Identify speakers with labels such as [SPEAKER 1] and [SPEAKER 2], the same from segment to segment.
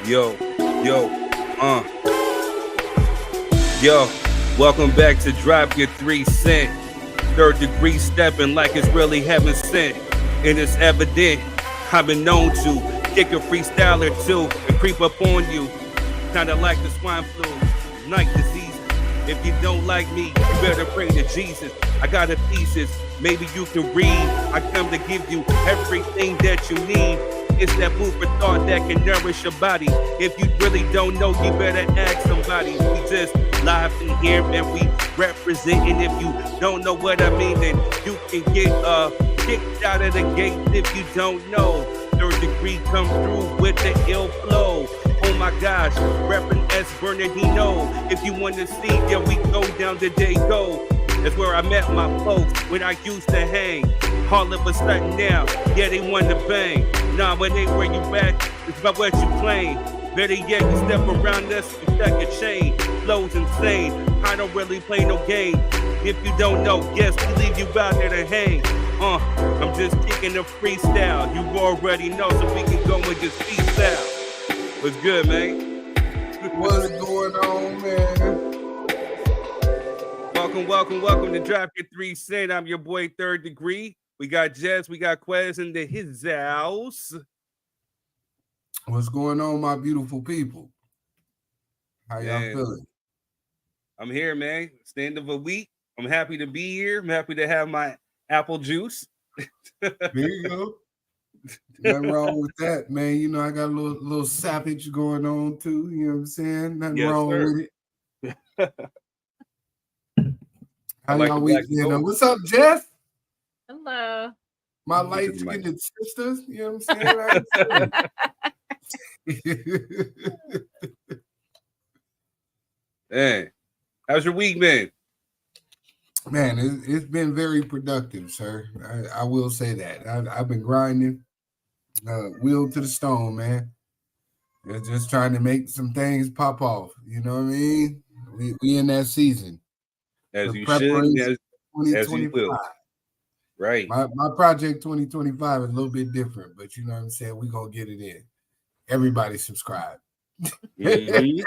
[SPEAKER 1] Yo, yo, yo, welcome back to Drop Your 3 Cent. Third degree stepping like it's really heaven sent. And it's evident I've been known to kick a freestyle or two and creep up on you. Kinda like the swine flu, night disease. If you don't like me, you better pray to Jesus. I got a thesis, maybe you can read. I come to give you everything that you need. It's that food for thought that can nourish your body. If you really don't know, you better ask somebody. We just live in here and we representing. If you don't know what I mean, then you can get kicked out of the gate if you don't know. Third degree come through with the ill flow. Oh my gosh, reppin' S. Bernardino. If you want to see, yeah, we go down to Dago. That's where I met my folks when I used to hang. All of a sudden now, yeah, they want to bang. Nah, when they bring you back, it's about what you claim. Better yet, you step around us and check your chain. Flow's insane, I don't really play no game. If you don't know, guess we leave you out there to hang. I'm just kicking a freestyle. You already know, so we can go and just freestyle. What's good, man?
[SPEAKER 2] What's going on, man?
[SPEAKER 1] Welcome to Drop Your 3 Cent. I'm your boy, Third Degree. We got Jess, we got Quez in his house.
[SPEAKER 2] What's going on, my beautiful people? How y'all feeling?
[SPEAKER 1] I'm here, man. It's the end of a week. I'm happy to be here. I'm happy to have my apple juice.
[SPEAKER 2] There you go. Nothing wrong with that, man. You know, I got a little sappage going on too. You know what I'm saying? Nothing wrong with it. How y'all weekend? What's up, Jeff?
[SPEAKER 3] Hello.
[SPEAKER 2] My light-skinned sisters. You know what I'm saying?
[SPEAKER 1] Hey, how's your week been?
[SPEAKER 2] Man, it's been very productive, sir. I will say that. I've been grinding, wheel to the stone, man. Just trying to make some things pop off. You know what I mean? We in that season.
[SPEAKER 1] As you should, as you will. Right.
[SPEAKER 2] My project 2025 is a little bit different, but you know what I'm saying? We're going to get it in. Everybody subscribe.
[SPEAKER 1] Mm-hmm.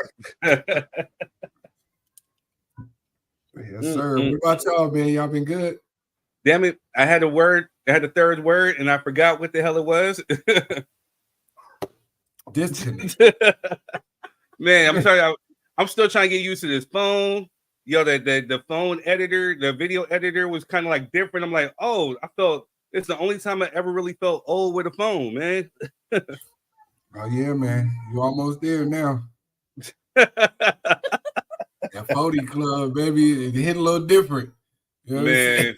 [SPEAKER 2] Yes, sir. What about y'all, man? Y'all been good?
[SPEAKER 1] Damn it. I had a third word, and I forgot what the hell it was.
[SPEAKER 2] Disconnect.
[SPEAKER 1] Man, I'm sorry. I'm still trying to get used to this phone. Yo, the phone editor, the video editor was kind of like different. I'm like, oh, I felt it's the only time I ever really felt old with a phone, man.
[SPEAKER 2] Oh, yeah, man. You almost there now. That 40 club, baby, it hit a little different. You know
[SPEAKER 1] man,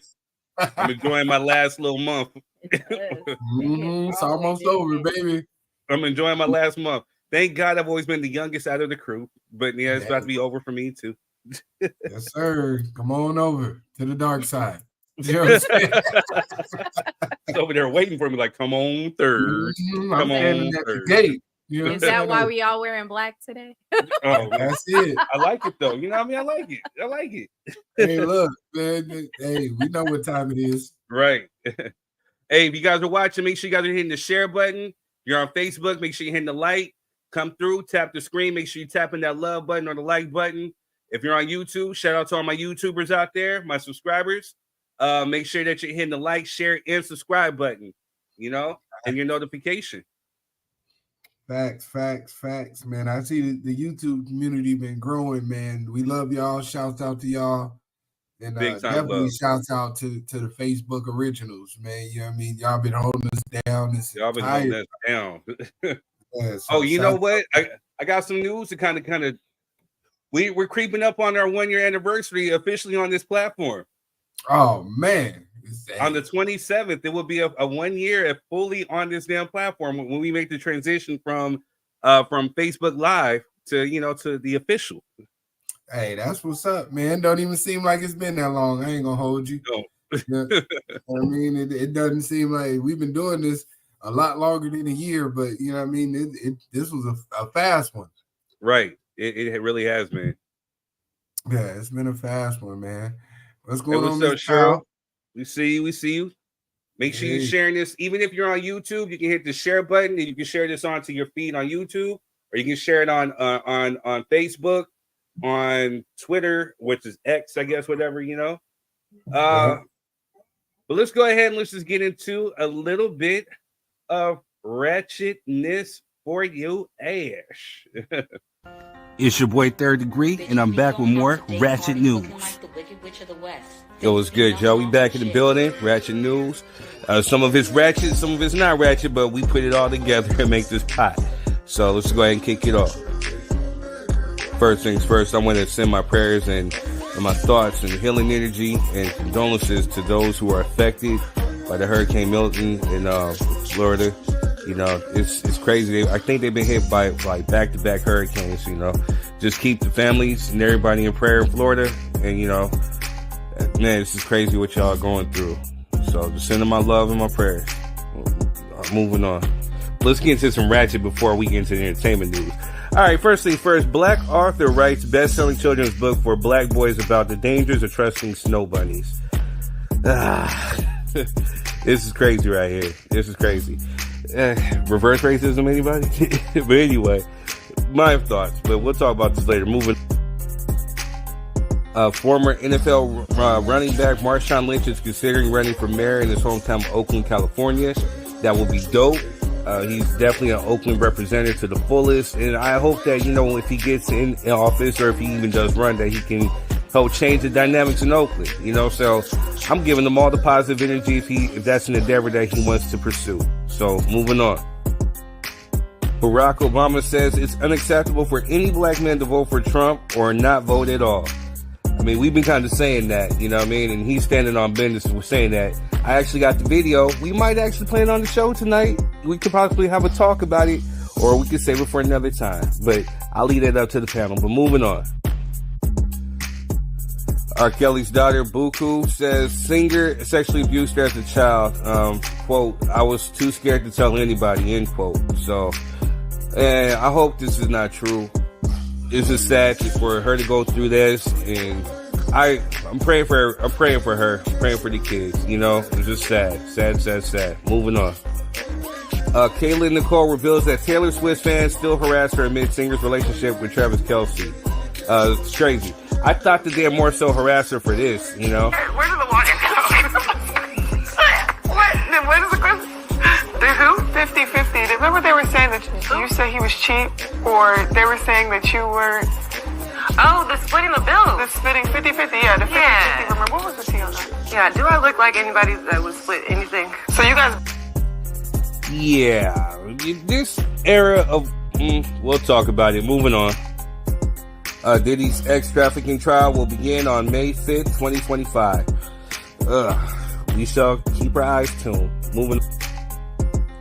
[SPEAKER 1] I'm enjoying my last little month.
[SPEAKER 2] It's almost over, baby.
[SPEAKER 1] I'm enjoying my last month. Thank God I've always been the youngest out of the crew. But yeah, it's about to be over for me too.
[SPEAKER 2] Yes, sir. Come on over to the dark side. You know what I'm saying?
[SPEAKER 1] He's over there waiting for me, like, come on, third. Come on, third.
[SPEAKER 2] Gate. You know
[SPEAKER 3] is that why we all wearing black today?
[SPEAKER 1] Oh,
[SPEAKER 2] that's it.
[SPEAKER 1] I like it though. You know what I mean? I like it.
[SPEAKER 2] Hey, look, man. Hey, we know what time it is.
[SPEAKER 1] Right. Hey, if you guys are watching, make sure you guys are hitting the share button. If you're on Facebook, make sure you're hitting the like. Come through, tap the screen. Make sure you're tapping that love button or the like button. If you're on YouTube, shout out to all my YouTubers out there, my subscribers. Make sure that you're hitting the like, share, and subscribe button, you know, and your notification.
[SPEAKER 2] Facts, man. I see the YouTube community been growing, man. We love y'all. Shouts out to y'all. And definitely love. Shouts out to the Facebook originals, man. You know what I mean? Y'all been holding us down.
[SPEAKER 1] Y'all been holding us down. Yeah, so you know what? I got some news to kind of we're creeping up on our 1-year anniversary officially on this platform.
[SPEAKER 2] Oh man.
[SPEAKER 1] On the 27th, it will be a 1 year fully on this damn platform when we make the transition from Facebook Live to the official.
[SPEAKER 2] Hey, that's what's up, man. Don't even seem like it's been that long. I ain't gonna hold you.
[SPEAKER 1] No.
[SPEAKER 2] I mean, it doesn't seem like we've been doing this a lot longer than a year, but you know what I mean? This was a fast one.
[SPEAKER 1] Right. It really has, man.
[SPEAKER 2] Yeah, it's been a fast one, man. What's going on,
[SPEAKER 1] Mr. Cheryl? We see you. Make sure you're sharing this. Even if you're on YouTube, you can hit the share button and you can share this onto your feed on YouTube. or you can share it on Facebook, on Twitter, which is X, I guess, whatever, you know. But let's go ahead and let's just get into a little bit of ratchetness for you, Ash. It's your boy Third Degree, and I'm back with more Ratchet News. Yo, what's good, Joe? We back in the building, Ratchet News. Some of it's ratchet, some of it's not ratchet, but we put it all together and make this pot. So let's go ahead and kick it off. First things first, I want to send my prayers and my thoughts and healing energy and condolences to those who are affected by the Hurricane Milton in Florida. You know, it's crazy. I think they've been hit by like back-to-back hurricanes, you know. Just keep the families and everybody in prayer in Florida. And, you know, man, this is crazy what y'all are going through. So just sending my love and my prayers. Moving on. Let's get into some ratchet before we get into the entertainment news. All right, first thing first, Black author writes best-selling children's book for Black boys about the dangers of trusting snow bunnies. This is crazy right here. This is crazy. Reverse racism, anybody? But anyway, my thoughts. But we'll talk about this later. Moving. Former NFL running back Marshawn Lynch is considering running for mayor in his hometown of Oakland, California. That will be dope. He's definitely an Oakland representative to the fullest, and I hope that, you know, if he gets in office or if he even does run, that he can help change the dynamics in Oakland, you know. So I'm giving him all the positive energy if that's an endeavor that he wants to pursue. So moving on. Barack Obama says it's unacceptable for any black man to vote for Trump or not vote at all. I mean, we've been kind of saying that, you know what I mean? And he's standing on business with saying that. I actually got the video. We might actually play it on the show tonight. We could possibly have a talk about it, or we could save it for another time. But I'll leave that up to the panel. But moving on. R. Kelly's daughter, Buku, says singer sexually abused her as a child. Quote, I was too scared to tell anybody, end quote. So, and I hope this is not true. It's just sad for her to go through this, and I'm praying for her. I'm praying for her. Praying for the kids. You know, it's just sad. Moving on. Kayla Nicole reveals that Taylor Swift fans still harass her amid singer's relationship with Travis Kelce. It's crazy. I thought that they'd more so harass her for this, you know.
[SPEAKER 4] Where did the water go? What is the question? The who? 50-50. Remember they were saying that you said he was cheap, or they were saying that you were...
[SPEAKER 5] Oh, the splitting the bill.
[SPEAKER 4] The splitting 50-50, yeah, the 50-50. Remember, what was the tea on that?
[SPEAKER 5] Yeah, do I look like anybody that would split anything?
[SPEAKER 4] So you guys...
[SPEAKER 1] Yeah, this era of... we'll talk about it. Moving on. Diddy's ex-trafficking trial will begin on May 5th, 2025. We shall keep our eyes tuned. Moving on.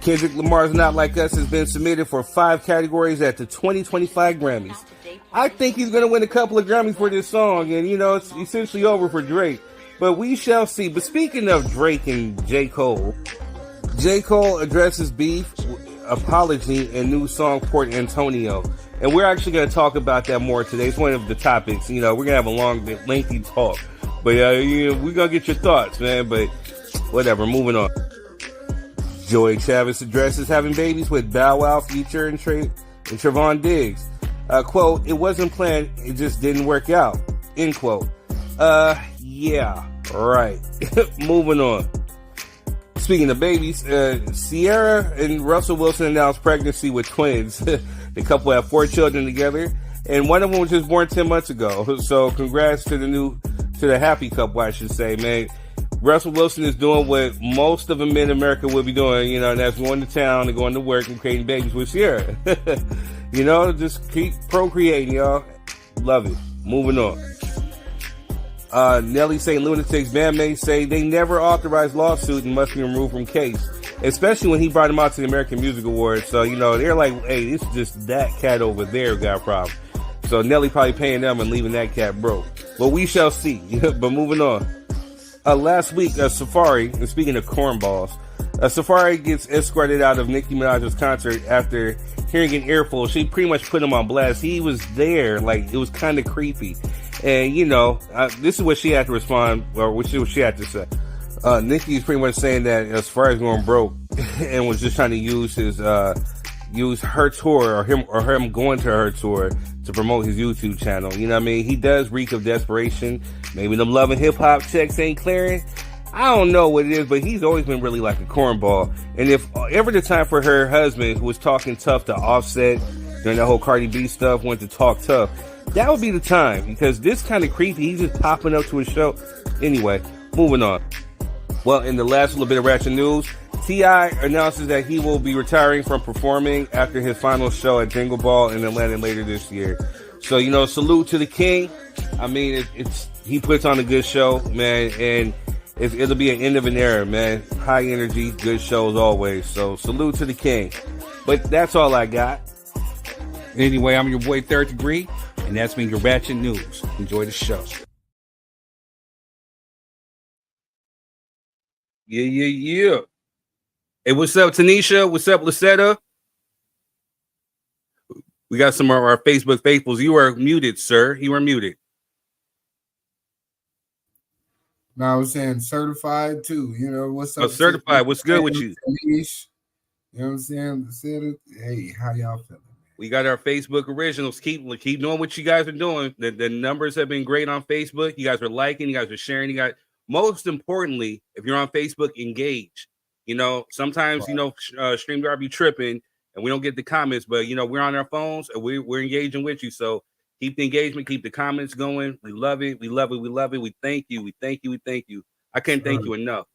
[SPEAKER 1] Kendrick Lamar's Not Like Us has been submitted for 5 categories at the 2025 Grammys. I think he's going to win a couple of Grammys for this song, and, you know, it's essentially over for Drake. But we shall see. But speaking of Drake and J. Cole addresses beef, apology, and new song Port Antonio. And we're actually going to talk about that more today. It's one of the topics. You know, we're going to have a long, lengthy talk. But we're going to get your thoughts, man. But whatever, moving on. Joey Chavis addresses having babies with Bow Wow, Future, and Trevon Diggs. Quote, it wasn't planned, it just didn't work out. End quote. Yeah, right. Moving on. Speaking of babies, Sierra and Russell Wilson announced pregnancy with twins. The couple have 4 children together, and one of them was just born 10 months ago. So congrats to the happy couple, I should say, man. Russell Wilson is doing what most of the men in America would be doing, you know, and that's going to town and going to work and creating babies with Sierra. You know, just keep procreating, y'all. Love it. Moving on. Nelly St. Lunatic's bandmates say they never authorized lawsuit and must be removed from case, especially when he brought them out to the American Music Awards. So, you know, they're like, hey, it's just that cat over there got a problem. So Nelly probably paying them and leaving that cat broke. But we shall see. But moving on. Last week, Safari, and speaking of cornballs, Safari gets escorted out of Nicki Minaj's concert after hearing an earful. She pretty much put him on blast. He was there, like, it was kind of creepy. And, you know, this is what she had to respond, or what she had to say. Nicki is pretty much saying that Safari's going broke and was just trying to use his use her tour or him going to her tour to promote his YouTube channel. You know what I mean? He does reek of desperation. Maybe them Love and Hip Hop checks ain't clearing. I don't know what it is, but he's always been really like a cornball. And if ever the time for her husband, who was talking tough to Offset during that whole Cardi B stuff, went to talk tough, that would be the time, because this kind of creepy. He's just popping up to a show. Anyway, moving on. Well, in the last little bit of ratchet news, T.I. announces that he will be retiring from performing after his final show at Jingle Ball in Atlanta later this year. So, you know, salute to the king. I mean, he puts on a good show, man, and it'll be an end of an era, man. High energy, good shows always. So salute to the king. But that's all I got.
[SPEAKER 6] Anyway, I'm your boy Third Degree, and that's been your Ratchet News. Enjoy the show.
[SPEAKER 1] Yeah. Hey, what's up, Tanisha? What's up, Lucetta? We got some of our Facebook faithfuls. You are muted, sir. You are muted.
[SPEAKER 2] Now I was saying certified too. You know what's up?
[SPEAKER 1] Certified. What's good with you?
[SPEAKER 2] You know what I'm saying? Hey, how y'all feeling?
[SPEAKER 1] We got our Facebook originals. Keep doing what you guys are doing. The numbers have been great on Facebook. You guys are liking. You guys are sharing. Most importantly, if you're on Facebook, engage. You know, sometimes right. You know, StreamYard be tripping and we don't get the comments, but you know, we're on our phones and we're engaging with you. So keep the engagement, keep the comments going. We love it. We love it. We love it. We thank you. We thank you. We thank you. I can't thank you enough.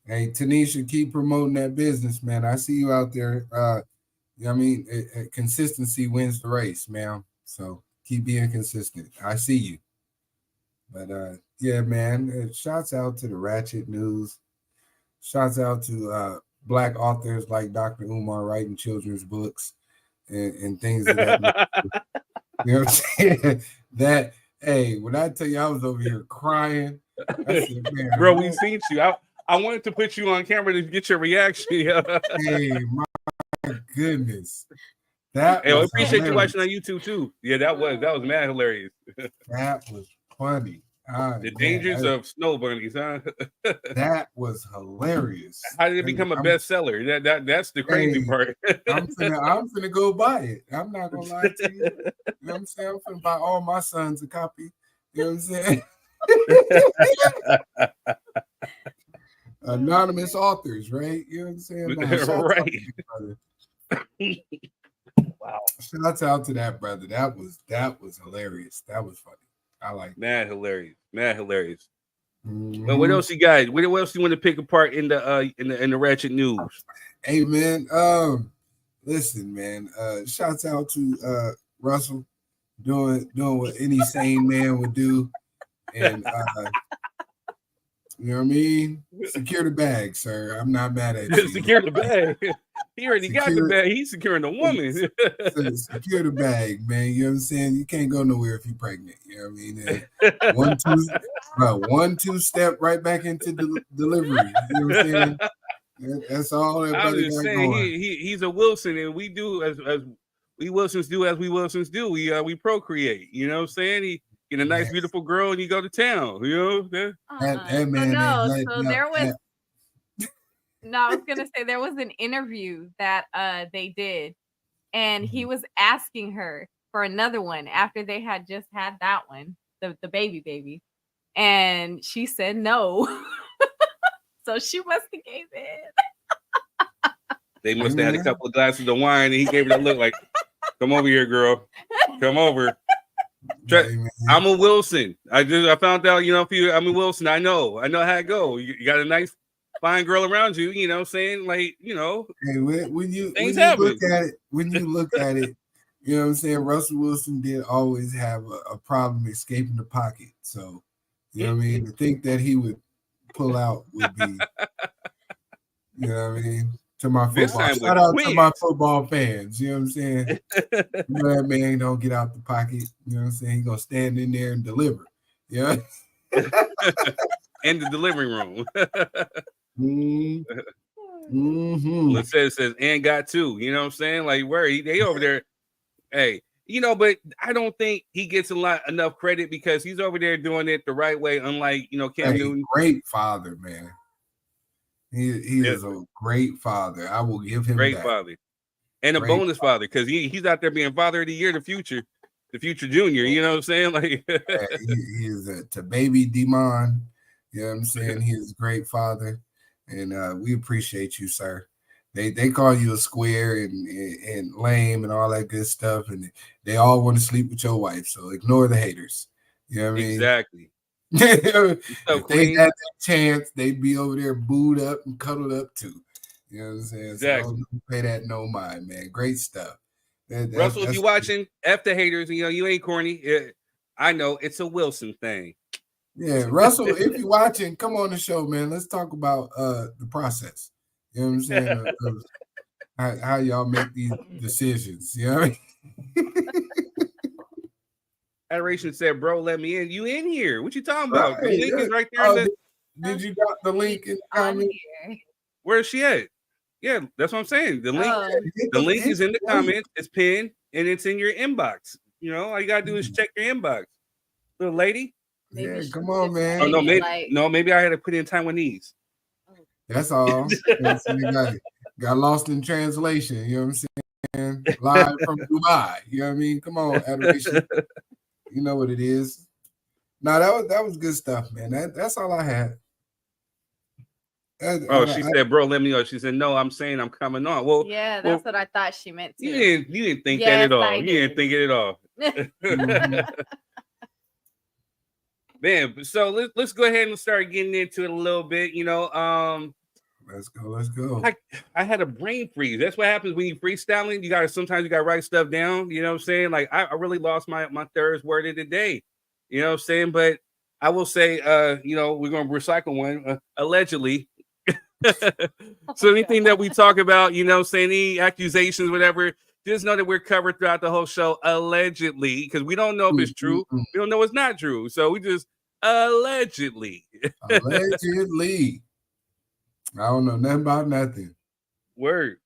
[SPEAKER 2] Hey, Tanisha, keep promoting that business, man. I see you out there. I mean, consistency wins the race, man. So keep being consistent. I see you. But yeah, man, shouts out to the Ratchet News. Shouts out to Black authors like Dr. Umar writing children's books and things of that nature. You know what I'm saying? That, hey, when I tell you I was over here crying, I said, man,
[SPEAKER 1] bro, we seen you. I wanted to put you on camera to get your reaction.
[SPEAKER 2] Hey, my goodness. That
[SPEAKER 1] hey, I appreciate
[SPEAKER 2] hilarious.
[SPEAKER 1] You watching on YouTube too. Yeah, that was mad hilarious.
[SPEAKER 2] That was funny.
[SPEAKER 1] The dangers of snow bunnies, huh?
[SPEAKER 2] That was hilarious.
[SPEAKER 1] How did it become a bestseller? That's the crazy part.
[SPEAKER 2] I'm finna go buy it. I'm not gonna lie to you. You know what I'm saying? I'm finna buy all my sons a copy. You know what I'm saying? Anonymous authors, right? You know what I'm saying?
[SPEAKER 1] Right.
[SPEAKER 2] Wow. Shouts out to that brother. That was hilarious. That was funny. I like
[SPEAKER 1] mad hilarious.
[SPEAKER 2] Mm-hmm.
[SPEAKER 1] Well, what else you got? What else you want to pick apart in the Ratchet News?
[SPEAKER 2] Hey man, listen, man. Shouts out to Russell doing what any sane man would do. And you know what I mean? Secure the bag, sir. I'm not mad at you.
[SPEAKER 1] Secure the bag. He already got the bag. He's securing the woman.
[SPEAKER 2] Secure the bag, man. You know what I'm saying? You can't go nowhere if you're pregnant. You know what I mean? 1-2 step right back into delivery. You know what I'm saying? That's all that
[SPEAKER 1] I was just saying he's a Wilson, and we do as we Wilsons do as we Wilsons do. We procreate. You know what I'm saying? He get a nice, beautiful girl, and you go to town. You know?
[SPEAKER 3] No, I was gonna say there was an interview that they did, and he was asking her for another one after they had just had that one, the baby, and she said no. So she must have gave in.
[SPEAKER 1] They must have had a couple of glasses of wine, and he gave her that look like, "Come over here, girl. Come over." I'm a Wilson. I found out, you know, I'm a Wilson. I know how it go. You got a nice, fine girl around you. You know what I'm saying? Like, you know.
[SPEAKER 2] Hey, when you look at it, you know what I'm saying? Russell Wilson did always have a problem escaping the pocket. So, you know what I mean? To think that he would pull out would be, you know what I mean? To my football, shout out to my football fans. You know what I'm saying? You know that man don't get out the pocket. You know what I'm saying? He gonna stand in there and deliver. Yeah.
[SPEAKER 1] In the delivery room.
[SPEAKER 2] Mm-hmm.
[SPEAKER 1] Let's says and got two. You know what I'm saying? Like where they over there. Hey, you know, but I don't think he gets enough credit because he's over there doing it the right way. Unlike, you know, Cam Newton.
[SPEAKER 2] Great father, man. He is a great father. I will give him
[SPEAKER 1] great
[SPEAKER 2] that.
[SPEAKER 1] father. And a
[SPEAKER 2] Great
[SPEAKER 1] bonus father, because he's out there being father of the year, the future junior. You know what I'm saying? Like
[SPEAKER 2] he is to baby Demon. You know what I'm saying? He is a great father, and we appreciate you, sir. They call you a square and lame and all that good stuff, and they all want to sleep with your wife. So ignore the haters. You know what I mean?
[SPEAKER 1] exactly.
[SPEAKER 2] If they had that chance, they'd be over there booed up and cuddled up too. You know what I'm saying?
[SPEAKER 1] Exactly.
[SPEAKER 2] So don't pay that no mind, man. Great stuff.
[SPEAKER 1] Russell, if you watching, F the haters, you ain't corny. I know it's a Wilson thing.
[SPEAKER 2] Yeah, Russell, if you're watching, come on the show, man. Let's talk about the process. You know what I'm saying? How y'all make these decisions. You know what I mean?
[SPEAKER 1] Adoration said, bro, let me in. You in here. What you talking about? The link is right there.
[SPEAKER 2] Did you drop the link in the comment?
[SPEAKER 1] Where is she at? Yeah, that's what I'm saying. The link is in the comments. It's pinned and it's in your inbox. You know, all you gotta do is check your inbox. Little lady.
[SPEAKER 2] Yeah, come on, man.
[SPEAKER 1] Oh maybe I had to put in Taiwanese.
[SPEAKER 2] That's all. Got lost in translation. You know what I'm saying? Live from Dubai. You know what I mean? Come on, Adoration. You know what it is. No, that was good stuff, man. That's all I had.
[SPEAKER 1] She said, bro, let me know. She said, no, I'm saying I'm coming on. Well,
[SPEAKER 3] yeah, that's what I thought she meant to.
[SPEAKER 1] You didn't think that at all. You didn't think it at all. Man, so let's go ahead and start getting into it a little bit.
[SPEAKER 2] Let's go.
[SPEAKER 1] I had a brain freeze. That's what happens when you freestyling. Sometimes you gotta write stuff down. You know what I'm saying? Like I really lost my third word of the day. You know what I'm saying? But I will say, we're gonna recycle one allegedly. So anything that we talk about, any accusations, whatever, just know that we're covered throughout the whole show allegedly, because we don't know if it's true. We don't know it's not true. So we just allegedly.
[SPEAKER 2] Allegedly. I don't know nothing about nothing.
[SPEAKER 1] Word.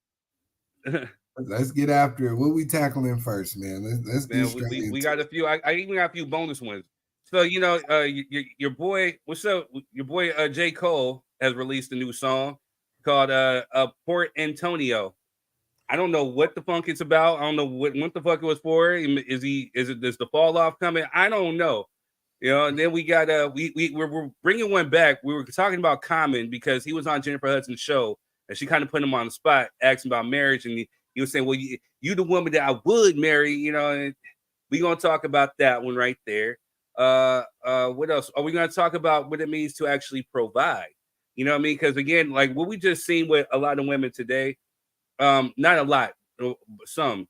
[SPEAKER 2] Let's get after it. What we tackling first, man? Let's get straight into
[SPEAKER 1] we got a few. I even got a few bonus ones. So your boy, what's up? Your boy J. Cole has released a new song called Port Antonio. I don't know what the funk it's about. I don't know what the fuck it was for. Is the fall off coming? I don't know. And then we got we're bringing one back. We were talking about Common because he was on Jennifer Hudson's show and she kind of put him on the spot, asking about marriage, and he was saying, well, you the woman that I would marry, and we're gonna talk about that one right there. What else? Are we gonna talk about what it means to actually provide? You know what I mean? Because again, like what we just seen with a lot of women today, not a lot, some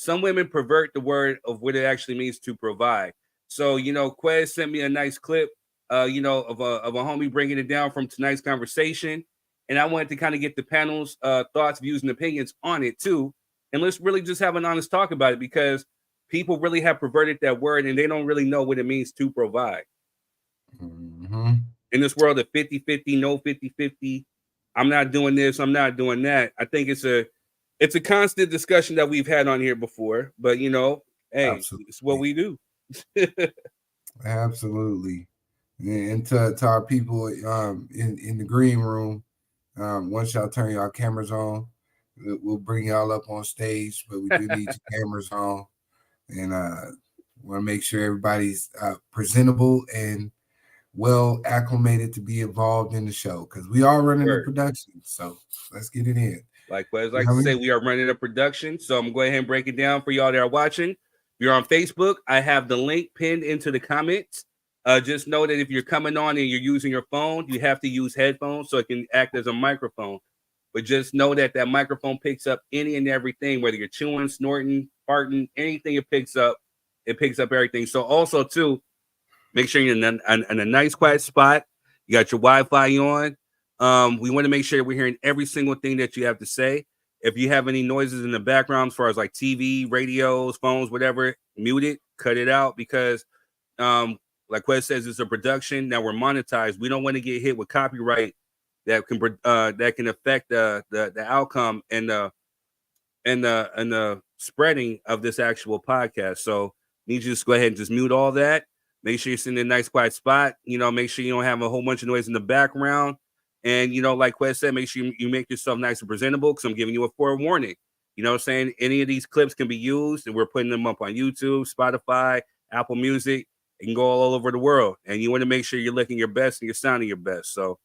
[SPEAKER 1] women pervert the word of what it actually means to provide. So, Quez sent me a nice clip, of a homie breaking it down from tonight's conversation. And I wanted to kind of get the panel's thoughts, views, and opinions on it too. And let's really just have an honest talk about it, because people really have perverted that word and they don't really know what it means to provide.
[SPEAKER 2] Mm-hmm.
[SPEAKER 1] In this world of 50-50, no 50-50, I'm not doing this, I'm not doing that. I think it's a constant discussion that we've had on here before, but hey, Absolutely. It's what we do.
[SPEAKER 2] Absolutely. And to our people in the green room, once y'all turn y'all cameras on, we'll bring y'all up on stage, but we do need your cameras on, and want to make sure everybody's presentable and well acclimated to be involved in the show, because we are running a production, so let's get it in.
[SPEAKER 1] Likewise, like to say, we are running a production, so I'm going to go ahead and break it down for y'all that are watching. If you're on Facebook, I have the link pinned into the comments. Just know that if you're coming on and you're using your phone, you have to use headphones so it can act as a microphone. But just know that microphone picks up any and everything, whether you're chewing, snorting, farting, anything it picks up everything. So also, too, make sure you're in a nice, quiet spot. You got your Wi-Fi on. We want to make sure we're hearing every single thing that you have to say. If you have any noises in the background, as far as like TV, radios, phones, whatever, mute it, cut it out, because like Quez says, it's a production. Now we're monetized. We don't want to get hit with copyright that can affect the outcome and the spreading of this actual podcast. So need you to just go ahead and just mute all that. Make sure you're sitting in a nice quiet spot. Make sure you don't have a whole bunch of noise in the background. And, like Quez said, make sure you make yourself nice and presentable, because I'm giving you a forewarning. You know what I'm saying? Any of these clips can be used, and we're putting them up on YouTube, Spotify, Apple Music. It can go all over the world. And you want to make sure you're looking your best and you're sounding your best. So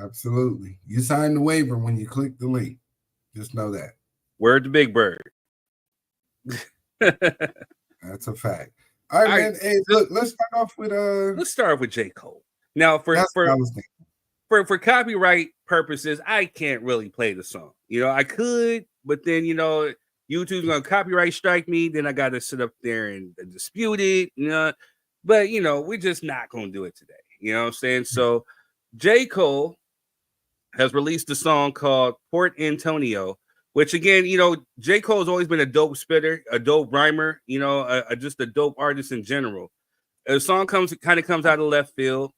[SPEAKER 2] absolutely. You sign the waiver when you click the link. Just know that.
[SPEAKER 1] Word to Big Bird.
[SPEAKER 2] That's a fact. All right, man. Hey, look, let's start off with
[SPEAKER 1] J. Cole. Now, for copyright purposes, I can't really play the song. You know, I could, but then, you know, YouTube's gonna copyright strike me. Then I got to sit up there and dispute it. You know, but you know, we're just not gonna do it today. You know what I'm saying? So, J. Cole has released a song called Port Antonio, which again, you know, J. Cole's always been a dope spitter, a dope rhymer. You know, just a dope artist in general. The song comes out of left field.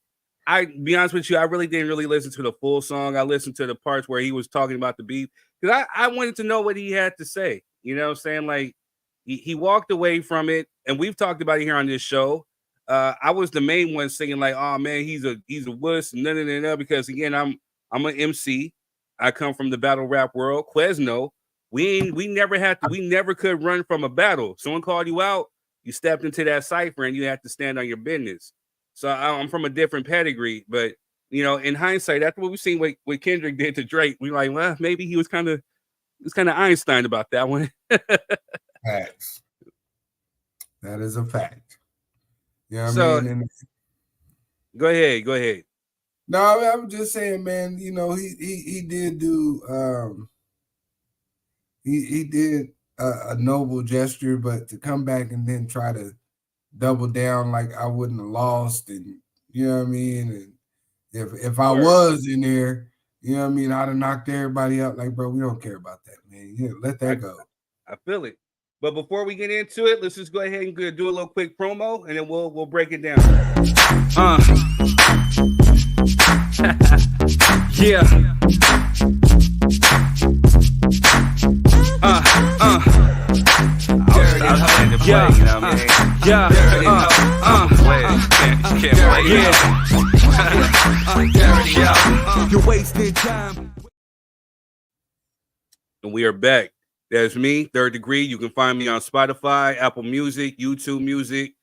[SPEAKER 1] I be honest with you, I really didn't listen to the full song. I listened to the parts where he was talking about the beef because I wanted to know what he had to say. You know what I'm saying? Like he walked away from it, and we've talked about it here on this show. I was the main one singing like, "Oh man, he's a wuss," no, because again, I'm an MC. I come from the battle rap world. Quesno, we never could run from a battle. Someone called you out, you stepped into that cipher, and you have to stand on your business. So I'm from a different pedigree, but you know, in hindsight, after what we've seen what Kendrick did to Drake, we're like, well, maybe he was kind of Einstein about that one.
[SPEAKER 2] Facts. That is a fact. Yeah, you know I mean?
[SPEAKER 1] Go ahead.
[SPEAKER 2] No, I'm just saying, man. You know, he did do he did a noble gesture, but to come back and then try to double down like I wouldn't have lost, and you know what I mean. And if I was in there, you know what I mean, I'd have knocked everybody out. Like, bro, we don't care about that, man. Yeah, let that go.
[SPEAKER 1] I feel it. But before we get into it, let's just go ahead and do a little quick promo, and then we'll break it down. Yeah. You're wasting time. And we are back. That's me, Third Degree. You can find me on Spotify, Apple Music, YouTube Music,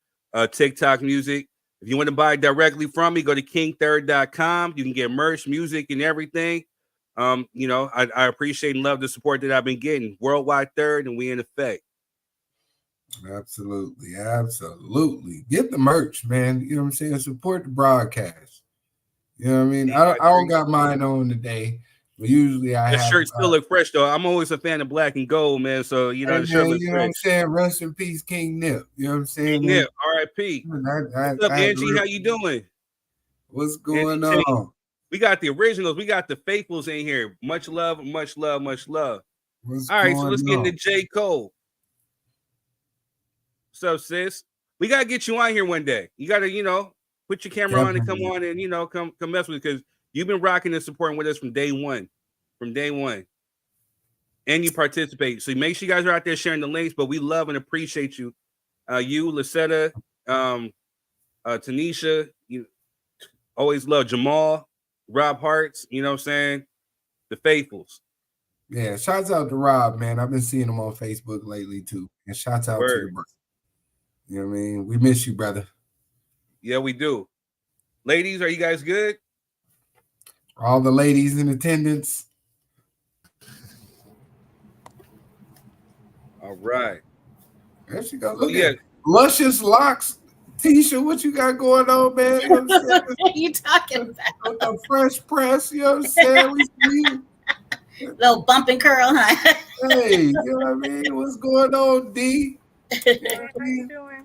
[SPEAKER 1] TikTok Music. If you want to buy directly from me, go to kingthird.com. You can get merch, music, and everything. You know, I appreciate and love the support that I've been getting. Worldwide Third, and we in effect.
[SPEAKER 2] Absolutely. Get the merch, man. You know what I'm saying? Support the broadcast. You know what I mean? I don't got mine on today, but usually I have. The
[SPEAKER 1] shirt still look fresh, though. I'm always a fan of black and gold, man. So, you know, the shirt looks fresh.
[SPEAKER 2] You know what I'm saying? Rest in peace, King Nip. You know what I'm saying?
[SPEAKER 1] King Nip, R.I.P. What's up, Angie? How you doing?
[SPEAKER 2] What's going on?
[SPEAKER 1] We got the originals. We got the faithfuls in here. Much love, much love, much love. All right, so let's get into J. Cole. What's up, sis? We got to get you on here one day. You got to, you know, put your camera on and come on and, you know, come mess with it because you've been rocking and supporting with us from day one. And you participate. So make sure you guys are out there sharing the links, but we love and appreciate you. You, Lucetta, Tanisha, you always love Jamal, Rob Hartz, you know what I'm saying? The faithfuls.
[SPEAKER 2] Yeah, shouts out to Rob, man. I've been seeing him on Facebook lately too. And shouts out to the brother. You know what I mean? We miss you, brother.
[SPEAKER 1] Yeah, we do. Ladies, are you guys good?
[SPEAKER 2] All the ladies in attendance.
[SPEAKER 1] All right.
[SPEAKER 2] There she goes. Look at Luscious Locks. Tisha, what you got going on, man? You know what I'm saying?
[SPEAKER 7] What are you talking about?
[SPEAKER 2] The fresh press, you know what I'm saying?
[SPEAKER 7] Little bump and curl, huh?
[SPEAKER 2] Hey, you know what I mean? What's going on, D?
[SPEAKER 3] How you doing?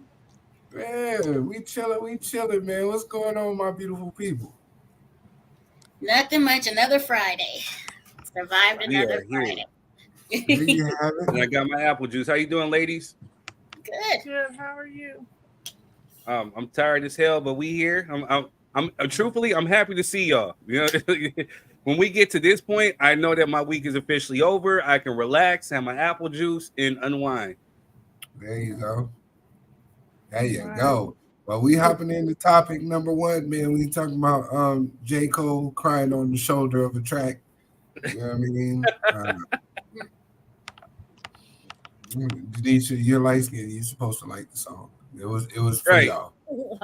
[SPEAKER 2] Man, we chilling, man. What's going on, my beautiful people?
[SPEAKER 7] Nothing much. Another Friday. Survived another Friday.
[SPEAKER 1] And I got my apple juice. How you doing, ladies?
[SPEAKER 7] Good.
[SPEAKER 3] How are you?
[SPEAKER 1] I'm tired as hell, but we here. I'm truthfully, I'm happy to see y'all. You know, when we get to this point, I know that my week is officially over. I can relax, have my apple juice, and unwind.
[SPEAKER 2] There you go. Well, we hopping into topic number one, man. We talking about J. Cole crying on the shoulder of a track. You know what I mean? Denisha, you're light skinned. You're supposed to like the song. It was for
[SPEAKER 1] Right.
[SPEAKER 2] y'all.
[SPEAKER 3] Wow.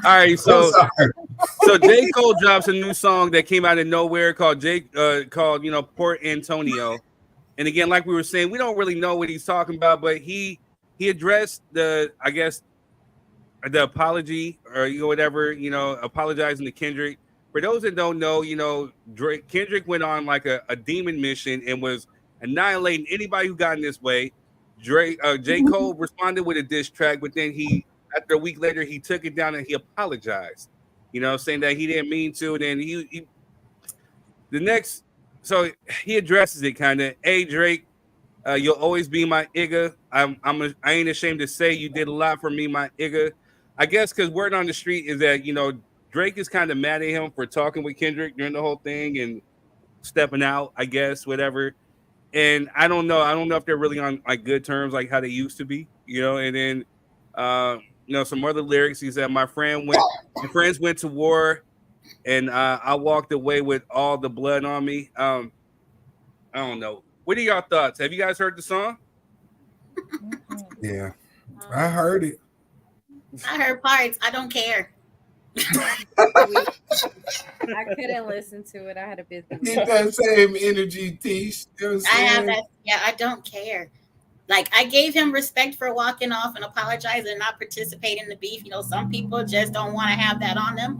[SPEAKER 1] All right,
[SPEAKER 2] I'm
[SPEAKER 1] so
[SPEAKER 2] sorry.
[SPEAKER 1] J. Cole drops a new song that came out of nowhere called Port Antonio. And again, like we were saying, we don't really know what he's talking about, but he addressed the apology or whatever, apologizing to Kendrick. For those that don't know, Kendrick went on like a demon mission and was annihilating anybody who got in this way. J. Cole responded with a diss track, but then after a week later, he took it down and he apologized, saying that he didn't mean to. Then so he addresses it kind of. Hey, Drake, you'll always be my Igga. I ain't ashamed to say you did a lot for me, my Igga. I guess because word on the street is that, Drake is kind of mad at him for talking with Kendrick during the whole thing and stepping out, I guess, whatever. And I don't know. I don't know if they're really on like good terms, like how they used to be, and then, some other lyrics. He said, my friends went to war and I walked away with all the blood on me. I don't know. What are y'all thoughts? Have you guys heard the song?
[SPEAKER 2] Yeah, I heard it.
[SPEAKER 7] I heard parts. I don't care.
[SPEAKER 3] I couldn't listen to it. I had a busy week.
[SPEAKER 2] Keep that same energy, Tish. You know what I'm
[SPEAKER 7] I have
[SPEAKER 2] saying?
[SPEAKER 7] that. Yeah, I don't care. Like, I gave him respect for walking off and apologizing and not participating in the beef. Some people just don't want to have that on them.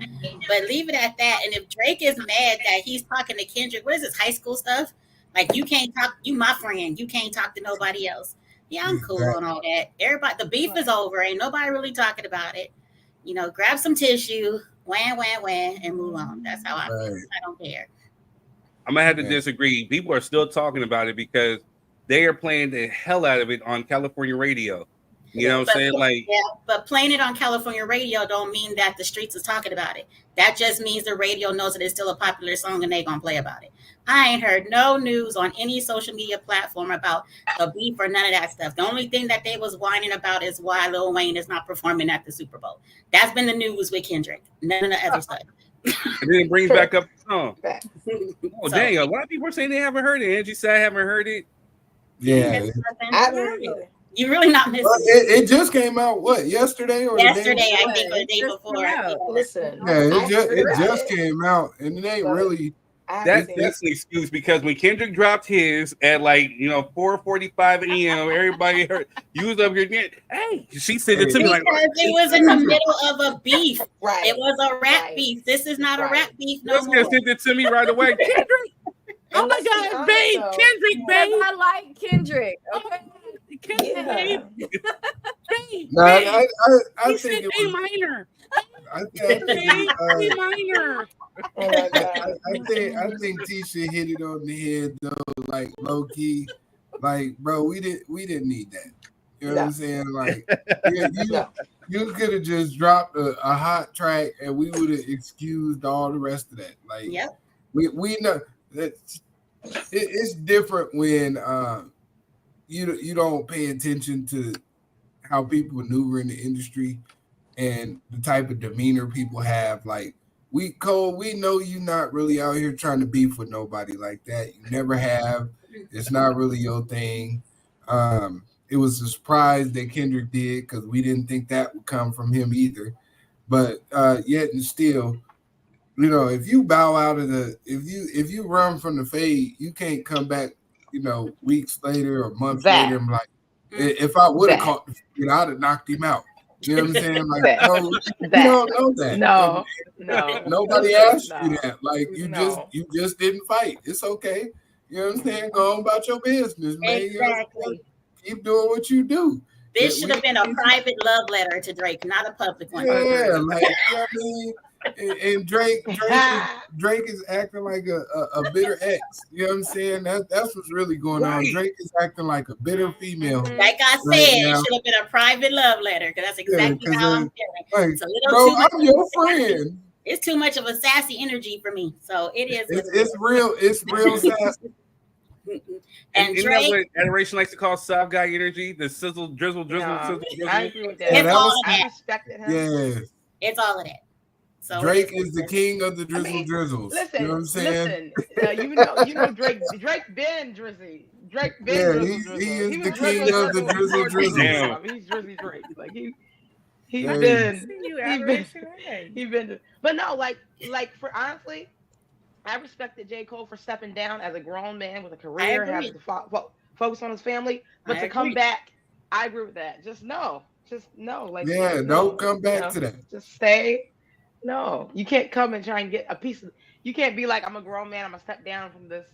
[SPEAKER 7] But leave it at that. And if Drake is mad that he's talking to Kendrick, what is this, high school stuff? Like, you can't talk, you my friend. You can't talk to nobody else. Yeah, I'm cool on all that. Everybody, the beef is over. Ain't nobody really talking about it. Grab some tissue, wham, and move on. That's how I feel. I don't care.
[SPEAKER 1] I'm going to have to disagree. People are still talking about it because they are playing the hell out of it on California radio. You know what I'm saying? Like,
[SPEAKER 7] yeah, but playing it on California radio don't mean that the streets is talking about it. That just means the radio knows that it's still a popular song and they gonna play about it. I ain't heard no news on any social media platform about the beef or none of that stuff. The only thing that they was whining about is why Lil Wayne is not performing at the Super Bowl. That's been the news with Kendrick. None of the other stuff.
[SPEAKER 1] And then it brings back up the song. Oh, dang. A lot of people are saying they haven't heard it. Angie said I haven't heard it.
[SPEAKER 2] Yeah.
[SPEAKER 7] You're really not missing.
[SPEAKER 2] It just came out, what, yesterday? Or
[SPEAKER 7] yesterday, I think, or the day before.
[SPEAKER 5] Listen.
[SPEAKER 2] Yeah, it just came out, and it ain't really.
[SPEAKER 1] That's an excuse because when Kendrick dropped his at 4:45 a.m., everybody heard you was up here. Hey, she said it to me like
[SPEAKER 7] it was in the middle of a beef.
[SPEAKER 5] Right.
[SPEAKER 7] It was a rap beef. This is not a rap beef no
[SPEAKER 1] Let's
[SPEAKER 7] more.
[SPEAKER 1] send it to me right away. Kendrick. Oh my God, babe, Kendrick, babe.
[SPEAKER 3] I like Kendrick. Okay.
[SPEAKER 1] Kendrick, babe.
[SPEAKER 2] No, I
[SPEAKER 1] He
[SPEAKER 2] think
[SPEAKER 1] said
[SPEAKER 2] it
[SPEAKER 1] A
[SPEAKER 2] was.
[SPEAKER 1] minor.
[SPEAKER 2] I think
[SPEAKER 1] A minor.
[SPEAKER 2] I think Tisha hit it on the head though, like low key, like bro, we didn't need that. You know what I'm saying? Like, you could have just dropped a hot track and we would have excused all the rest of that. Like, we know that it's different when you don't pay attention to how people maneuver in the industry and the type of demeanor people have. Like, Cole, we know you're not really out here trying to beef with nobody like that. You never have. It's not really your thing. It was a surprise that Kendrick did because we didn't think that would come from him either. But yet and still, if you bow out of if you run from the fade, you can't come back, weeks later or months later and be like, if I would have caught the fade, I'd have knocked him out. You know what I'm saying? Like, no, you don't know that.
[SPEAKER 5] No.
[SPEAKER 2] Nobody asked you that. Like, you just didn't fight. It's okay. You know what I'm saying? Go on about your business, man.
[SPEAKER 7] Exactly.
[SPEAKER 2] Keep doing what you do.
[SPEAKER 7] This should have been a private love letter to Drake, not a public one.
[SPEAKER 2] Yeah, like, you know what I mean? And Drake is acting like a bitter ex. You know what I'm saying? That's what's really going on. Drake is acting like a bitter female.
[SPEAKER 7] Like I said, it should have been a private love letter because that's exactly how I'm feeling.
[SPEAKER 2] Like,
[SPEAKER 7] it's a little too much.
[SPEAKER 2] I'm your friend.
[SPEAKER 7] It's too much of a sassy energy for me. So it is.
[SPEAKER 2] It's real sassy.
[SPEAKER 7] And
[SPEAKER 1] isn't
[SPEAKER 7] Drake,
[SPEAKER 1] that what Adoration likes to call soft guy energy? The sizzle, drizzle, sizzle.
[SPEAKER 5] I agree with that.
[SPEAKER 7] It's all of
[SPEAKER 5] I
[SPEAKER 7] that.
[SPEAKER 5] respected him.
[SPEAKER 2] Yeah.
[SPEAKER 7] It's all of that. So
[SPEAKER 2] Drake is the king of the drizzles.
[SPEAKER 8] Listen,
[SPEAKER 2] You know what I'm saying?
[SPEAKER 8] you know, Drake been Drizzy. Drake been
[SPEAKER 2] Yeah,
[SPEAKER 8] drizzle.
[SPEAKER 2] he is
[SPEAKER 8] He
[SPEAKER 2] the
[SPEAKER 8] was
[SPEAKER 2] king
[SPEAKER 8] drizzle
[SPEAKER 2] of the
[SPEAKER 8] before
[SPEAKER 2] drizzles.
[SPEAKER 1] Damn.
[SPEAKER 8] He's Drizzy Drake. Like he's
[SPEAKER 2] Hey.
[SPEAKER 8] been
[SPEAKER 3] You
[SPEAKER 8] he been. But no, like for honestly, I respected J. Cole for stepping down as a grown man with a career, having to focus on his family. But to come back, I agree with that. Just no. Like,
[SPEAKER 2] Yeah,
[SPEAKER 8] no,
[SPEAKER 2] don't come back to that.
[SPEAKER 8] Just stay. No, you can't come and try and get a piece of. You can't be like, I'm a grown man, I'm gonna step down from this,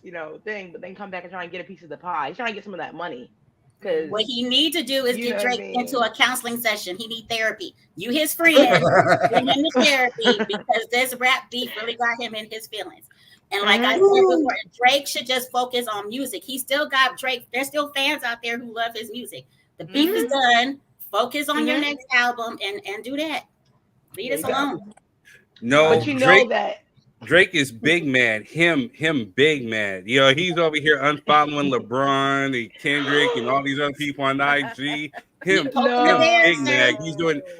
[SPEAKER 8] thing, but then come back and try and get a piece of the pie. He's trying to get some of that money. Because
[SPEAKER 7] what he need to do is
[SPEAKER 8] you
[SPEAKER 7] get
[SPEAKER 8] know what I
[SPEAKER 7] Drake
[SPEAKER 8] mean?
[SPEAKER 7] into a counseling session. He need therapy. You his friend, bring him to therapy because this rap beef really got him in his feelings. And like I said before, Drake should just focus on music. He still got Drake. There's still fans out there who love his music. The beef is done. Focus on your next album and do that. Leave us alone.
[SPEAKER 1] No,
[SPEAKER 8] But you know that
[SPEAKER 1] Drake is big mad. Him big mad. He's over here unfollowing LeBron and Kendrick and all these other people on IG. Him big mad.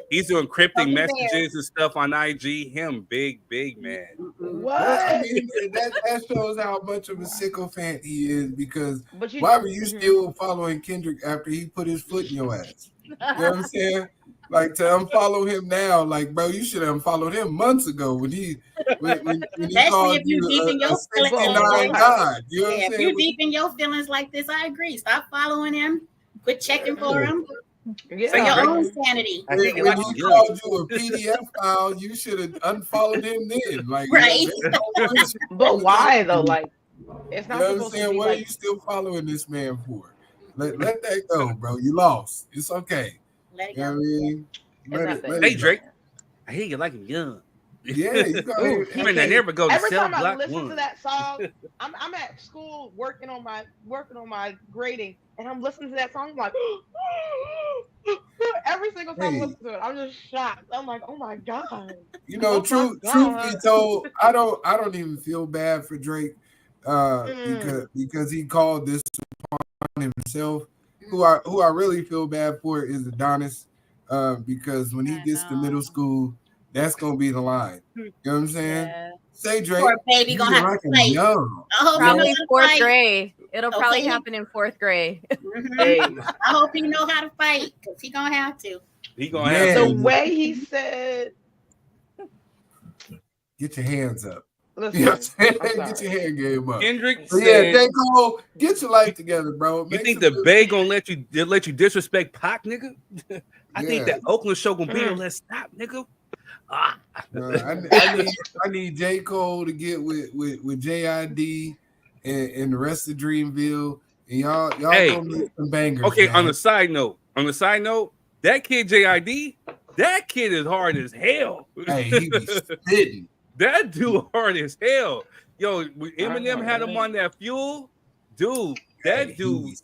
[SPEAKER 1] He's doing cryptic messages and stuff on IG. Him big mad.
[SPEAKER 8] What?
[SPEAKER 2] I mean, that shows how much of a sycophant he is. Because why were you still following Kendrick after he put his foot in your ass? You know what I'm saying? Like, to unfollow him now, like, bro, you should have unfollowed him months ago when he called you a 69 God. You know what I'm saying?
[SPEAKER 7] If you deep in your feelings like this, I agree. Stop following him. Quit checking for him. For your own sanity.
[SPEAKER 2] When he called you a PDF file, you should have unfollowed him then. Like,
[SPEAKER 7] right.
[SPEAKER 8] But why though? Like, it's not.
[SPEAKER 2] You know what I'm saying? What are you still following this man for? Let that go, bro. You lost. It's okay.
[SPEAKER 7] Let it
[SPEAKER 2] go. You know what I mean?
[SPEAKER 1] Hey, Drake. I hear you like him young.
[SPEAKER 2] Yeah, you got
[SPEAKER 1] I never go to
[SPEAKER 8] every
[SPEAKER 1] Cell
[SPEAKER 8] time
[SPEAKER 1] Block
[SPEAKER 8] I listen
[SPEAKER 1] 1.
[SPEAKER 8] to that song, I'm at school working on my grading, and I'm listening to that song. I'm like, every single time I listen to it, I'm just shocked. I'm like, oh my god.
[SPEAKER 2] You know, truth be told, I don't even feel bad for Drake because he called this upon himself. Who I really feel bad for is Adonis, because when he gets to middle school, that's gonna be the line. You know what I'm saying? Yeah. Say Drake,
[SPEAKER 7] poor baby gonna have to play.
[SPEAKER 3] Probably fourth grade. It'll probably happen in fourth grade.
[SPEAKER 7] Hey. I hope he know how to fight because he gonna have to.
[SPEAKER 1] He gonna have to.
[SPEAKER 8] The way he said,
[SPEAKER 2] "Get your hands up."
[SPEAKER 8] Listen,
[SPEAKER 2] you know get your hand game up.
[SPEAKER 1] Kendrick
[SPEAKER 2] said, J. Cole, get your life together, bro.
[SPEAKER 1] You think the Bay gonna let you disrespect Pac, nigga? I think that Oakland show gonna be let's stop, nigga.
[SPEAKER 2] I need J. Cole to get with JID and the rest of Dreamville, and y'all gonna make some bangers.
[SPEAKER 1] Okay,
[SPEAKER 2] man.
[SPEAKER 1] on the side note, that kid JID, that kid is hard as hell.
[SPEAKER 2] Hey, he be spitting.
[SPEAKER 1] That dude hard as hell. Yo, Eminem had him on that Fuel, dude. That dude,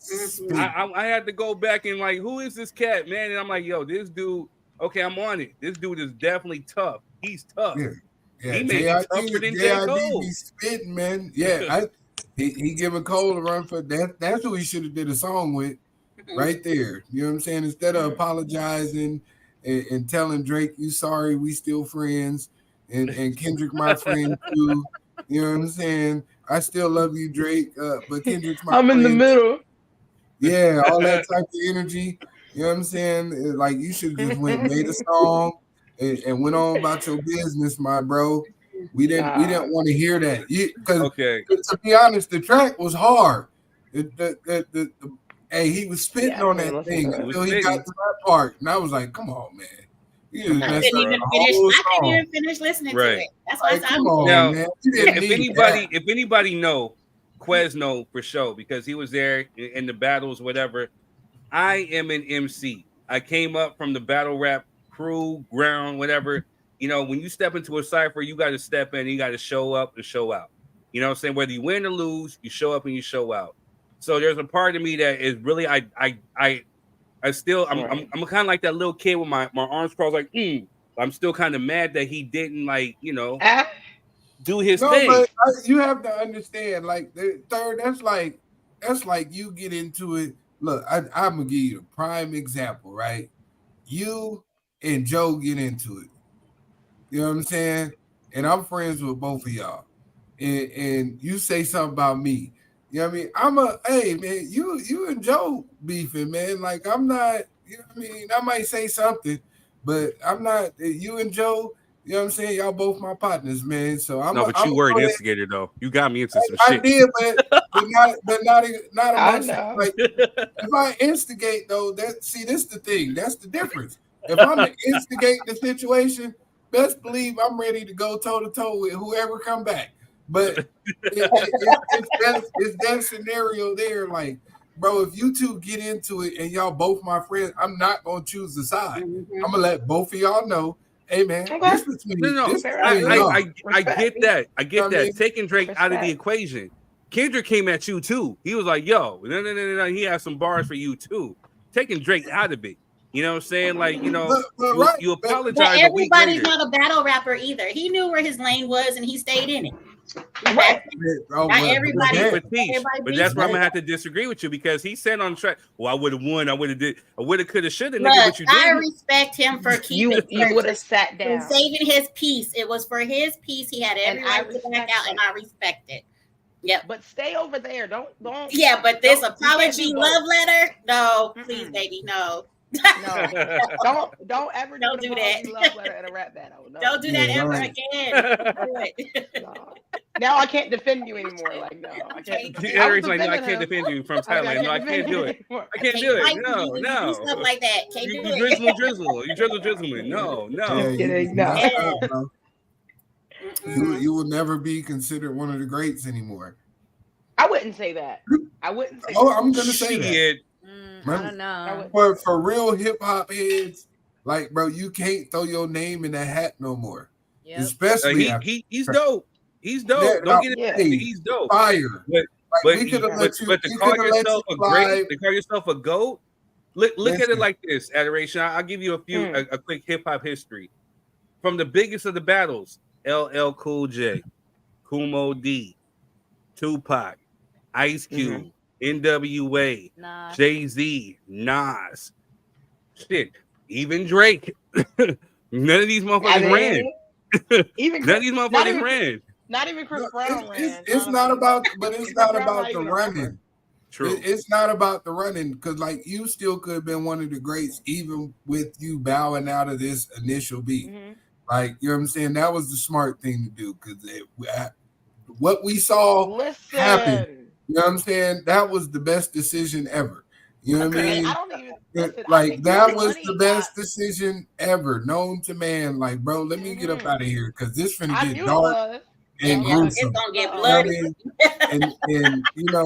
[SPEAKER 1] I had to go back and like, who is this cat, man? And I'm like, yo, this dude. Okay, I'm on it. This dude is definitely tough. He's tough.
[SPEAKER 2] Yeah.
[SPEAKER 1] He may be tougher than J. Cole.
[SPEAKER 2] Be spitting, man. Yeah, he giving Cole a run for that. That's who he should have did a song with, right there. You know what I'm saying? Instead of apologizing and telling Drake, "You sorry, we still friends," and Kendrick, my friend too. You know what I'm saying? I still love you, Drake, but Kendrick's my friend.
[SPEAKER 8] I'm in the middle.
[SPEAKER 2] Yeah, all that type of energy. You know what I'm saying? Like, you should have just made a song and went on about your business, my bro. We didn't want to hear that. Because to be honest, the track was hard. Hey, he was spitting on that thing until he got to that part, and I was like, "Come on, man."
[SPEAKER 7] I couldn't even finish listening to it. That's why
[SPEAKER 2] man.
[SPEAKER 1] If anybody know, Quez know for sure because he was there in the battles, whatever. I am an MC. I came up from the battle rap crew, ground, whatever. You know, when you step into a cypher, you got to step in. You got to show up and show out. You know what I'm saying? Whether you win or lose, you show up and you show out. So there's a part of me that is really I'm kind of like that little kid with my arms crossed, like I'm still kind of mad that he didn't do his thing.
[SPEAKER 2] But you have to understand, like that's like you get into it. Look, I'm gonna give you a prime example, right? You and Joe get into it. You know what I'm saying? And I'm friends with both of y'all. And you say something about me. You know what I mean? Hey man, you and Joe beefing, man. Like I'm not, you know what I mean? I might say something, but I'm not you and Joe, you know what I'm saying? Y'all both my partners, man. So
[SPEAKER 1] but you were an instigator though. You got me into some
[SPEAKER 2] I
[SPEAKER 1] shit.
[SPEAKER 2] did, but not
[SPEAKER 8] I
[SPEAKER 2] amongst
[SPEAKER 8] know.
[SPEAKER 2] like if I instigate though, this is the thing. That's the difference. If I'm to instigate the situation, best believe I'm ready to go toe to toe with whoever come back. But it's that scenario there. Like, bro, if you two get into it and y'all both my friends, I'm not gonna choose the side. I'm gonna let both of y'all know. Hey man, this between this between y'all.
[SPEAKER 1] I get that. I get that.
[SPEAKER 2] I mean?
[SPEAKER 1] Taking Drake out of the equation. Kendrick came at you too. He was like, yo, no. He has some bars for you too. Taking Drake out of it. You know what I'm saying? Like, you know, you apologize
[SPEAKER 7] but
[SPEAKER 1] a week
[SPEAKER 7] everybody's
[SPEAKER 1] later.
[SPEAKER 7] not a battle rapper either. He knew where his lane was and he stayed in it.
[SPEAKER 8] Right.
[SPEAKER 7] Not everybody.
[SPEAKER 1] But that's where I'm gonna have to disagree with you because he said on the track, well, I would have won, I would have, could have, should have, nigga, but you
[SPEAKER 7] I
[SPEAKER 1] didn't.
[SPEAKER 7] respect him for keeping
[SPEAKER 8] you would have sat down.
[SPEAKER 7] Saving his peace. It was for his peace. He had every right to back out, and I respect it. Yep.
[SPEAKER 8] But stay over there. Don't.
[SPEAKER 7] Yeah, but this apology love letter, no, please, baby, no.
[SPEAKER 8] No, don't ever
[SPEAKER 7] do that.
[SPEAKER 8] Love letter at a rap battle. No.
[SPEAKER 7] Don't do that ever again.
[SPEAKER 8] No. Now I can't defend you anymore. Like no, I can't.
[SPEAKER 1] Eric's like, no, I can't defend you from Thailand. No, I can't do it. I can't do it. No.
[SPEAKER 7] Stuff like that. Can't do it.
[SPEAKER 1] Drizzle. You drizzle me. No.
[SPEAKER 2] You will never be considered one of the greats anymore.
[SPEAKER 8] I wouldn't say that. I'm
[SPEAKER 2] gonna say that.
[SPEAKER 3] I don't know.
[SPEAKER 2] For real hip hop heads, like bro, you can't throw your name in that hat no more. Yep. Especially
[SPEAKER 1] he's dope. He's dope. Yeah, don't get it. He's dope.
[SPEAKER 2] Fire.
[SPEAKER 1] But to call yourself a great, to call yourself a GOAT, look at it like this, Adoration. I'll give you a quick hip hop history. From the biggest of the battles, LL Cool J, Kumo D, Tupac, Ice Cube, NWA, Jay-Z, Nas, shit, even Drake. None of these motherfuckers ran. None of these motherfuckers ran.
[SPEAKER 8] Not even Chris Brown ran.
[SPEAKER 2] It's not about the running.
[SPEAKER 1] True.
[SPEAKER 2] It's not about the running because, like, you still could have been one of the greats even with you bowing out of this initial beat. Like, you know what I'm saying? That was the smart thing to do because what we saw happen. You know what I'm saying? That was the best decision ever. You know what I mean? That was the best decision ever known to man. Like, bro, let me get up out of here because this finna get dark and gruesome. It's
[SPEAKER 7] gonna get bloody.
[SPEAKER 2] And you know,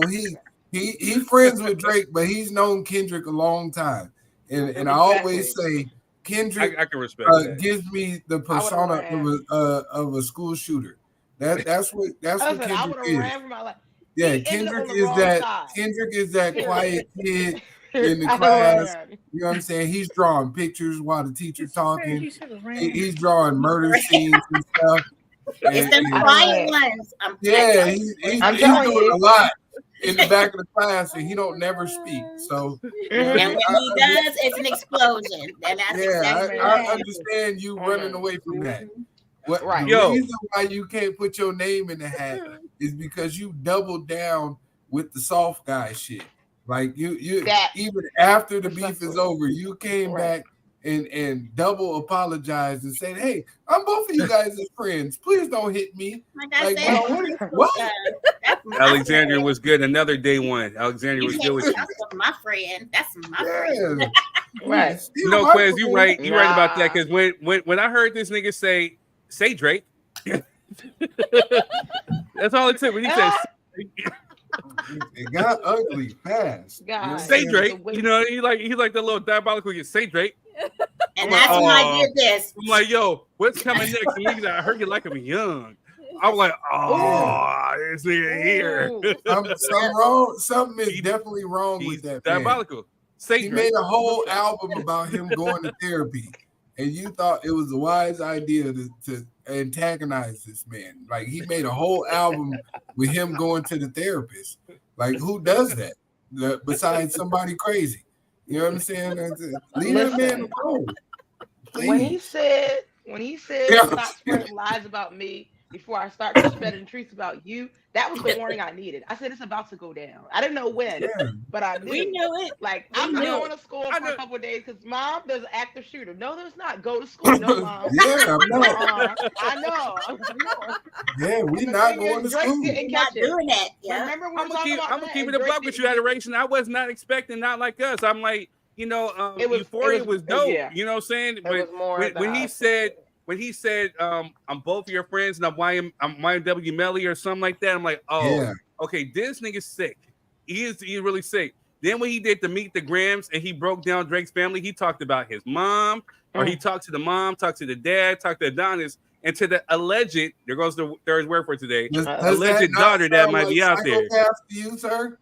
[SPEAKER 2] he friends with Drake, but he's known Kendrick a long time. And I always say Kendrick
[SPEAKER 1] I can respect that.
[SPEAKER 2] Gives me the persona of a school shooter. That's what Kendrick is. Yeah, Kendrick is that quiet kid in the class. You know what I'm saying? He's drawing pictures while the teacher's talking. He's drawing murder scenes and stuff.
[SPEAKER 7] It's them quiet ones.
[SPEAKER 2] He's doing a lot in the back of the class, and he don't never speak. So,
[SPEAKER 7] and when he does, it's an explosion. And that's exactly
[SPEAKER 2] I understand you running away from that. The reason why you can't put your name in the hat is because you doubled down with the soft guy shit. Like you even after the beef is over, you came back and double apologized and said, "Hey, I'm both of you guys as friends. Please don't hit me."
[SPEAKER 7] Like I said, what?
[SPEAKER 1] Alexandria was good. Another day one. Alexandria was good with you.
[SPEAKER 7] That's my friend. That's my friend.
[SPEAKER 8] Right.
[SPEAKER 1] No, Quez, you right. You right about that. Because when I heard this nigga say Drake, that's all it took. When he said
[SPEAKER 2] it got ugly fast.
[SPEAKER 1] Say Drake. You know, he's like the little diabolical. Say Drake.
[SPEAKER 7] And that's why I did this.
[SPEAKER 1] I'm like, yo, what's coming next? And niggas, I heard you like him young. I was like, this nigga here.
[SPEAKER 2] Something is definitely wrong with that.
[SPEAKER 1] Diabolical.
[SPEAKER 2] He made a whole album about him going to therapy, and you thought it was a wise idea to antagonize this man. Like, he made a whole album with him going to the therapist. Like, who does that besides somebody crazy? You know what I'm saying? Leave that man alone.
[SPEAKER 8] When he said when he said
[SPEAKER 2] Yeah.
[SPEAKER 8] stop spreading lies about me before I start spreading truths about you, that was the warning I needed. I said it's about to go down. I didn't know when, but I knew.
[SPEAKER 7] We knew it.
[SPEAKER 8] Like,
[SPEAKER 7] We
[SPEAKER 8] I'm not
[SPEAKER 7] knew
[SPEAKER 8] going
[SPEAKER 7] it.
[SPEAKER 8] to school for a couple of days because mom, there's an active shooter. No, there's not. Go to school. No, mom.
[SPEAKER 2] Yeah,
[SPEAKER 8] I know.
[SPEAKER 2] yeah, we not going to school.
[SPEAKER 7] We're not doing that. Yeah.
[SPEAKER 8] Remember we
[SPEAKER 1] I'm
[SPEAKER 8] were
[SPEAKER 1] gonna
[SPEAKER 8] talking
[SPEAKER 1] keep,
[SPEAKER 8] about
[SPEAKER 1] I'm
[SPEAKER 8] that,
[SPEAKER 1] gonna keep
[SPEAKER 8] and
[SPEAKER 1] it a
[SPEAKER 8] Drake
[SPEAKER 1] buck with you,
[SPEAKER 8] didn't-
[SPEAKER 1] Adoration. I was not expecting not like us. I'm like, you know,
[SPEAKER 8] It was-
[SPEAKER 1] Euphoria
[SPEAKER 8] it was-
[SPEAKER 1] was dope.
[SPEAKER 8] yeah.
[SPEAKER 1] You know what I'm saying?
[SPEAKER 8] It
[SPEAKER 1] But
[SPEAKER 8] was more
[SPEAKER 1] when he said, I'm both of your friends and I'm YMW Melly or something like that, I'm like, oh,
[SPEAKER 2] Yeah.
[SPEAKER 1] okay, this nigga's sick. He's really sick. Then when he did the Meet the Grams and he broke down Drake's family, he talked about his mom, or he talked to the mom, talked to the dad, talked to Adonis, and to the alleged, there goes the third word for today, alleged daughter that might be out there.
[SPEAKER 2] To you, sir?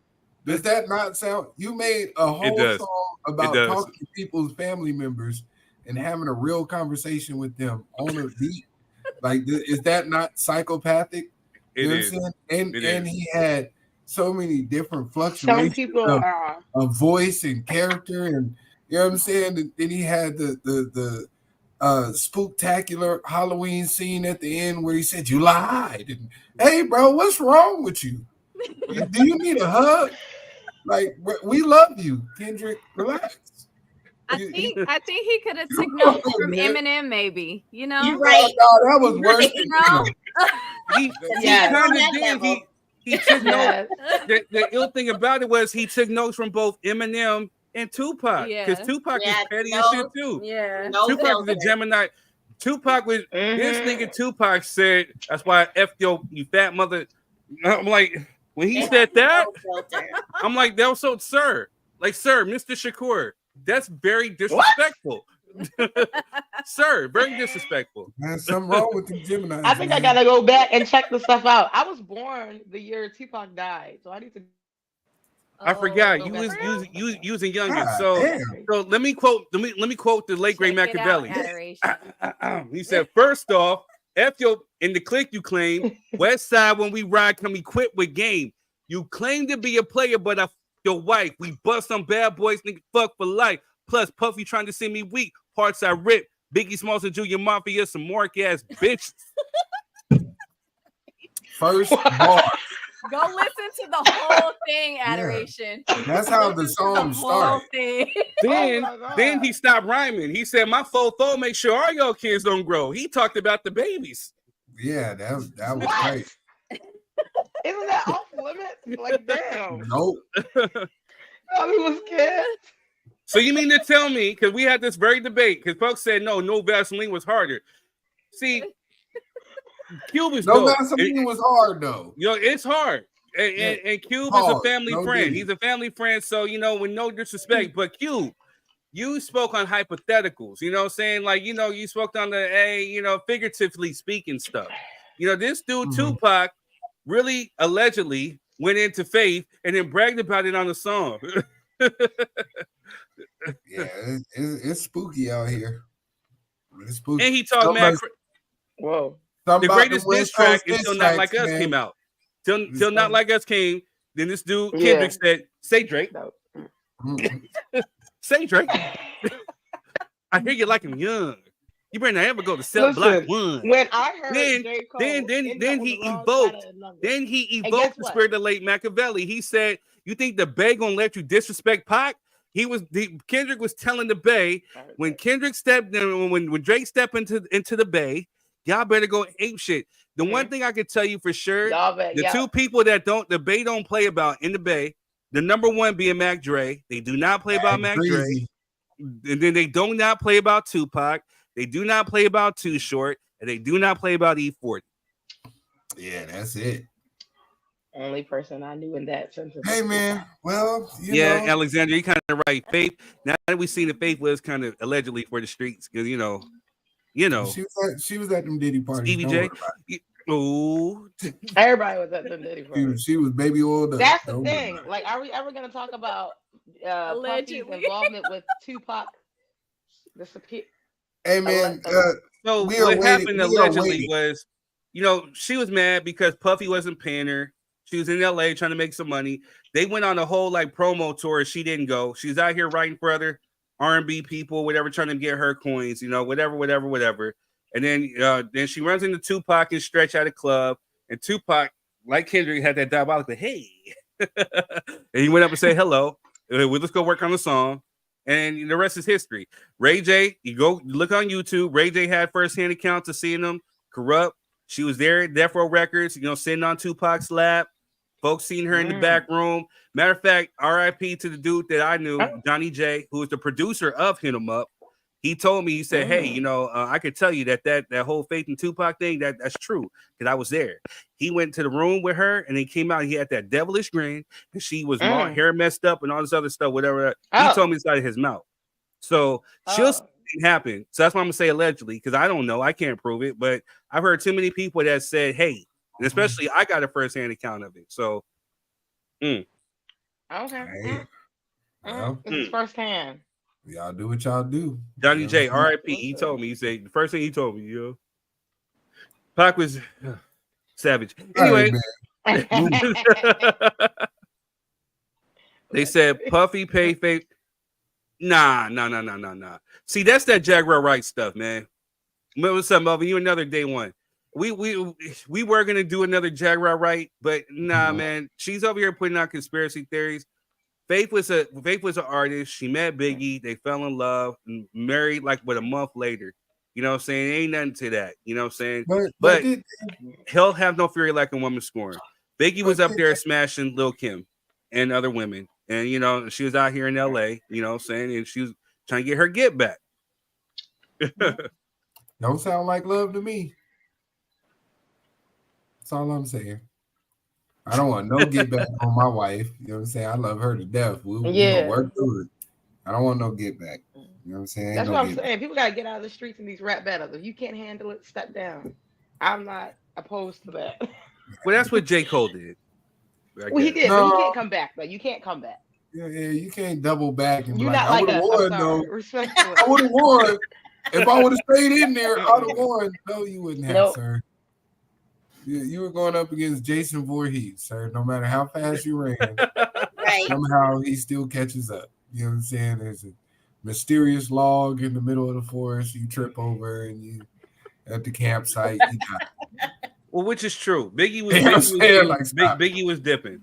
[SPEAKER 2] Does that not sound? You made a whole song about talking to people's family members and having a real conversation with them on a beat. Like, is that not psychopathic?
[SPEAKER 1] It is.
[SPEAKER 2] And he had so many different
[SPEAKER 8] some
[SPEAKER 2] fluctuations
[SPEAKER 8] people
[SPEAKER 2] of voice and character, and you know what I'm saying. And then he had the spooktacular Halloween scene at the end where he said, "You lied." And, hey, bro, what's wrong with you? Do you need a hug? Like, we love you, Kendrick. Relax.
[SPEAKER 3] I think he could have took notes from Eminem, maybe. You know,
[SPEAKER 7] You're right.
[SPEAKER 2] No, that was worse than
[SPEAKER 1] He kind of did. He took notes. The ill thing about it was he took notes from both Eminem and Tupac, because Tupac is petty as shit too.
[SPEAKER 3] Yeah,
[SPEAKER 1] Tupac was a Gemini. Tupac was this nigga. Tupac said, "That's why I F you fat mother." I'm like, when he said that, I'm like, that was so, sir, Mr. Shakur, that's very disrespectful. Sir, very disrespectful.
[SPEAKER 2] There's something wrong with the Gemini.
[SPEAKER 8] I think I gotta go back and check the stuff out. I was born the year Tupac died, so I need to.
[SPEAKER 1] I forgot you was using youngin. So let me quote the late great Machiavelli. He said, first off, F your in the clique you claim, West Side when we ride come equipped with game. You claim to be a player, but I your wife. We bust some bad boys, nigga, fuck for life. Plus, Puffy trying to see me weak. Parts I rip. Biggie Smalls and Junior Mafia, some mark ass bitches.
[SPEAKER 2] First bar.
[SPEAKER 3] Go listen to the whole thing, Adoration.
[SPEAKER 2] Yeah. That's how the song started.
[SPEAKER 1] Then he stopped rhyming. He said, "My fofo make sure all your kids don't grow." He talked about the babies.
[SPEAKER 2] Yeah, that was great.
[SPEAKER 8] Isn't that off limits? Like, damn.
[SPEAKER 2] Nope.
[SPEAKER 8] I was scared.
[SPEAKER 1] So you mean to tell me, because we had this very debate, because folks said no Vaseline was harder. See, Cube is
[SPEAKER 2] no Vaseline was hard though.
[SPEAKER 1] You know, it's hard. And Cube is a family friend. He's a family friend. So, you know, with no disrespect, but Cube, you spoke on hypotheticals, you know what I'm saying? Like, you know, you spoke on the figuratively speaking stuff. You know, this dude, Tupac, really allegedly went into faith and then bragged about it on the song.
[SPEAKER 2] Yeah, it's spooky out here. It's spooky.
[SPEAKER 1] And he talked mad.
[SPEAKER 8] Whoa.
[SPEAKER 1] The greatest diss track until Not Like Us came out. Till Not Like Us came, then this dude Kendrick said, "Say Drake." Say Drake. I hear you like him young. You better not ever go to Cell Block 1.
[SPEAKER 8] When I heard J. Cole,
[SPEAKER 1] then he evoked the spirit of late Machiavelli. He said, "You think the Bay gonna let you disrespect Pac?" Kendrick was telling the Bay when Kendrick stepped in, when Drake stepped into the Bay, y'all better go ape shit. The one thing I can tell you for sure, two people that the Bay don't play about in the Bay, the number one being Mac Dre. They do not play about Mac Dre. And then they do not play about Tupac. They do not play about Too Short. And they do not play about E40.
[SPEAKER 2] Yeah, that's it.
[SPEAKER 8] Only person I knew in that sense.
[SPEAKER 2] Hey, man. Well, you know.
[SPEAKER 1] Alexander, you kind of right. Faith. Now that we've seen the Faith was kind of allegedly for the streets because you know.
[SPEAKER 2] She was at them Diddy parties.
[SPEAKER 1] Stevie J. Oh,
[SPEAKER 8] everybody was at them Diddy parties.
[SPEAKER 2] She was baby old.
[SPEAKER 8] That's the thing. Like, are we ever gonna talk about Puffy's involvement with Tupac?
[SPEAKER 2] Hey, man.
[SPEAKER 1] So what happened allegedly was, she was mad because Puffy wasn't paying her. She was in LA trying to make some money. They went on a whole promo tour. She didn't go. She's out here writing for other R&B people, whatever, trying to get her coins, whatever. And then she runs into Tupac and Stretch at a club, and Tupac, like Kendrick, had that diabolical hey, and he went up and said hello. Let's go work on the song, and the rest is history. Ray J, you go look on YouTube. Ray J had firsthand accounts of seeing them corrupt. She was there at Death Row Records, sitting on Tupac's lap. Folks seen her in the back room. Matter of fact, R.I.P. to the dude that I knew, Johnny J, who was the producer of Hit 'Em Up. He told me, he said, hey, I could tell you that whole Faith and Tupac thing, that's true, because I was there. He went to the room with her, and he came out, he had that devilish grin, and she was hair messed up and all this other stuff, whatever. He told me inside of his mouth. So she'll see it happen. So that's why I'm going to say allegedly, because I don't know. I can't prove it, but I've heard too many people that said, hey, and especially I got a first-hand account of it. So,
[SPEAKER 8] Okay.
[SPEAKER 2] Right. Well,
[SPEAKER 8] It's firsthand.
[SPEAKER 2] y'all do what y'all do.
[SPEAKER 1] Johnny J, R.I.P. He told me, he said, the first thing he told me, Pac was savage. Anyway, they said Puffy paid Faith. Nah. See, that's that Jaguar Wright stuff, man. What's up, Melvin? You another day one. We were gonna do another Jaguar Wright, but nah, man. She's over here putting out conspiracy theories. Faith was an artist. She met Biggie. They fell in love and married like a month later. You know what I'm saying? Ain't nothing to that. You know what I'm saying? But he'll have no fury like a woman scorned. Biggie was up there smashing Lil' Kim and other women. And, she was out here in L.A., you know what I'm saying? And she was trying to get her get back.
[SPEAKER 2] Don't sound like love to me. That's all I'm saying. I don't want no get back on my wife. You know what I'm saying? I love her to death. We'll work through it. I don't want no get back. You know what I'm saying?
[SPEAKER 8] That's what I'm saying. People got to get out of the streets in these rap battles. If you can't handle it, step down. I'm not opposed to that.
[SPEAKER 1] Well, that's what J. Cole did.
[SPEAKER 8] Well, he did, but he can't come back, though. You can't come back.
[SPEAKER 2] Yeah, you can't double back and
[SPEAKER 8] you're
[SPEAKER 2] be
[SPEAKER 8] not
[SPEAKER 2] like,
[SPEAKER 8] like
[SPEAKER 2] I would have won, though.
[SPEAKER 8] Respectfully.
[SPEAKER 2] I would have won. If I would have stayed in there, I would have won. No, you wouldn't have, sir. You were going up against Jason Voorhees, sir. No matter how fast you ran, somehow he still catches up. You know what I'm saying? There's a mysterious log in the middle of the forest. You trip over, and you at the campsite. You die.
[SPEAKER 1] Well, which is true. Biggie was dipping.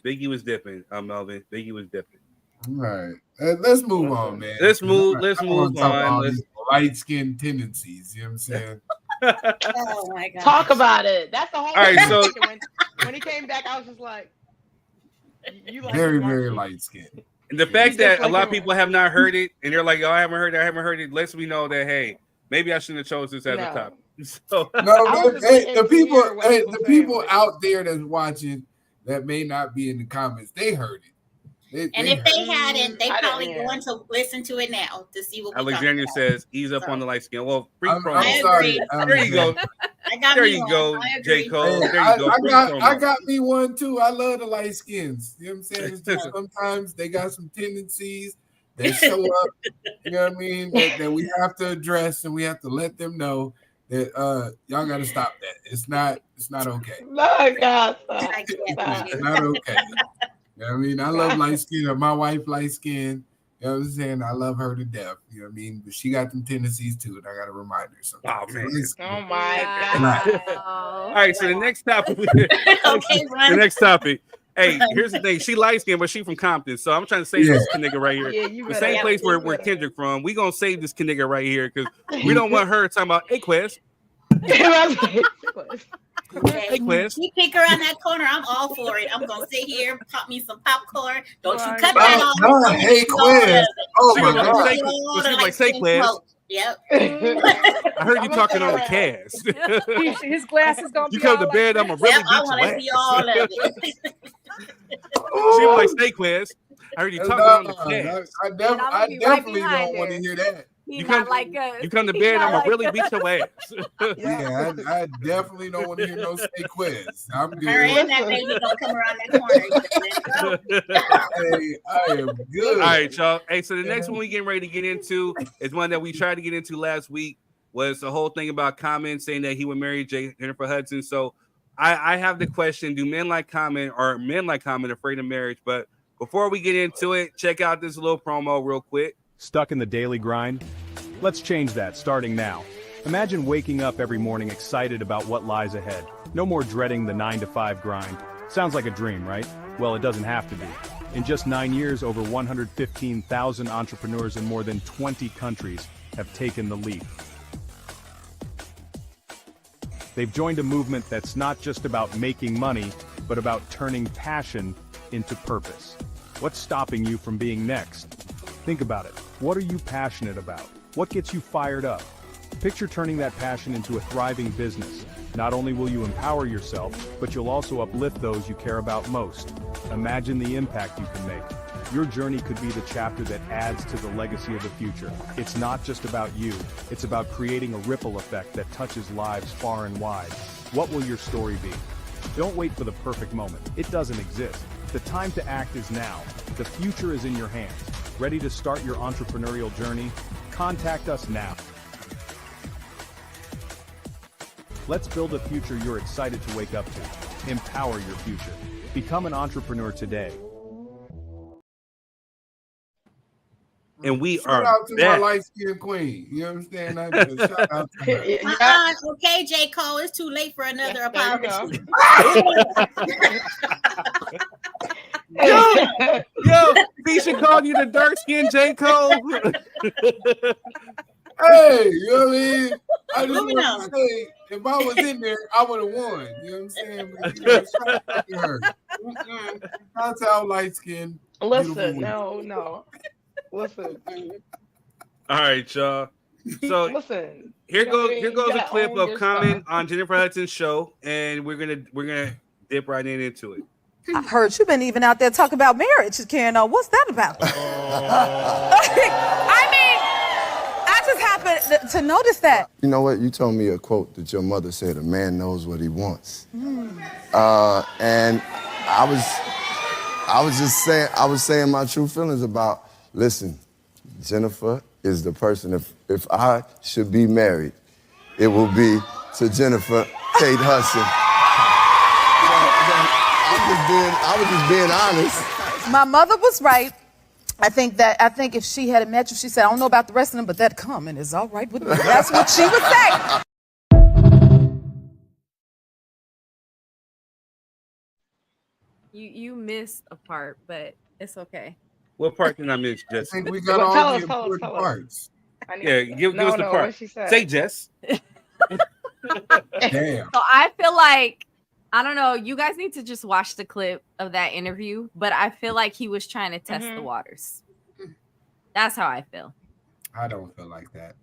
[SPEAKER 1] Biggie was dipping. Melvin. Biggie was dipping.
[SPEAKER 2] All right. Let's move on, man.
[SPEAKER 1] Let's move on.
[SPEAKER 2] Light skin tendencies. You know what I'm saying?
[SPEAKER 7] Oh my god!
[SPEAKER 8] Talk about it. That's the whole.
[SPEAKER 1] All right, so
[SPEAKER 8] when he came back, I was just like, "You like
[SPEAKER 2] very, very light skin."
[SPEAKER 1] And the fact that a lot of people have not heard it, and they're like, "Oh, I haven't heard it," lets me know that hey, maybe I shouldn't have chose this as a topic. So
[SPEAKER 2] the people out there that's watching that may not be in the comments, they heard it.
[SPEAKER 7] If they hadn't, they probably going to listen to it now to see what.
[SPEAKER 1] Alexandria says ease up on the light skin. Well, free promo.
[SPEAKER 2] I'm sorry.
[SPEAKER 1] There you go. There you go, J. Cole. There you go.
[SPEAKER 2] I got me one too. I love the light skins. You know what I'm saying? It's just sometimes they got some tendencies that show up. You know what I mean? That we have to address, and we have to let them know that y'all got to stop that. It's not okay.
[SPEAKER 8] No, God,
[SPEAKER 2] it's not okay. You know what I mean? I love light skin. My wife light skin. You know what I'm saying? I love her to death. You know what I mean? But she got them tendencies too, and I got to remind her sometimes.
[SPEAKER 8] Oh, man. Oh, my God.
[SPEAKER 1] All right, so the next topic. The next topic. Hey, here's the thing. She light skinned, but she from Compton. So I'm trying to save this nigga right here. The same place where Kendrick from. We going to save this nigga right here because we don't want her talking about, hey, Quest.
[SPEAKER 7] Okay. You pick her on that corner, I'm all for it. I'm gonna sit here, pop me some popcorn. Don't you cut that off.
[SPEAKER 2] No, hey, Quest. Oh my God.
[SPEAKER 1] She's like, say Quest.
[SPEAKER 7] Yep.
[SPEAKER 1] I heard you talking on the cast.
[SPEAKER 9] His glasses gonna be.
[SPEAKER 1] You come to bed, I'm gonna really beat
[SPEAKER 7] I want to see all of it.
[SPEAKER 1] She was like, stay Quest. I heard you talking on the cast.
[SPEAKER 2] I definitely don't want to hear that.
[SPEAKER 3] You come like us.
[SPEAKER 1] You come to bed, I'm gonna really beat your ass.
[SPEAKER 2] Yeah, I definitely don't want to hear no stay quiz. I'm good.
[SPEAKER 7] Her and that baby gonna come around that corner.
[SPEAKER 2] Hey, I am good.
[SPEAKER 1] All right, y'all. Hey, so the next one we getting ready to get into is one that we tried to get into last week. Was the whole thing about Common saying that he would marry Jennifer Hudson. So I have the question: do men like Common or men like Common afraid of marriage? But before we get into it, check out this little promo real quick.
[SPEAKER 10] Stuck in the daily grind? Let's change that starting now.
[SPEAKER 9] Imagine waking up every morning excited about what lies ahead. No more dreading the 9-to-5 grind. Sounds like a dream, right? Well, it doesn't have to be. In just 9 years, over 115,000 entrepreneurs in more than 20 countries have taken the leap. They've joined a movement that's not just about making money, but about turning passion into purpose. What's stopping you from being next? Think about it. What are you passionate about? What gets you fired up? Picture turning that passion into a thriving business. Not only will you empower yourself, but you'll also uplift those you care about most. Imagine the impact you can make. Your journey could be the chapter that adds to the legacy of the future. It's not just about you. It's about creating a ripple effect that touches lives far and wide. What will your story be? Don't wait for the perfect moment. It doesn't exist. The time to act is now. The future is in your hands. Ready to start your entrepreneurial journey? Contact us now. Let's build a future you're excited to wake up to. Empower your future. Become an entrepreneur today.
[SPEAKER 1] And we
[SPEAKER 2] Shout
[SPEAKER 1] are
[SPEAKER 2] out to my
[SPEAKER 1] back.
[SPEAKER 2] light-skinned queen. You understand? Shout out to her.
[SPEAKER 7] Okay, J. Cole, it's too late for another apology.
[SPEAKER 1] Yo, Tisha called you the dark-skinned J. Cole.
[SPEAKER 2] Hey, you know what I mean? I just
[SPEAKER 7] Moving
[SPEAKER 2] want to say, if I was in there, I would have won. You know what I'm saying? But, shout out to her. Shout out to our light-skinned.
[SPEAKER 8] Listen, no. Listen.
[SPEAKER 1] All right, y'all. So
[SPEAKER 8] listen.
[SPEAKER 1] Here goes a clip of comment on Jennifer Hudson's show, and we're gonna dip right into it.
[SPEAKER 10] I heard you've been even out there talking about marriage, Karen. What's that about? I mean, I just happened to notice that.
[SPEAKER 11] You know what? You told me a quote that your mother said, "A man knows what he wants." And I was saying my true feelings about. Listen, Jennifer is the person. If I should be married, it will be to Jennifer Kate Hudson. I was just being honest.
[SPEAKER 10] My mother was right. I think if she had met you, she said, I don't know about the rest of them, but that comment is all right with me. That's what she would say.
[SPEAKER 3] You missed a part, but it's okay.
[SPEAKER 1] What part did I miss, Jess?
[SPEAKER 2] I think we got all the important parts.
[SPEAKER 1] Yeah, give us the part. Say, Jess.
[SPEAKER 2] Damn.
[SPEAKER 3] So I feel like, I don't know, you guys need to just watch the clip of that interview, but I feel like he was trying to test the waters. That's how I feel.
[SPEAKER 2] I don't feel like that.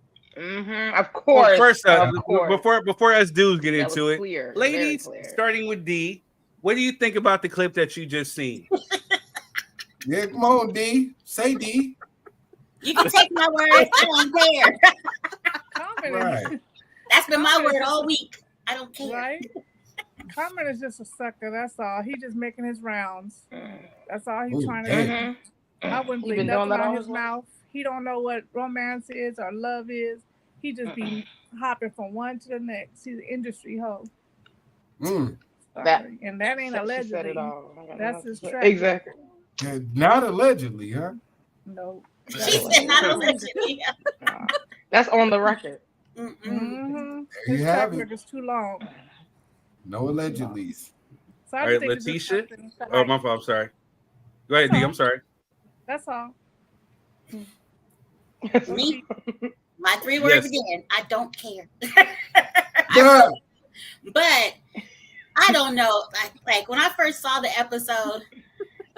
[SPEAKER 8] Of course.
[SPEAKER 1] Well, first,
[SPEAKER 8] of course.
[SPEAKER 1] before us dudes get
[SPEAKER 8] That
[SPEAKER 1] into
[SPEAKER 8] was
[SPEAKER 1] it,
[SPEAKER 8] clear,
[SPEAKER 1] ladies,
[SPEAKER 8] very clear.
[SPEAKER 1] starting with D, what do you think about the clip that you just seen?
[SPEAKER 2] Yeah, come on, D. Say D.
[SPEAKER 7] You can take my word. I don't care.
[SPEAKER 12] Confidence.
[SPEAKER 2] Right.
[SPEAKER 7] That's been my word all week. I don't care.
[SPEAKER 12] Right? Carmen is just a sucker. That's all. He just making his rounds. That's all he's trying to do. I wouldn't
[SPEAKER 8] He
[SPEAKER 12] believe
[SPEAKER 8] been doing
[SPEAKER 12] nothing
[SPEAKER 8] that all
[SPEAKER 12] out
[SPEAKER 8] his
[SPEAKER 12] his
[SPEAKER 8] life?
[SPEAKER 12] mouth. He don't know what romance is or love is. He just be hopping from one to the next. He's an industry hoe.
[SPEAKER 2] Mm.
[SPEAKER 12] Sorry. And that ain't
[SPEAKER 8] She said
[SPEAKER 12] allegedly.
[SPEAKER 8] it all. I got
[SPEAKER 12] That's
[SPEAKER 8] nothing
[SPEAKER 12] his
[SPEAKER 8] to say.
[SPEAKER 12] track.
[SPEAKER 8] Exactly.
[SPEAKER 2] Yeah, not allegedly, huh?
[SPEAKER 12] No.
[SPEAKER 7] She said not allegedly.
[SPEAKER 8] That's on the record.
[SPEAKER 12] Mm-hmm.
[SPEAKER 2] There
[SPEAKER 12] His
[SPEAKER 2] you
[SPEAKER 12] track
[SPEAKER 2] have it.
[SPEAKER 12] record's too long.
[SPEAKER 2] No allegedlys.
[SPEAKER 12] So
[SPEAKER 1] All
[SPEAKER 12] I
[SPEAKER 1] right,
[SPEAKER 12] think it's just
[SPEAKER 1] Letitia.
[SPEAKER 12] something to
[SPEAKER 1] Oh,
[SPEAKER 12] hype.
[SPEAKER 1] my fault. I'm sorry. Go ahead, D. I'm sorry.
[SPEAKER 12] That's all.
[SPEAKER 7] Me? My 3 words
[SPEAKER 1] Yes.
[SPEAKER 7] again. I don't care.
[SPEAKER 2] Yeah.
[SPEAKER 7] But I don't know. Like when I first saw the episode,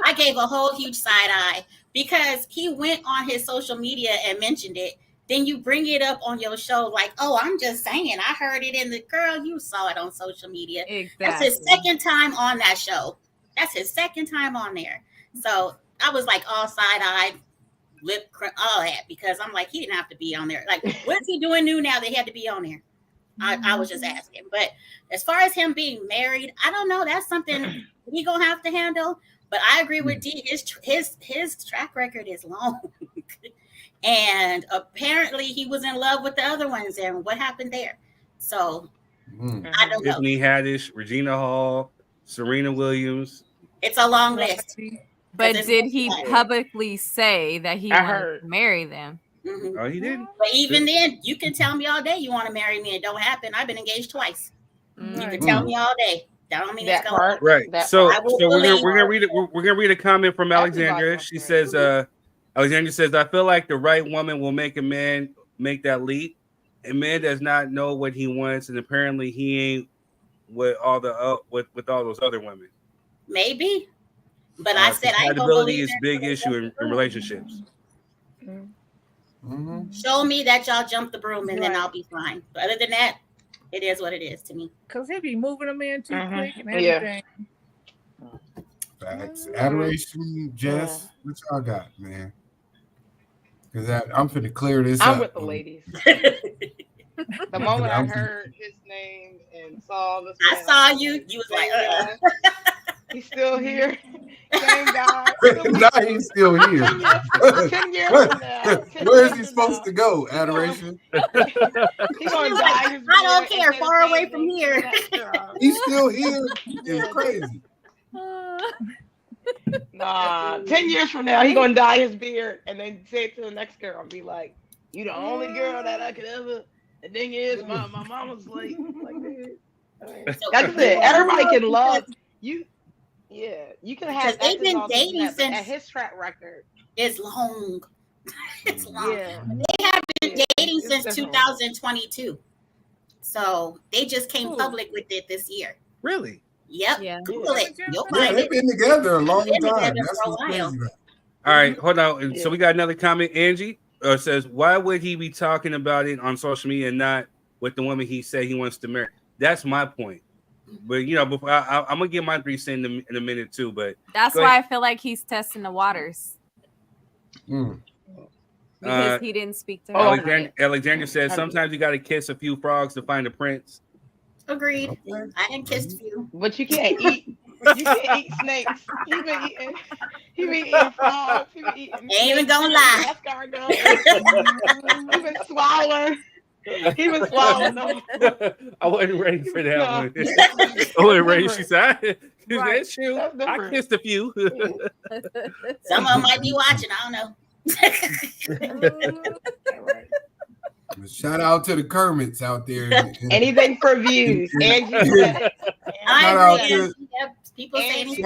[SPEAKER 7] I gave a whole huge side eye because he went on his social media and mentioned it. Then you bring it up on your show like, oh, I'm just saying. I heard it in the girl. You saw it on social media.
[SPEAKER 3] Exactly.
[SPEAKER 7] That's his second time on that show. That's his second time on there. So I was like all side-eyed, all that, because I'm like, he didn't have to be on there. Like, what is he doing new now that he had to be on there? I was just asking. But as far as him being married, I don't know. That's something we gonna have to handle. But I agree with D. His track record is long. And apparently he was in love with the other ones. And what happened there? So I don't know.
[SPEAKER 1] Tiffany Haddish, Regina Hall, Serena Williams.
[SPEAKER 7] It's a long list.
[SPEAKER 3] But did he publicly say that he wanted to marry them?
[SPEAKER 7] Mm-hmm.
[SPEAKER 1] Oh, he didn't.
[SPEAKER 7] But even then, you can tell me all day you want to marry me. It don't happen. I've been engaged twice.
[SPEAKER 3] Mm.
[SPEAKER 7] You can tell me all day. That don't mean
[SPEAKER 8] That
[SPEAKER 7] it's going
[SPEAKER 8] part.
[SPEAKER 1] Right.
[SPEAKER 8] That
[SPEAKER 1] So,
[SPEAKER 8] part.
[SPEAKER 1] so we're gonna read it. We're gonna read a comment from Alexandria.
[SPEAKER 8] Everybody
[SPEAKER 1] She says, Alexandria says, I feel like the right woman will make a man make that leap. A man does not know what he wants, and apparently he ain't with all the with all those other women.
[SPEAKER 7] Maybe, but I said I ain't gonna
[SPEAKER 1] compatibility
[SPEAKER 7] believe
[SPEAKER 1] is a big issue in relationships.
[SPEAKER 2] Mm-hmm.
[SPEAKER 7] Show me that y'all jump the broom, and then I'll be fine. But other than that, it is what it is to me.
[SPEAKER 12] Cause he be moving them in too quick and
[SPEAKER 8] Yeah.
[SPEAKER 12] everything.
[SPEAKER 2] Facts. Adoration, Jess, what y'all got, man? Because I'm finna clear this up.
[SPEAKER 8] I'm with the ladies. The moment I heard his name and saw this,
[SPEAKER 7] I saw you. You was like,
[SPEAKER 8] he's still here. Same guy.
[SPEAKER 2] Now he's still here.
[SPEAKER 8] 10 years from now.
[SPEAKER 2] Where is he supposed to go, Adoration?
[SPEAKER 8] He's gonna die.
[SPEAKER 7] I don't care. Far away from here.
[SPEAKER 2] He's still here. It's crazy.
[SPEAKER 8] Nah, 10 years from now, he gonna dye his beard and then say it to the next girl and be like, "You the only girl that I could ever." The thing is, my mama's like this. That's it. Everybody can love you. Yeah, you can have.
[SPEAKER 7] They've been dating since
[SPEAKER 8] his track record
[SPEAKER 7] is long. It's long.
[SPEAKER 8] Yeah.
[SPEAKER 7] They have been dating since 2022. So they just came public with it this year.
[SPEAKER 1] Really?
[SPEAKER 7] Yep.
[SPEAKER 3] Yeah.
[SPEAKER 7] Google it. You'll
[SPEAKER 2] Yeah,
[SPEAKER 7] find
[SPEAKER 2] they've
[SPEAKER 7] it.
[SPEAKER 2] been together a long
[SPEAKER 7] They've been
[SPEAKER 2] time.
[SPEAKER 7] together
[SPEAKER 2] That's
[SPEAKER 7] for a
[SPEAKER 2] what's
[SPEAKER 7] while.
[SPEAKER 2] crazy.
[SPEAKER 1] All right, hold on. So we got another comment. Angie says, "Why would he be talking about it on social media and not with the woman he said he wants to marry?" That's my point. But before I'm gonna get my 3 cents in a minute too. But
[SPEAKER 3] that's why I feel like he's testing the waters because he didn't speak to her.
[SPEAKER 1] Alexandria says sometimes you got to kiss a few frogs to find a prince.
[SPEAKER 7] Agreed. I didn't kiss a few.
[SPEAKER 8] But you can't eat. You can't eat snakes. He been eating frogs. He been eating.
[SPEAKER 7] Ain't even gonna lie.
[SPEAKER 8] He been swallowing. He was swallowing them.
[SPEAKER 1] I wasn't ready for that one. I wasn't ready. She said, "That's true. I kissed a few."
[SPEAKER 7] Some of them might be watching. I don't know.
[SPEAKER 2] Shout out to the Kermits out there.
[SPEAKER 8] Anything for views. Angie.
[SPEAKER 2] Shout out to
[SPEAKER 7] people saying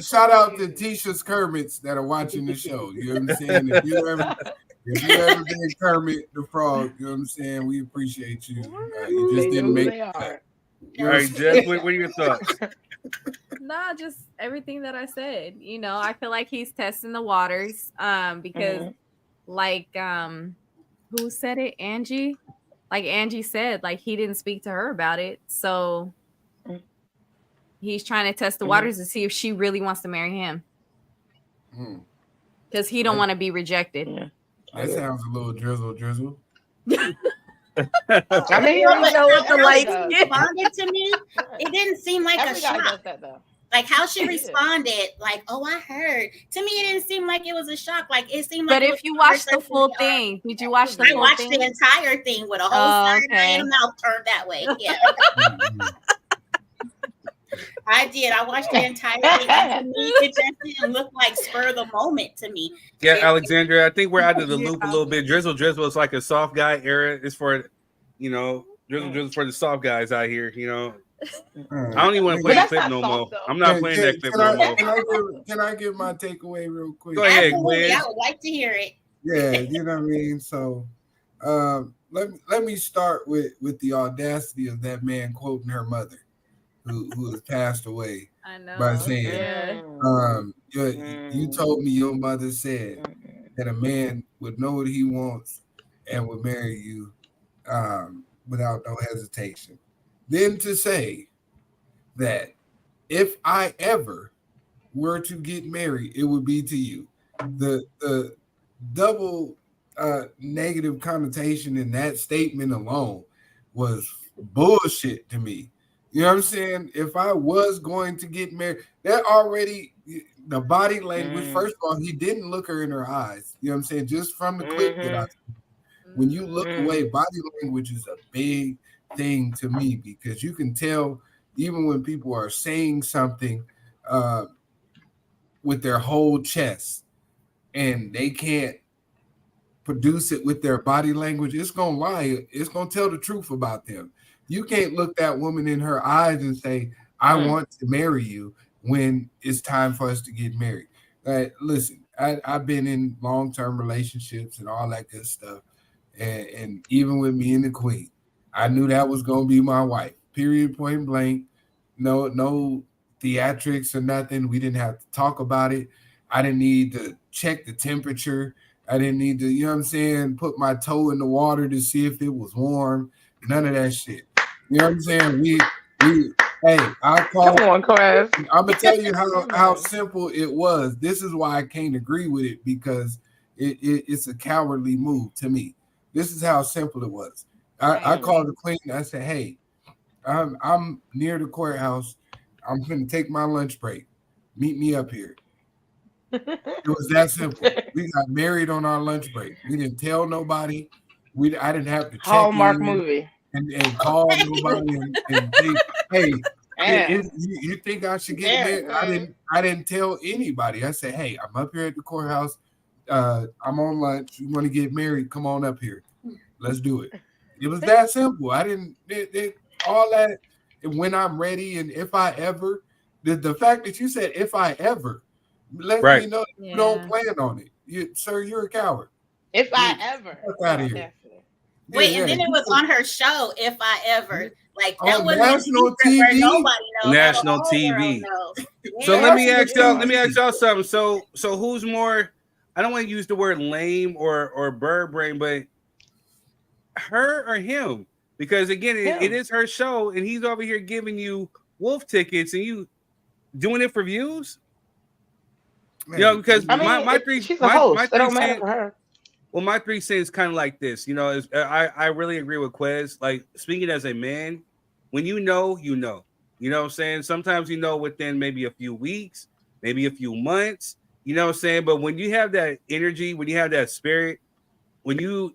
[SPEAKER 2] shout out to Tisha's Kermits that are watching the show. You know what I'm saying? If you ever been Kermit the Frog, you know what I'm saying? We appreciate you. You just didn't make it.
[SPEAKER 1] All right, Jeff, what are your thoughts?
[SPEAKER 3] Nah, just everything that I said. I feel like he's testing the waters. Because who said it? Angie? Like Angie said, like he didn't speak to her about it. So he's trying to test the waters to see if she really wants to marry him. Because he don't want to be rejected.
[SPEAKER 2] That sounds a little drizzle.
[SPEAKER 8] I mean,
[SPEAKER 7] you know what the light responded to me. It didn't seem like a shock.
[SPEAKER 8] Does that, though.
[SPEAKER 7] Like how she responded, like, "Oh, I heard." To me, it didn't seem like it was a shock. Like it seemed like.
[SPEAKER 3] But if you watched the full thing, did you watch the full thing?
[SPEAKER 7] I watched the entire thing with a whole side and a mouth turned that way. Yeah. I did. I watched the entire thing. And to me, it just didn't look like spur of the moment to me.
[SPEAKER 1] Yeah, Alexandria, I think we're out of the loop a little bit. Drizzle is like a soft guy era. It's for, Drizzle for the soft guys out here. I don't even want to play the clip no more. I'm not playing that clip no more.
[SPEAKER 2] Can I give my takeaway real quick?
[SPEAKER 1] Go ahead,
[SPEAKER 7] Absolutely. I would like to hear it.
[SPEAKER 2] Yeah, you know what I mean. So, let me start with the audacity of that man quoting her mother, who has passed away.
[SPEAKER 3] I know.
[SPEAKER 2] By saying, you told me your mother said that a man would know what he wants and would marry you without no hesitation. Then to say that if I ever were to get married, it would be to you. The double negative connotation in that statement alone was bullshit to me. You know what I'm saying? If I was going to get married, that already, the body language, first of all, he didn't look her in her eyes. You know what I'm saying? Just from the clip that I see. When you look away, body language is a big thing to me because you can tell even when people are saying something with their whole chest and they can't produce it with their body language, it's gonna lie. It's gonna tell the truth about them. You can't look that woman in her eyes and say, "I want to marry you," when it's time for us to get married. Listen, I've been in long-term relationships and all that good stuff, and even with me and the queen, I knew that was gonna be my wife. Period. Point blank. No theatrics or nothing. We didn't have to talk about it. I didn't need to check the temperature. I didn't need to, you know what I'm saying, put my toe in the water to see if it was warm. None of that shit. You know what I'm saying? Hey, I call.
[SPEAKER 8] Come on, Chris.
[SPEAKER 2] I'm gonna tell you how simple it was. This is why I can't agree with it, because it's a cowardly move to me. This is how simple it was. I called the queen. I said, "Hey, I'm near the courthouse. I'm gonna take my lunch break. Meet me up here." It was that simple. We got married on our lunch break. We didn't tell nobody. I didn't have to check
[SPEAKER 8] Hallmark
[SPEAKER 2] in
[SPEAKER 8] movie
[SPEAKER 2] and call nobody and think, "Hey, you think I should get married?" I didn't tell anybody. I said, "Hey, I'm up here at the courthouse. I'm on lunch. You want to get married? Come on up here. Let's do it." It was that simple. I didn't all that. When I'm ready, and if I ever, the fact that you said "if I ever," let me know you don't plan on it. Sir, you're a coward.
[SPEAKER 8] If I ever.
[SPEAKER 2] Out of here.
[SPEAKER 7] Wait, and then it was on her show, If I Ever. Like, that
[SPEAKER 2] on
[SPEAKER 7] was
[SPEAKER 2] national TV.
[SPEAKER 7] Nobody knows.
[SPEAKER 1] National TV. So let me ask y'all something. So who's more, I don't want to use the word lame or bird brain, but her or him? Because again, it is her show, and he's over here giving you wolf tickets, and you doing it for views. You know, because my three, she's a host. It don't matter for her. Well, my 3 cents kind of like this. You know, I really agree with Quez. Like, speaking as a man, when you know, you know. You know what I'm saying? Sometimes you know within maybe a few weeks, maybe a few months. You know what I'm saying? But when you have that energy, when you have that spirit, when you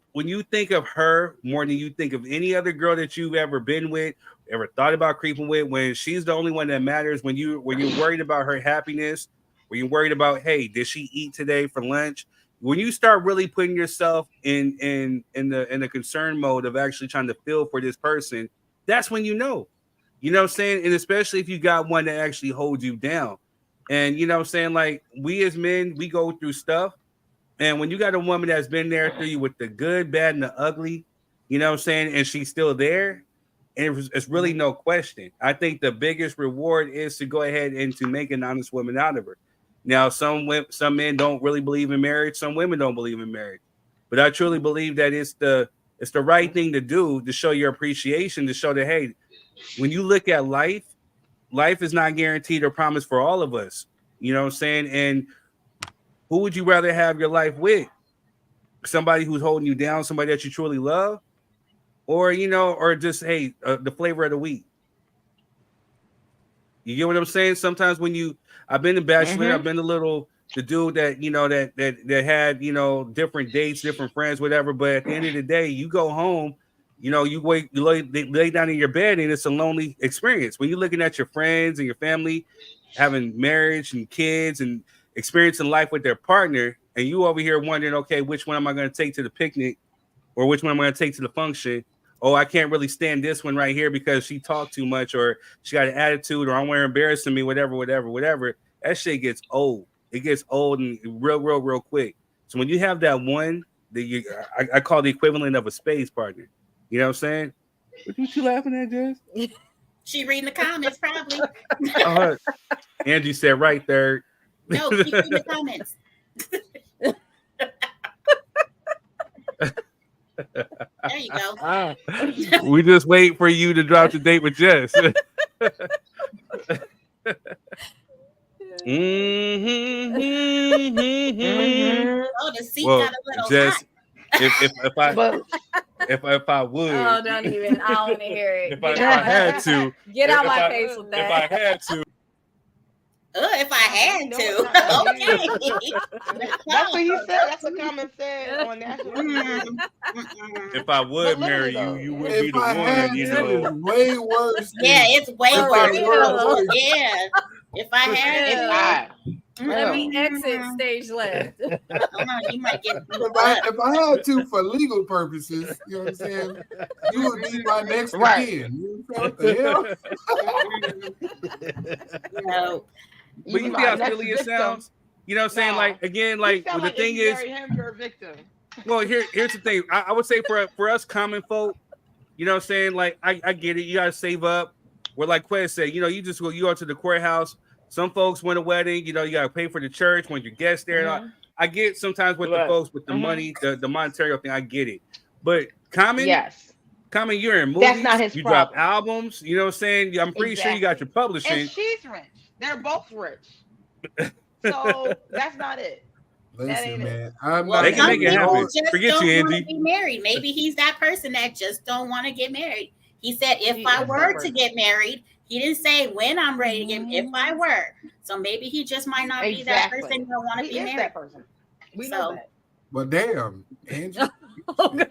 [SPEAKER 1] think of her more than you think of any other girl that you've ever been with, ever thought about creeping with, when she's the only one that matters, when you're worried about her happiness, when you're worried about, hey, did she eat today for lunch? When you start really putting yourself in the concern mode of actually trying to feel for this person, that's when you know. You know what I'm saying? And especially if you got one that actually holds you down. And you know what I'm saying? Like, we as men, we go through stuff. And when you got a woman that's been there through you with the good, bad, and the ugly, you know what I'm saying? And she's still there, and it's really no question. I think the biggest reward is to go ahead and to make an honest woman out of her. Now, some men don't really believe in marriage. Some women don't believe in marriage. But I truly believe that it's the right thing to do, to show your appreciation, to show that, hey, when you look at life is not guaranteed or promised for all of us. You know what I'm saying? And who would you rather have your life with? Somebody who's holding you down, somebody that you truly love? Or, you know, or just, hey, the flavor of the week. You get what I'm saying? Sometimes when I've been a bachelor, I've been the dude that, you know, that had, you know, different dates, different friends, whatever. But at the end of the day, you go home, you know, you lay down in your bed, and it's a lonely experience. When you're looking at your friends and your family, having marriage and kids and experiencing life with their partner, and you over here wondering, okay, which one am I going to take to the picnic, or which one am I going to take to the function? Oh, I can't really stand this one right here because she talked too much, or she got an attitude, or I'm wearing embarrassing me, whatever. That shit gets old. It gets old and real quick. So when you have that one, I call the equivalent of a space partner. You know what I'm saying? What you laughing at, Jess?
[SPEAKER 7] She reading the comments, probably.
[SPEAKER 1] Angie said right there.
[SPEAKER 7] No, keep reading the comments. There you go.
[SPEAKER 1] We just wait for you to drop the date with Jess.
[SPEAKER 7] Oh, the seat got a little
[SPEAKER 1] Jess,
[SPEAKER 7] hot.
[SPEAKER 1] if I would.
[SPEAKER 3] Oh, don't even. I don't want to hear it.
[SPEAKER 1] If I had to.
[SPEAKER 3] Get out my face with that.
[SPEAKER 1] If I had to.
[SPEAKER 7] If I had to. Okay.
[SPEAKER 8] That's what he said. That's what comment said on national.
[SPEAKER 1] If I would marry you, you would be the one. You know,
[SPEAKER 2] it's way worse.
[SPEAKER 7] Yeah, it's way worse. Yeah. If I had to.
[SPEAKER 3] Let me exit stage left.
[SPEAKER 7] You might get
[SPEAKER 2] if I had to for legal purposes, you know what I'm saying, you would be my next of kin. You know what the hell?
[SPEAKER 7] No.
[SPEAKER 1] But you see how silly it sounds? You know what I'm saying? Like, again, like, well, the
[SPEAKER 8] like
[SPEAKER 1] thing
[SPEAKER 8] if you
[SPEAKER 1] is,
[SPEAKER 8] marry him, you're a victim.
[SPEAKER 1] well, here's the thing. I would say for us common folk, you know what I'm saying? Like, I get it. You got to save up. Where, like Quez said, you know, you go to the courthouse. Some folks win a wedding, you know, you got to pay for the church when your guests there. I get sometimes with the folks with the money, the monetary thing, I get it. But Common, you're in movies,
[SPEAKER 8] that's not his
[SPEAKER 1] you
[SPEAKER 8] problem.
[SPEAKER 1] drop albums, you know what I'm saying? I'm pretty sure you got your publishing.
[SPEAKER 8] And she's rich. They're both rich. So that's not it.
[SPEAKER 2] Listen, man.
[SPEAKER 1] They can make it happen. Forget you, Angie.
[SPEAKER 7] Be married. Maybe he's that person that just don't want to get married. He said, if I were to get married, he didn't say when I'm ready to get. If I were, so maybe he just might not be that person who don't want to be married. That person.
[SPEAKER 8] We know that.
[SPEAKER 2] Well, damn, Angie.
[SPEAKER 3] Oh gosh.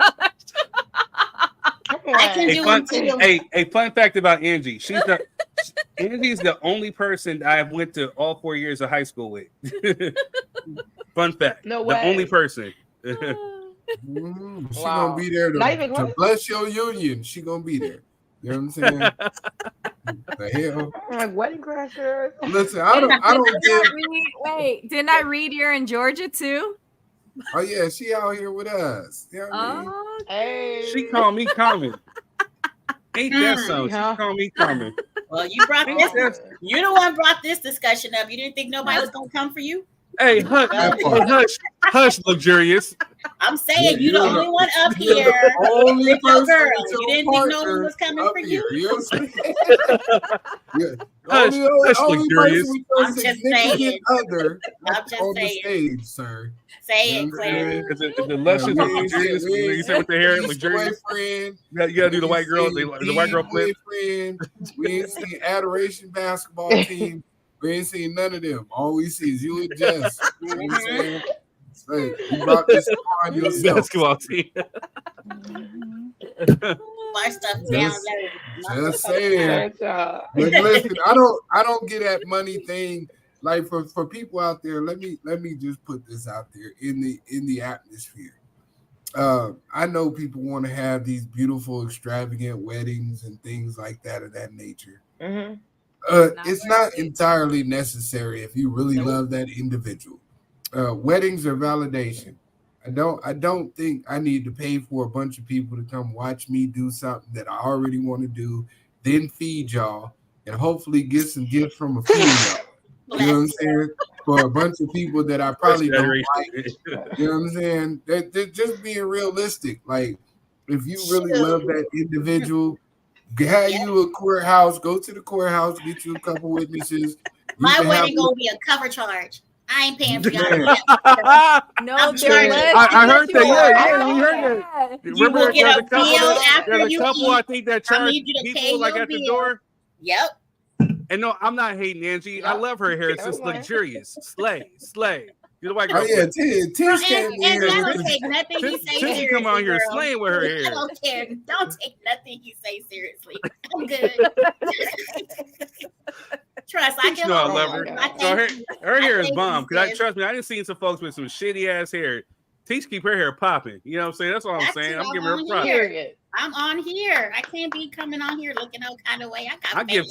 [SPEAKER 7] I can do it too.
[SPEAKER 1] A fun fact about Angie. Angie's the only person I went to all 4 years of high school with. Fun fact.
[SPEAKER 8] No way.
[SPEAKER 1] The only person.
[SPEAKER 2] She gonna be there to bless your union. She gonna be there. You know what I'm saying? The hell?
[SPEAKER 8] Like wedding crashers.
[SPEAKER 2] Listen, I don't get.
[SPEAKER 3] Wait, didn't I read you're in Georgia too?
[SPEAKER 2] Oh yeah, she out here with us. You know what I mean?
[SPEAKER 8] Hey.
[SPEAKER 1] She called me Common. Ain't that so? She called me Common.
[SPEAKER 7] Well, you brought this. You the one brought this discussion up. You didn't think nobody was gonna come for you?
[SPEAKER 1] Hey, hush, luxurious.
[SPEAKER 7] I'm saying you the only one up here.
[SPEAKER 2] Only person
[SPEAKER 7] girl. You didn't think no one was coming for you.
[SPEAKER 2] Only person with your
[SPEAKER 7] I'm just
[SPEAKER 2] significant
[SPEAKER 7] saying.
[SPEAKER 2] other
[SPEAKER 7] I'm just
[SPEAKER 2] on the
[SPEAKER 7] saying.
[SPEAKER 2] stage, sir.
[SPEAKER 7] Say it, Claire.
[SPEAKER 1] Is it luscious or luxurious? You said with the hair, luxurious. You gotta do the white girl, the white girl flip.
[SPEAKER 2] We ain't seen Adoration basketball team. We ain't seen none of them. All we see is you and Jess. You know what I'm saying? Say, you brought this on yourself.
[SPEAKER 1] Basketball team.
[SPEAKER 7] My stuff down low.
[SPEAKER 2] Just saying. But listen, I don't get that money thing. Like for people out there, let me just put this out there in the atmosphere. I know people want to have these beautiful, extravagant weddings and things like that of that nature.
[SPEAKER 8] Mm-hmm.
[SPEAKER 2] It's not entirely necessary if you really love that individual. Weddings are validation. I don't think I need to pay for a bunch of people to come watch me do something that I already want to do, then feed y'all, and hopefully get some gifts from a few of y'all. You know what I'm saying? For a bunch of people that I probably don't like. You know what I'm saying? They're just being realistic. Like, if you really love that individual, have you a courthouse, go to the courthouse, get you a couple witnesses.
[SPEAKER 7] My wedding gonna be a cover charge. I ain't paying for y'all.
[SPEAKER 3] No,
[SPEAKER 1] I heard that. Yeah, we heard that.
[SPEAKER 7] You will get a bill after
[SPEAKER 1] there's a
[SPEAKER 7] you
[SPEAKER 1] couple,
[SPEAKER 7] eat.
[SPEAKER 1] I think, that charge
[SPEAKER 7] I need you to pay
[SPEAKER 1] people like
[SPEAKER 7] your
[SPEAKER 1] at the
[SPEAKER 7] bill.
[SPEAKER 1] door.
[SPEAKER 7] Yep.
[SPEAKER 1] And no, I'm not hating Angie. I love her hair. It's just luxurious. Slay. You're the white girl.
[SPEAKER 2] Oh yeah, Tish came in
[SPEAKER 7] And I
[SPEAKER 2] here.
[SPEAKER 7] don't take nothing you say
[SPEAKER 1] Tish
[SPEAKER 7] seriously.
[SPEAKER 1] come out here
[SPEAKER 7] girl.
[SPEAKER 1] slaying with her hair.
[SPEAKER 7] I don't care. Don't take nothing you say seriously. I'm good. Trust. I
[SPEAKER 1] You
[SPEAKER 7] can
[SPEAKER 1] know I
[SPEAKER 7] hold
[SPEAKER 1] love
[SPEAKER 7] on.
[SPEAKER 1] her.
[SPEAKER 7] I
[SPEAKER 1] So
[SPEAKER 7] thank
[SPEAKER 1] her hair is
[SPEAKER 7] thank
[SPEAKER 1] bomb.
[SPEAKER 7] you,
[SPEAKER 1] Cause
[SPEAKER 7] sis.
[SPEAKER 1] trust me, I didn't see some folks with some shitty ass hair. Tish keep her hair popping. You know what I'm saying? That's all I'm
[SPEAKER 7] That's
[SPEAKER 1] saying.
[SPEAKER 7] it.
[SPEAKER 1] I'm giving her
[SPEAKER 7] on
[SPEAKER 1] props.
[SPEAKER 7] here. I'm on here. I can't be coming on here looking no kind of way.
[SPEAKER 1] I'm giving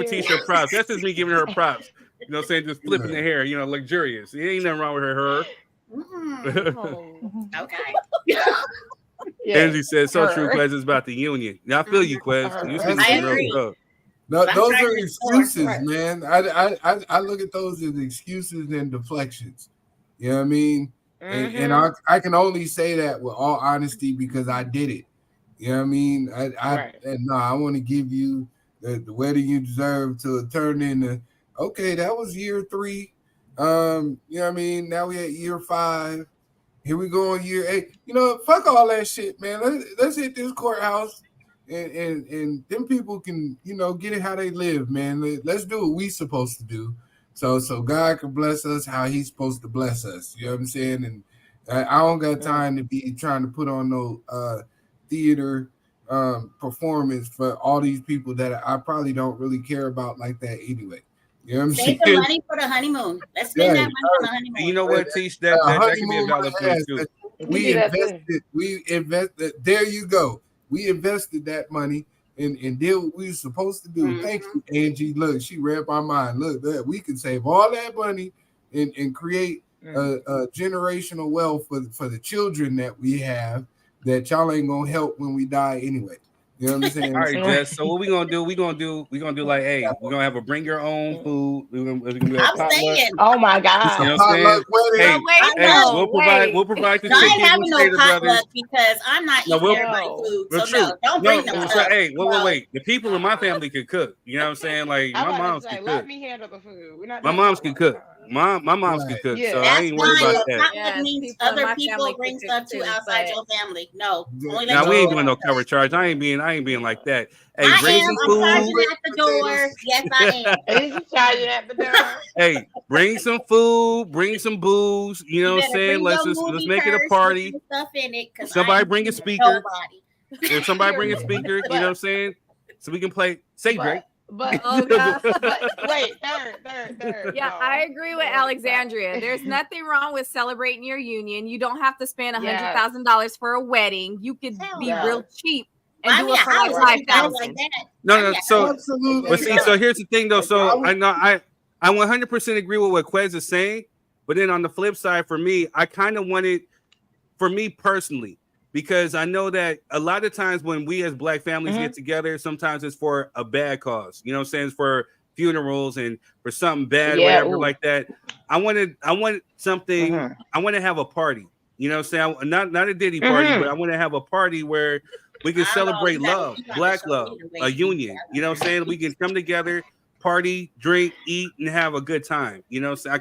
[SPEAKER 1] Tisha props. That's just me giving her props. You know what I'm saying? Just flipping the hair, you know, luxurious. It ain't nothing wrong with her.
[SPEAKER 7] Okay.
[SPEAKER 1] Angie said, so true, Quez, is about the union. Now I feel you, Quez. You speaking
[SPEAKER 7] I
[SPEAKER 1] some real
[SPEAKER 7] agree.
[SPEAKER 1] stuff.
[SPEAKER 2] No,
[SPEAKER 7] I'm
[SPEAKER 2] those
[SPEAKER 7] trying
[SPEAKER 2] are
[SPEAKER 7] to
[SPEAKER 2] excuses,
[SPEAKER 7] support.
[SPEAKER 2] man. I look at those as excuses and deflections. You know what I mean? And I can only say that with all honesty because I did it. You know what I mean? I want to give you the wedding you deserve to turn into, okay, that was year 3. You know what I mean? Now we at year 5. Here we go on year 8. You know, fuck all that shit, man. Let's hit this courthouse and them people can, you know, get it how they live, man. Let's do what we supposed to do. So God can bless us how he's supposed to bless us. You know what I'm saying? And I don't got time to be trying to put on no theater performance for all these people that I probably don't really care about like that anyway. You know what I'm
[SPEAKER 7] Save
[SPEAKER 2] saying?
[SPEAKER 7] the money for the honeymoon. Let's spend that money on the honeymoon.
[SPEAKER 1] You know what, Tish? That could be a valid point too.
[SPEAKER 2] We invested. There you go. We invested that money and did what we were supposed to do. Thank you, Angie. Look, she read my mind. Look, that we can save all that money and create a generational wealth for the children that we have that y'all ain't gonna help when we die anyway. You know what I'm saying?
[SPEAKER 1] All right, Jess. So what we gonna do? We gonna do like, hey, we're gonna have a bring your own food. We're gonna do a potluck.
[SPEAKER 8] Oh my God!
[SPEAKER 1] You know what I'm saying? Hey, we'll provide the
[SPEAKER 7] I ain't
[SPEAKER 1] chicken.
[SPEAKER 7] having no potluck
[SPEAKER 1] brothers.
[SPEAKER 7] because I'm not eating everybody's food.
[SPEAKER 1] But
[SPEAKER 7] So no, don't bring no stuff.
[SPEAKER 1] Hey, wait. The people in my family can cook. You know what I'm saying? Like my moms can cook.
[SPEAKER 8] Let me handle the food. We're not
[SPEAKER 1] My moms can cook. My moms can cook. So I ain't worried about that.
[SPEAKER 7] Potluck means other people bring stuff to outside your family. No,
[SPEAKER 1] Now we ain't doing no cover charge. I ain't being like that. Hey, bring some food.
[SPEAKER 7] I'm charging at the door. Yes, I am.
[SPEAKER 8] He's charging at the door.
[SPEAKER 1] Hey, bring some food, bring some booze. You know what I'm saying? Let's make it a party. Somebody bring a speaker. If somebody bring a speaker, you know what I'm saying? So we can play. Say Drake.
[SPEAKER 8] But wait, third.
[SPEAKER 3] Yeah, I agree with Alexandria. There's nothing wrong with celebrating your union. You don't have to spend $100,000 for a wedding. You could be real cheap and do it for like $5,000.
[SPEAKER 1] No. So, but see, so here's the thing, though. So I know I 100% agree with what Quez is saying, but then on the flip side, for me, I kind of wanted, for me personally, because I know that a lot of times when we as Black families get together, sometimes it's for a bad cause. You know what I'm saying? It's for funerals and for something bad, whatever like that. I want something. I want to have a party. You know what I'm saying? Not a Diddy party, but I want to have a party where we can celebrate love, Black love, a union. You know what I'm saying? We can come together, party, drink, eat, and have a good time. You know, so I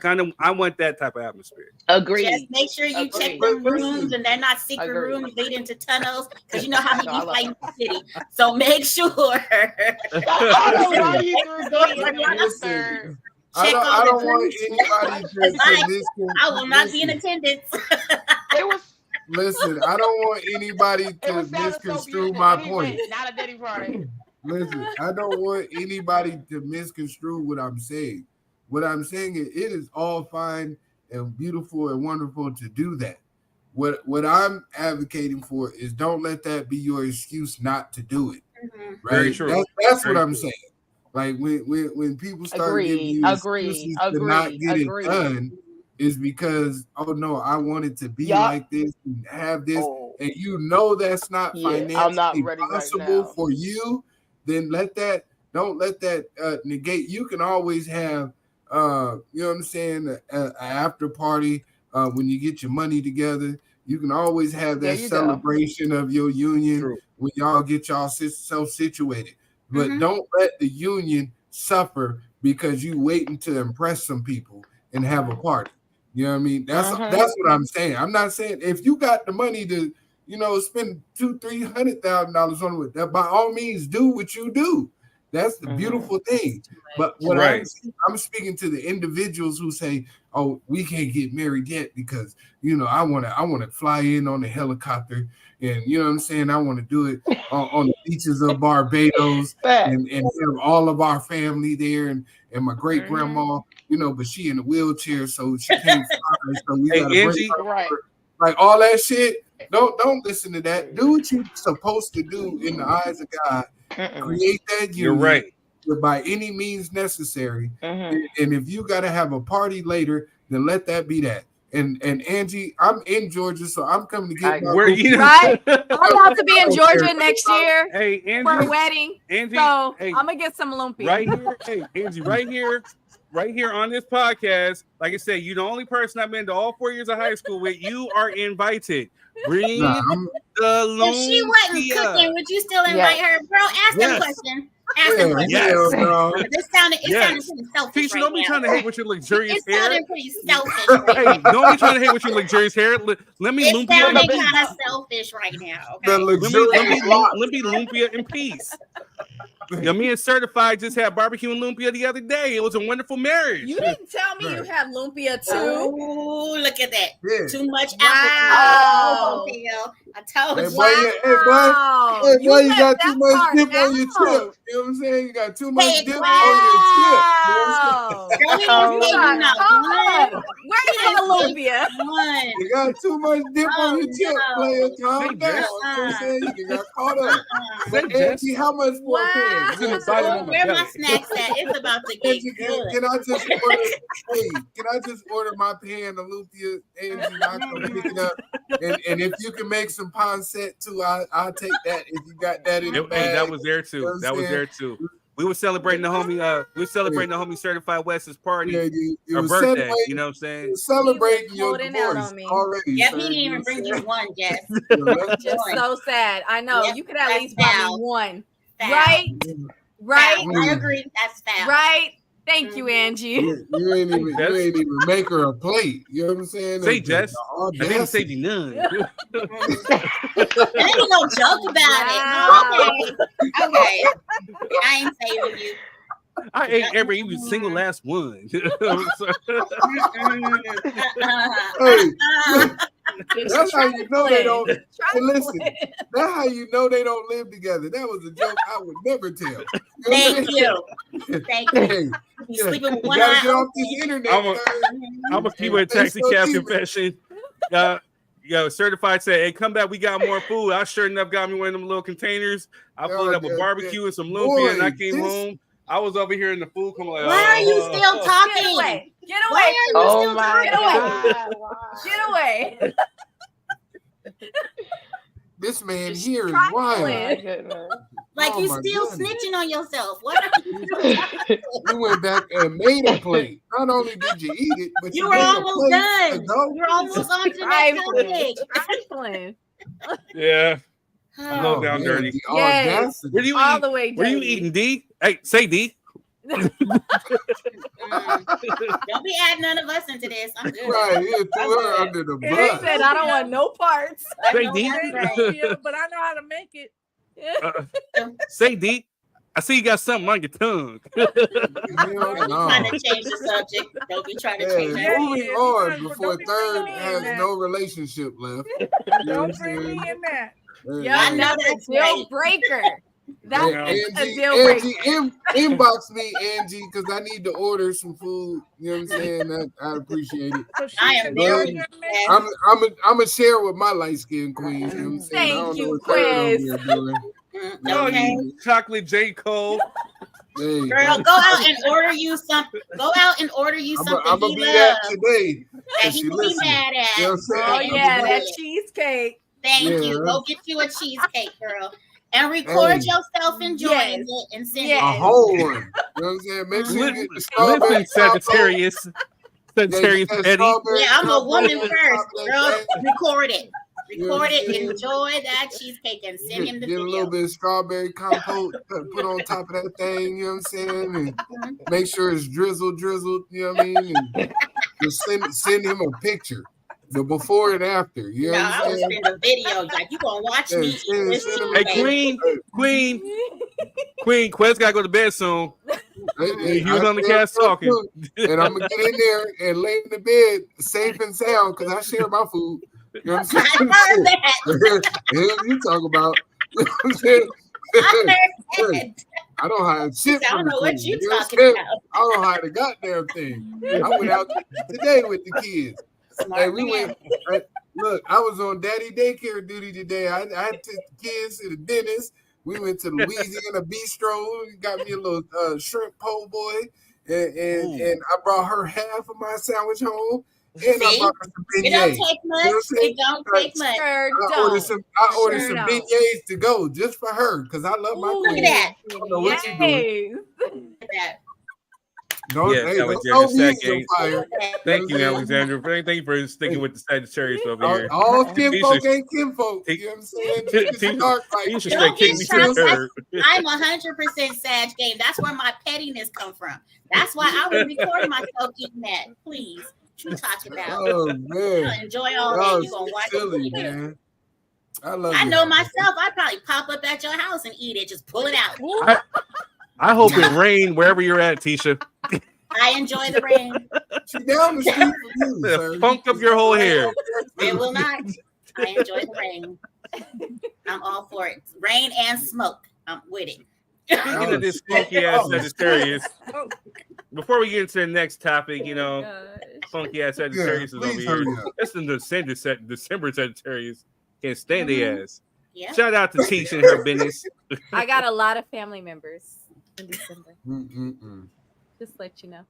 [SPEAKER 1] want that type of atmosphere.
[SPEAKER 8] Agreed.
[SPEAKER 7] Just make sure you check the rooms and they're not secret rooms leading to tunnels because you know how he be fighting the city. So make sure.
[SPEAKER 2] I don't want anybody to
[SPEAKER 7] I will not be in attendance.
[SPEAKER 2] Listen, I don't want anybody to misconstrue my point.
[SPEAKER 8] Not a Diddy party.
[SPEAKER 2] Listen, I don't want anybody to misconstrue what I'm saying. What I'm saying is it is all fine and beautiful and wonderful to do that. What I'm advocating for is don't let that be your excuse not to do it. Right?
[SPEAKER 1] Very true.
[SPEAKER 2] That's what I'm saying. Like when people start giving you excuses to not get it done, is because, oh no, I want it to be like this and have this, and you know that's not financially possible for you. Then don't let that negate. You can always have, you know what I'm saying, an after party when you get your money together. You can always have that celebration of your union when y'all get yourself situated. But don't let the union suffer because you waiting to impress some people and have a party. You know what I mean? That's what I'm saying. I'm not saying if you got the money to, you know, spend $200,000-$300,000 on it, that by all means do what you do. That's the beautiful thing. But what I'm speaking to the individuals who say, "Oh, we can't get married yet because you know I want to fly in on a helicopter and you know what I'm saying. I want to do it on the beaches of Barbados and have all of our family there and my great grandma, you know, but she in a wheelchair, so she can't fly. So we gotta bring her. Like all that shit. Don't listen to that. Do what you're supposed to do in the eyes of God. Create that union.
[SPEAKER 1] You're right.
[SPEAKER 2] By any means necessary. And if you got to have a party later, then let that be that. And Angie, I'm in Georgia, so I'm coming to get my
[SPEAKER 3] right. I'm about to be in Georgia next year for a wedding.
[SPEAKER 1] Angie,
[SPEAKER 3] so I'm gonna get some lumpia.
[SPEAKER 1] Right here, Angie, right here on this podcast. Like I said, you're the only person I've been to all 4 years of high school with. You are invited. Bring the lumpia.
[SPEAKER 7] If she wasn't cooking, would you still invite her? Bro, ask them questions. Ask them questions. It sounded pretty selfish.
[SPEAKER 1] Don't be trying to hate with your luxurious hair.
[SPEAKER 7] It sounded pretty selfish.
[SPEAKER 1] Don't be trying to hate with your luxurious hair. Let me
[SPEAKER 7] lumpia. It sounded kind of selfish right now. Okay?
[SPEAKER 1] Let me lumpia in peace. Me and Certified just had barbecue and lumpia the other day. It was a wonderful marriage.
[SPEAKER 13] You didn't tell me you had lumpia too.
[SPEAKER 7] Oh, look at that.
[SPEAKER 2] Yeah.
[SPEAKER 7] Too much
[SPEAKER 13] Wow.
[SPEAKER 7] apple. I told you.
[SPEAKER 2] Hey, boy, you got too much dip on your chip. You know what I'm saying? You got too much dip on your chip.
[SPEAKER 7] Girl, he didn't say you not one.
[SPEAKER 13] Where you at, lumpia?
[SPEAKER 7] One.
[SPEAKER 2] You got too much dip on your chip, player. Calm down. You know what I'm saying? You got caught up. But Angie, how much more pan?
[SPEAKER 7] Where my snacks at? It's about to get good.
[SPEAKER 2] Can I just order my pan of lumpia, Angie? I come pick it up. And if you can make some pancetta too, I'll take that. If you got that in the bag.
[SPEAKER 1] Hey, that was there too.
[SPEAKER 2] You know
[SPEAKER 1] That was there too. We were celebrating the homie. We were celebrating the homie Certified West's party.
[SPEAKER 2] Yeah, you
[SPEAKER 1] her
[SPEAKER 2] was
[SPEAKER 1] birthday. You know what I'm saying?
[SPEAKER 2] Celebrating your divorce already.
[SPEAKER 7] Yep, he didn't even bring you one, Jess.
[SPEAKER 13] Just so sad. I know.
[SPEAKER 7] Yep,
[SPEAKER 13] You could at
[SPEAKER 7] that's
[SPEAKER 13] least buy
[SPEAKER 7] foul.
[SPEAKER 13] me one.
[SPEAKER 7] Foul.
[SPEAKER 13] Right? Right?
[SPEAKER 7] Foul. I agree. That's foul.
[SPEAKER 3] Right? Thank you, Angie.
[SPEAKER 2] You ain't even make her a plate. You know what I'm saying?
[SPEAKER 1] Say Jess. I didn't say none.
[SPEAKER 7] There ain't no joke about it. Okay. I ain't saving you.
[SPEAKER 1] I ate every even single last one.
[SPEAKER 2] That's how you know they don't. And listen, that's how you know they don't live together. That was a joke I would never tell.
[SPEAKER 7] Thank you. Thank you.
[SPEAKER 2] Hey,
[SPEAKER 7] You sleeping with
[SPEAKER 2] you
[SPEAKER 7] one
[SPEAKER 2] gotta
[SPEAKER 7] eye
[SPEAKER 2] get off
[SPEAKER 7] open.
[SPEAKER 2] this internet.
[SPEAKER 1] I'm gonna keep it a taxi cab confession. Yo, Certified said, "Hey, come back. We got more food." I sure enough got me one of them little containers. I pulled up a barbecue and some lumpia, and I came home. I was over here in the food. Come like,
[SPEAKER 7] Why are you still talking?
[SPEAKER 13] Get away. Get away.
[SPEAKER 7] Why are you
[SPEAKER 8] Oh
[SPEAKER 7] still
[SPEAKER 8] my
[SPEAKER 7] talking?
[SPEAKER 13] Get away.
[SPEAKER 2] This man here is
[SPEAKER 8] My
[SPEAKER 2] wild.
[SPEAKER 8] goodness.
[SPEAKER 7] Like
[SPEAKER 2] Oh
[SPEAKER 7] you
[SPEAKER 2] my
[SPEAKER 7] still
[SPEAKER 2] goodness.
[SPEAKER 7] snitching on yourself. What are you doing?
[SPEAKER 2] You went back and made a plate. Not only did you eat it, but
[SPEAKER 7] You were
[SPEAKER 2] made a
[SPEAKER 7] almost
[SPEAKER 2] plate
[SPEAKER 7] done.
[SPEAKER 2] to go.
[SPEAKER 7] You're almost on to the next topic.
[SPEAKER 1] yeah.
[SPEAKER 7] Oh,
[SPEAKER 1] Low down
[SPEAKER 2] man,
[SPEAKER 1] dirty.
[SPEAKER 2] the
[SPEAKER 3] Yes.
[SPEAKER 2] audacity.
[SPEAKER 1] Where do you
[SPEAKER 3] All
[SPEAKER 1] eat?
[SPEAKER 3] the way
[SPEAKER 1] Where you
[SPEAKER 3] dirty.
[SPEAKER 1] eating, D? Hey, say D.
[SPEAKER 7] Don't be adding none of us into this. I'm good.
[SPEAKER 2] Right, you threw her under the
[SPEAKER 3] They
[SPEAKER 2] bus.
[SPEAKER 3] said, I don't want no parts.
[SPEAKER 7] I
[SPEAKER 1] Say
[SPEAKER 7] know
[SPEAKER 1] D.
[SPEAKER 7] that's right.
[SPEAKER 12] Yeah, but I know how to make it.
[SPEAKER 1] Say D. I see you got something on your tongue.
[SPEAKER 2] Hell
[SPEAKER 7] Don't be
[SPEAKER 2] no.
[SPEAKER 7] trying to change the subject. Don't be trying to
[SPEAKER 2] Yeah,
[SPEAKER 7] change
[SPEAKER 12] Yeah,
[SPEAKER 2] moving
[SPEAKER 12] yeah,
[SPEAKER 2] on
[SPEAKER 12] because
[SPEAKER 2] before
[SPEAKER 12] don't be
[SPEAKER 2] third
[SPEAKER 12] bringing me in
[SPEAKER 2] has
[SPEAKER 12] that.
[SPEAKER 2] no relationship left. You know what I'm
[SPEAKER 12] Don't bring me
[SPEAKER 2] saying?
[SPEAKER 12] in that.
[SPEAKER 3] Yeah,
[SPEAKER 7] I know
[SPEAKER 3] that's a
[SPEAKER 7] that's
[SPEAKER 3] deal
[SPEAKER 7] right.
[SPEAKER 3] breaker. That's
[SPEAKER 1] Yeah.
[SPEAKER 3] a
[SPEAKER 2] Angie,
[SPEAKER 3] deal breaker.
[SPEAKER 2] inbox me, Angie, because I need to order some food. You know what I'm saying? I appreciate it.
[SPEAKER 12] So she
[SPEAKER 7] I
[SPEAKER 12] can
[SPEAKER 7] am
[SPEAKER 12] very
[SPEAKER 7] very
[SPEAKER 12] good
[SPEAKER 7] impressed.
[SPEAKER 2] I'm a share with my light skinned queen. You know what I'm saying? I
[SPEAKER 3] Thank
[SPEAKER 2] don't know
[SPEAKER 3] you,
[SPEAKER 2] what they're over
[SPEAKER 3] Quiz.
[SPEAKER 2] here doing.
[SPEAKER 1] Oh,
[SPEAKER 7] Okay.
[SPEAKER 1] you chocolate J. Cole.
[SPEAKER 2] Hey,
[SPEAKER 7] Girl, go out and order you some. Go out and order you something
[SPEAKER 2] I'm gonna
[SPEAKER 7] he
[SPEAKER 2] be that
[SPEAKER 7] loves
[SPEAKER 2] today.
[SPEAKER 7] that
[SPEAKER 2] If
[SPEAKER 7] he
[SPEAKER 2] she
[SPEAKER 7] will be
[SPEAKER 2] listen.
[SPEAKER 7] mad at.
[SPEAKER 2] You know what I'm saying?
[SPEAKER 3] Oh,
[SPEAKER 2] I'm
[SPEAKER 3] yeah,
[SPEAKER 2] gonna
[SPEAKER 3] that
[SPEAKER 2] be
[SPEAKER 3] cheesecake.
[SPEAKER 7] Thank
[SPEAKER 2] Yeah.
[SPEAKER 7] you. Go get you a cheesecake, girl, and record
[SPEAKER 2] Hey.
[SPEAKER 7] yourself enjoying
[SPEAKER 3] Yes.
[SPEAKER 7] it and send
[SPEAKER 2] a
[SPEAKER 3] Yes.
[SPEAKER 7] it.
[SPEAKER 2] whole one. You know what I'm saying? Make sure you get the strawberry
[SPEAKER 1] Listen, Sagittarius. Sagittarius
[SPEAKER 2] that
[SPEAKER 1] Betty.
[SPEAKER 2] strawberry
[SPEAKER 7] Yeah, I'm a
[SPEAKER 2] compote
[SPEAKER 7] woman
[SPEAKER 2] on top
[SPEAKER 7] first,
[SPEAKER 2] of
[SPEAKER 7] girl.
[SPEAKER 2] that thing.
[SPEAKER 7] Record it. Record it.
[SPEAKER 2] Yeah.
[SPEAKER 7] Enjoy that cheesecake and send him the
[SPEAKER 2] Get a little
[SPEAKER 7] video.
[SPEAKER 2] bit of strawberry compote, put on top of that thing, you know what I'm saying? And make sure it's drizzled, you know what I mean? And just send him a picture, the before and after, you know
[SPEAKER 7] No,
[SPEAKER 2] what
[SPEAKER 7] I
[SPEAKER 2] I'm
[SPEAKER 7] would
[SPEAKER 2] saying?
[SPEAKER 7] send a video. Like, you gonna watch
[SPEAKER 2] Yeah,
[SPEAKER 7] me eat
[SPEAKER 2] send-
[SPEAKER 7] this
[SPEAKER 2] send him
[SPEAKER 1] Hey,
[SPEAKER 7] cheesecake.
[SPEAKER 1] Queen, Quest gotta go to bed soon.
[SPEAKER 2] Hey,
[SPEAKER 1] He was
[SPEAKER 2] I
[SPEAKER 1] on the
[SPEAKER 2] share
[SPEAKER 1] cast
[SPEAKER 2] food,
[SPEAKER 1] talking.
[SPEAKER 2] too. And I'm gonna get in there and lay in the bed safe and sound because I share my food. You know what I'm saying?
[SPEAKER 7] I heard that.
[SPEAKER 2] Hell, you talk about. You know what I'm saying?
[SPEAKER 7] I heard that.
[SPEAKER 2] I don't hide shit
[SPEAKER 7] I
[SPEAKER 2] from
[SPEAKER 7] don't
[SPEAKER 2] the
[SPEAKER 7] know what
[SPEAKER 2] queen.
[SPEAKER 7] you
[SPEAKER 2] You know what I'm
[SPEAKER 7] talking
[SPEAKER 2] saying?
[SPEAKER 7] about.
[SPEAKER 2] I don't hide the goddamn thing. I went out today with the kids.
[SPEAKER 7] Smart
[SPEAKER 2] Hey, we
[SPEAKER 7] man.
[SPEAKER 2] went. Look, I was on daddy daycare duty today. I took the kids to the dentist. We went to Louisiana Bistro. Got me a little shrimp po' boy, and I brought her half of my sandwich home. And I
[SPEAKER 7] See?
[SPEAKER 2] brought her some
[SPEAKER 7] It don't
[SPEAKER 2] beignets.
[SPEAKER 7] take
[SPEAKER 2] You know what I'm
[SPEAKER 7] much.
[SPEAKER 2] saying?
[SPEAKER 7] It don't take much.
[SPEAKER 3] Sure
[SPEAKER 2] I ordered
[SPEAKER 3] don't.
[SPEAKER 2] some
[SPEAKER 3] don't.
[SPEAKER 2] beignets to go just for her because I love my
[SPEAKER 3] Ooh,
[SPEAKER 2] queen.
[SPEAKER 7] Look at that.
[SPEAKER 2] I don't know what you doing.
[SPEAKER 3] Yes.
[SPEAKER 7] Look at that.
[SPEAKER 2] Don't,
[SPEAKER 1] Yes,
[SPEAKER 2] hey, don't
[SPEAKER 1] Alexander
[SPEAKER 2] throw me in
[SPEAKER 1] Sackgate.
[SPEAKER 2] some fire.
[SPEAKER 1] Thank you, Alexander. Thank you for sticking with the Sagittarius over here.
[SPEAKER 2] All kinfolk
[SPEAKER 1] T-shirt-
[SPEAKER 2] ain't kinfolk. You know what I'm saying?
[SPEAKER 1] T-
[SPEAKER 2] Just
[SPEAKER 1] T-
[SPEAKER 2] start like
[SPEAKER 1] You should
[SPEAKER 7] Don't
[SPEAKER 1] straight kick
[SPEAKER 7] get
[SPEAKER 1] me to the
[SPEAKER 7] shot.
[SPEAKER 1] curb.
[SPEAKER 7] I'm 100% Sag game. That's where my pettiness come from. That's why I would record myself eating that. Please. What you talking about?
[SPEAKER 2] Oh
[SPEAKER 7] You're
[SPEAKER 2] man,
[SPEAKER 7] gonna enjoy all
[SPEAKER 2] y'all
[SPEAKER 7] that. You gonna watch
[SPEAKER 2] silly,
[SPEAKER 7] it.
[SPEAKER 2] man.
[SPEAKER 7] I know myself. I'd probably pop up at your house and eat it. Just pull it out.
[SPEAKER 14] I hope it rained wherever you're at, Tisha.
[SPEAKER 7] I enjoy the rain.
[SPEAKER 2] She's down the street from you, sir.
[SPEAKER 14] Funk up your whole hair.
[SPEAKER 7] It will not. I enjoy the rain. I'm all for it. Rain and smoke. I'm with it.
[SPEAKER 1] Speaking of this funky ass Sagittarius, before we get into the next topic, funky ass Sagittarius is over here. That's the December Sagittarius. Can't stand their ass.
[SPEAKER 3] Yeah.
[SPEAKER 1] Shout out to Tisha and her business.
[SPEAKER 3] I got a lot of family members in December. Just let you know.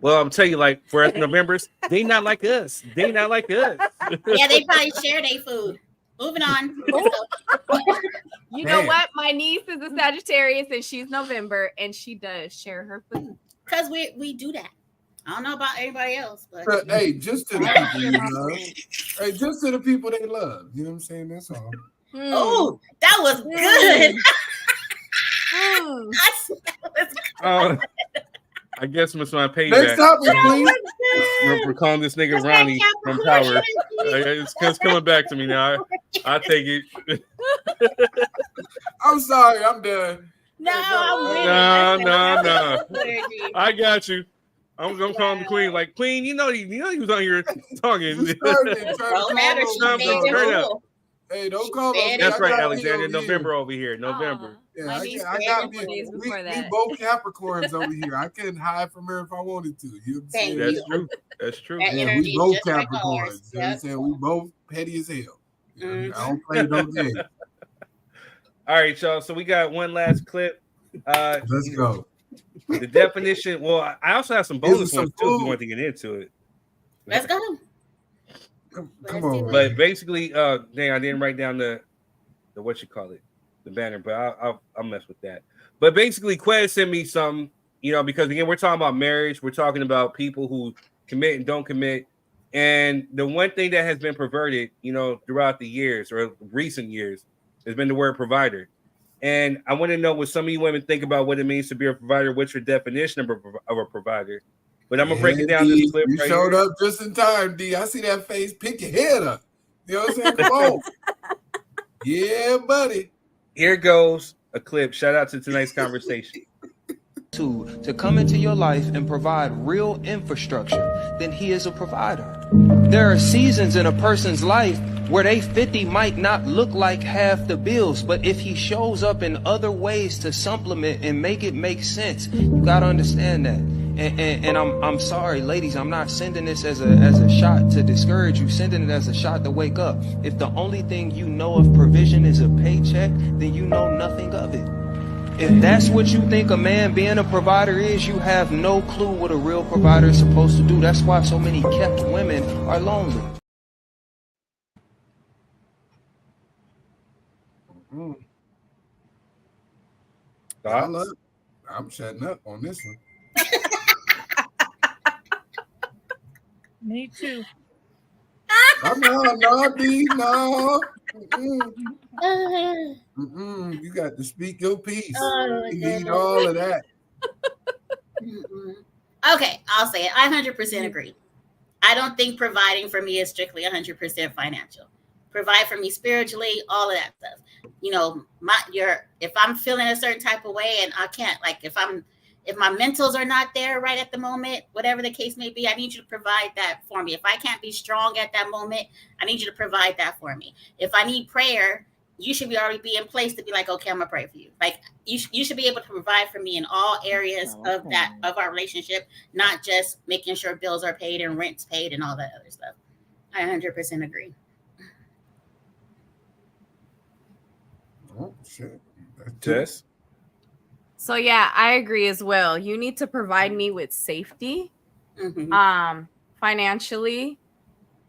[SPEAKER 1] Well, I'm telling you, like for us Novembers, they not like us. They not like us.
[SPEAKER 7] Yeah, they probably share their food. Moving on.
[SPEAKER 3] You know what? My niece is a Sagittarius and she's November and she does share her food.
[SPEAKER 7] Because we do that. I don't know about everybody else, but
[SPEAKER 2] hey, just to the people you love. Hey, just to the people they love. You know what I'm saying? That's all.
[SPEAKER 7] Oh, that was good.
[SPEAKER 1] I guess it's my payback.
[SPEAKER 2] Next topic, please.
[SPEAKER 1] We're calling this nigga Ronnie from Power. It's coming back to me now. I take it.
[SPEAKER 2] I'm sorry. I'm done.
[SPEAKER 7] No.
[SPEAKER 1] I got you. I'm gonna call him the queen. Like queen, he was on here talking.
[SPEAKER 7] Don't matter.
[SPEAKER 2] Hey, don't call me.
[SPEAKER 1] That's right, Alexander. November over here. November.
[SPEAKER 2] Yeah, I got me. We both Capricorns over here. I couldn't hide from her if I wanted to. You know what I'm saying?
[SPEAKER 1] That's true.
[SPEAKER 2] Yeah, we both Capricorns. You know what I'm saying? We both petty as hell. You know, I don't play no games.
[SPEAKER 1] All right, y'all. So we got one last clip.
[SPEAKER 2] Let's go.
[SPEAKER 1] The definition. Well, I also have some bonus ones too if you want to get into it.
[SPEAKER 7] Let's go.
[SPEAKER 2] Come on.
[SPEAKER 1] But basically, dang, I didn't write down the what you call it, the banner, but I'll mess with that. But basically, Quez sent me some, because again, we're talking about marriage. We're talking about people who commit and don't commit. And the one thing that has been perverted, throughout the years or recent years has been the word provider. And I want to know what some of you women think about what it means to be a provider. What's your definition of a provider? But I'm gonna break it down this clip.
[SPEAKER 2] You showed up just in time, D. I see that face. Pick your head up. You know what I'm saying? Come on. Yeah, buddy.
[SPEAKER 1] Here goes a clip. Shout out to tonight's conversation.
[SPEAKER 15] To come into your life and provide real infrastructure, then he is a provider. There are seasons in a person's life where they 50 might not look like half the bills, but if he shows up in other ways to supplement and make it make sense, you gotta understand that. And I'm sorry, ladies, I'm not sending this as a shot to discourage you, sending it as a shot to wake up. If the only thing you know of provision is a paycheck, then you know nothing of it. If that's what you think a man being a provider is, you have no clue what a real provider is supposed to do. That's why so many kept women are lonely.
[SPEAKER 2] I'm shutting up on this one.
[SPEAKER 12] Me too.
[SPEAKER 2] No, D, no. You got to speak your piece. You need all of that.
[SPEAKER 7] Okay, I'll say it. I 100% agree. I don't think providing for me is strictly 100% financial. Provide for me spiritually, all of that stuff. If I'm feeling a certain type of way and I can't, like if my mentals are not there right at the moment, whatever the case may be, I need you to provide that for me. If I can't be strong at that moment, I need you to provide that for me. If I need prayer, you should already be in place to be like, okay, I'm gonna pray for you. Like you should be able to provide for me in all areas of our relationship, not just making sure bills are paid and rent's paid and all that other stuff. I 100% agree.
[SPEAKER 2] Oh shit.
[SPEAKER 1] Jess?
[SPEAKER 3] So yeah, I agree as well. You need to provide me with safety, financially,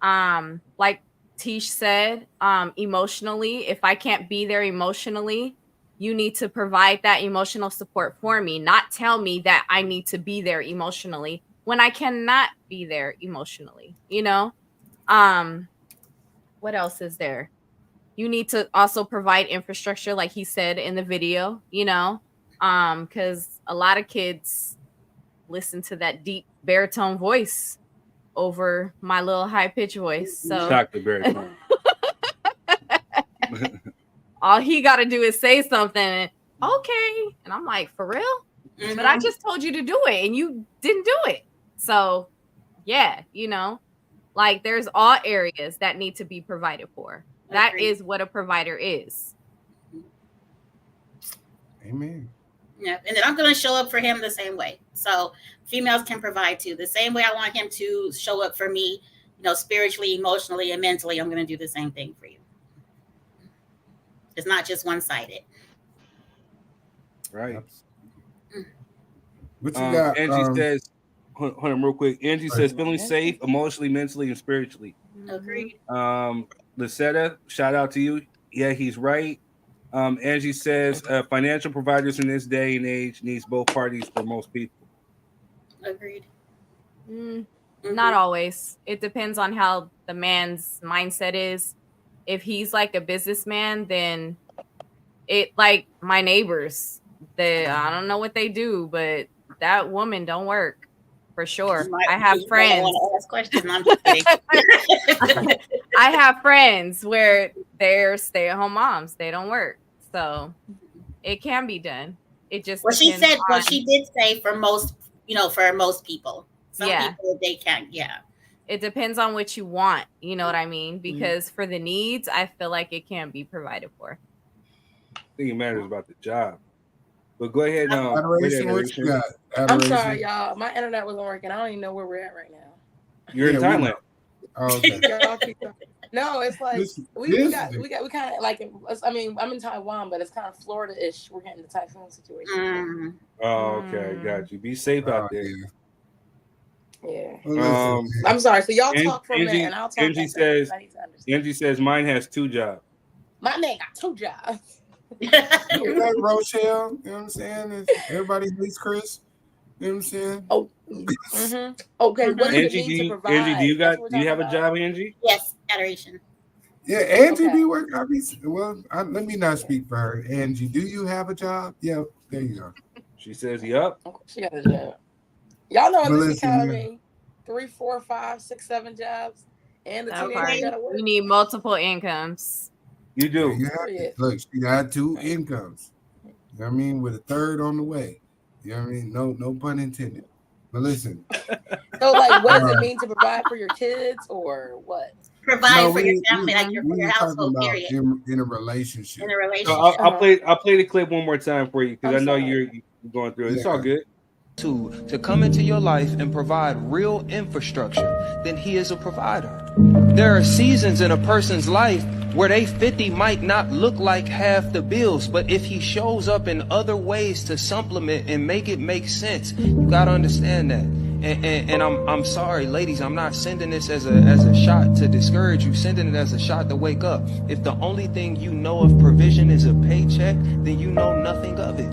[SPEAKER 3] like Tish said, emotionally. If I can't be there emotionally, you need to provide that emotional support for me, not tell me that I need to be there emotionally when I cannot be there emotionally, What else is there? You need to also provide infrastructure, like he said in the video, because a lot of kids listen to that deep baritone voice over my little high pitched voice. So
[SPEAKER 1] Dr. Barry.
[SPEAKER 3] all he got to do is say something. Okay. And I'm like, for real?
[SPEAKER 7] Mm-hmm.
[SPEAKER 3] But I just told you to do it and you didn't do it. So yeah, you know, like there's all areas that need to be provided for. That is what a provider is.
[SPEAKER 2] Amen.
[SPEAKER 7] Yeah, and then I'm going to show up for him the same way. So females can provide too. The same way I want him to show up for me, you know, spiritually, emotionally, and mentally. I'm going to do the same thing for you. It's not just one-sided.
[SPEAKER 1] Right.
[SPEAKER 2] What you got?
[SPEAKER 1] Angie says, hold on real quick. Angie says, feeling safe emotionally, mentally, and spiritually.
[SPEAKER 7] Agreed.
[SPEAKER 1] Lisetta, shout out to you. Yeah, he's right. Angie says, financial providers in this day and age needs both parties for most people.
[SPEAKER 7] Agreed.
[SPEAKER 3] Not always. It depends on how the man's mindset is. If he's like a businessman, then it like my neighbors. I don't know what they do, but that woman don't work for sure. I have friends.
[SPEAKER 7] I want to ask questions. I'm just kidding.
[SPEAKER 3] I have friends where they're stay-at-home moms. They don't work, so it can be done. It just
[SPEAKER 7] she did say for most, you know, for most people. Some people they can't. Yeah.
[SPEAKER 3] It depends on what you want. You know what I mean? Because for the needs, I feel like it can be provided for.
[SPEAKER 1] I think it matters about the job. But go ahead.
[SPEAKER 8] Adoration. I'm sorry, y'all. My internet wasn't working. I don't even know where we're at right now.
[SPEAKER 1] You're in Thailand.
[SPEAKER 2] Oh, okay.
[SPEAKER 8] No, it's like we kind of like. I mean, I'm in Taiwan, but it's kind of Florida-ish. We're getting the typhoon situation.
[SPEAKER 1] Oh, okay, got you. Be safe out there.
[SPEAKER 8] Yeah. I'm sorry. So y'all talk for a minute, and I'll talk.
[SPEAKER 1] Angie says mine has 2 jobs.
[SPEAKER 8] My man got 2 jobs.
[SPEAKER 2] Like Rochelle, you know what I'm saying? Everybody hates Chris. You know what I'm saying?
[SPEAKER 8] Oh, okay. What does
[SPEAKER 1] Angie,
[SPEAKER 8] it mean to provide?
[SPEAKER 1] Angie, do you have a job, Angie?
[SPEAKER 7] Yes, adoration.
[SPEAKER 2] Yeah, Angie be working. Let me not speak for her. Angie, do you have a job? Yeah, there you go.
[SPEAKER 1] She says, "Yep."
[SPEAKER 8] She got a job. Y'all know in this economy, 3, 4, 5, 6, 7 jobs, and the teenager gotta work.
[SPEAKER 3] We need multiple incomes.
[SPEAKER 1] You do.
[SPEAKER 2] Look, she got 2 incomes. You know what I mean? With a third on the way. You know what I mean? No pun intended. But listen.
[SPEAKER 8] So, like, what does it mean to provide for your kids, or what?
[SPEAKER 7] Provide for your family, like your household. Period.
[SPEAKER 2] In a relationship.
[SPEAKER 7] In a relationship.
[SPEAKER 1] So I'll play the clip one more time for you because I know you're going through it. It's all good.
[SPEAKER 15] To come into your life and provide real infrastructure, then he is a provider. There are seasons in a person's life where they 50 might not look like half the bills, but if he shows up in other ways to supplement and make it make sense, you gotta understand that. And I'm sorry, ladies, I'm not sending this as a shot to discourage you, sending it as a shot to wake up. If the only thing you know of provision is a paycheck, then you know nothing of it.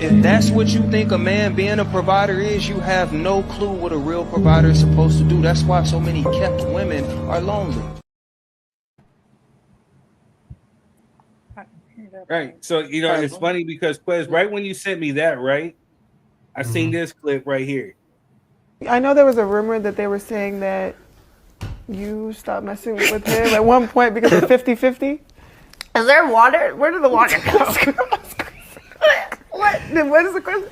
[SPEAKER 15] If that's what you think a man being a provider is, you have no clue what a real provider is supposed to do. That's why so many kept women are lonely.
[SPEAKER 1] Right. So, you know, it's funny because, Quez, right when you sent me that, right, I seen this clip right here.
[SPEAKER 16] I know there was a rumor that they were saying that you stopped messing with him at one point because of 50-50.
[SPEAKER 13] Is there water? Where did the water go?
[SPEAKER 16] What? What is the question?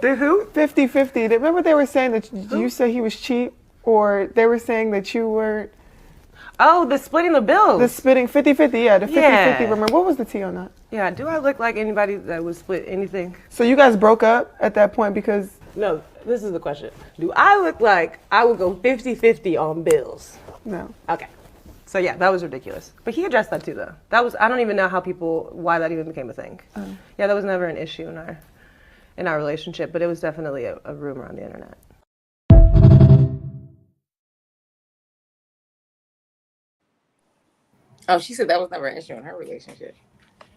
[SPEAKER 16] The who? 50-50. Remember they were saying that you said he was cheap, or they were saying that you weren't.
[SPEAKER 13] Oh, the splitting the bills.
[SPEAKER 16] The splitting 50-50, yeah, the 50-50. Remember, what was the tea on that?
[SPEAKER 13] Yeah, do I look like anybody that would split anything?
[SPEAKER 16] So you guys broke up at that point because...
[SPEAKER 13] No, this is the question. Do I look like I would go 50-50 on bills?
[SPEAKER 16] No.
[SPEAKER 13] Okay. So yeah, that was ridiculous. But he addressed that too, though. I don't even know why that even became a thing. Yeah, that was never an issue in our relationship, but it was definitely a rumor on the internet.
[SPEAKER 8] Oh, she said that was never an issue in her relationship.